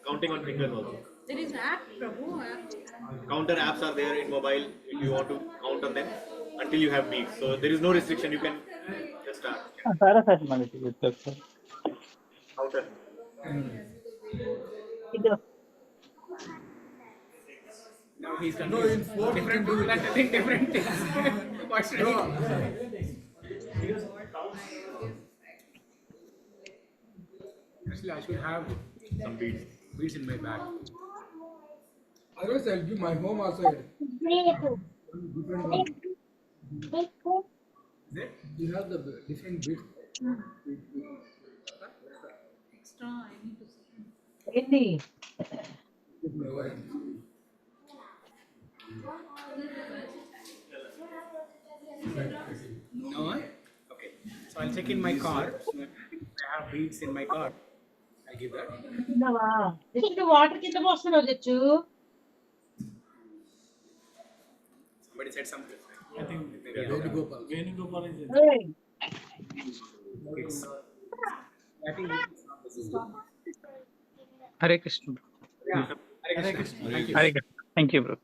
[SPEAKER 6] counting on fingers also.
[SPEAKER 11] There is app, Prabhu.
[SPEAKER 6] Counter apps are there in mobile if you want to count on them until you have beats. So there is no restriction. You can just start.
[SPEAKER 15] సారసాటి మనకి చెప్తారు.
[SPEAKER 6] Counter.
[SPEAKER 2] Now he's done.
[SPEAKER 16] No, in four
[SPEAKER 2] Different people are telling different things. What's
[SPEAKER 16] No.
[SPEAKER 2] Actually, I should have
[SPEAKER 6] Some beats.
[SPEAKER 2] beads in my bag.
[SPEAKER 16] Otherwise, I'll give my home also. Different one.
[SPEAKER 2] Is it?
[SPEAKER 16] You have the different bits.
[SPEAKER 11] Extra, I need to see.
[SPEAKER 16] With my wife.
[SPEAKER 2] No? Okay. So I'll check in my car. I have beads in my car. I'll give that.
[SPEAKER 17] Water కింద పోస్తున్నావు తెచ్చు
[SPEAKER 2] Somebody said something. I think maybe
[SPEAKER 16] Venugopal.
[SPEAKER 3] Venugopal is it?
[SPEAKER 2] it's. I think
[SPEAKER 15] Hare కృష్ణుడు.
[SPEAKER 3] Hare Krishna. Thank you.
[SPEAKER 15] Hare Krishna. Thank you, bro.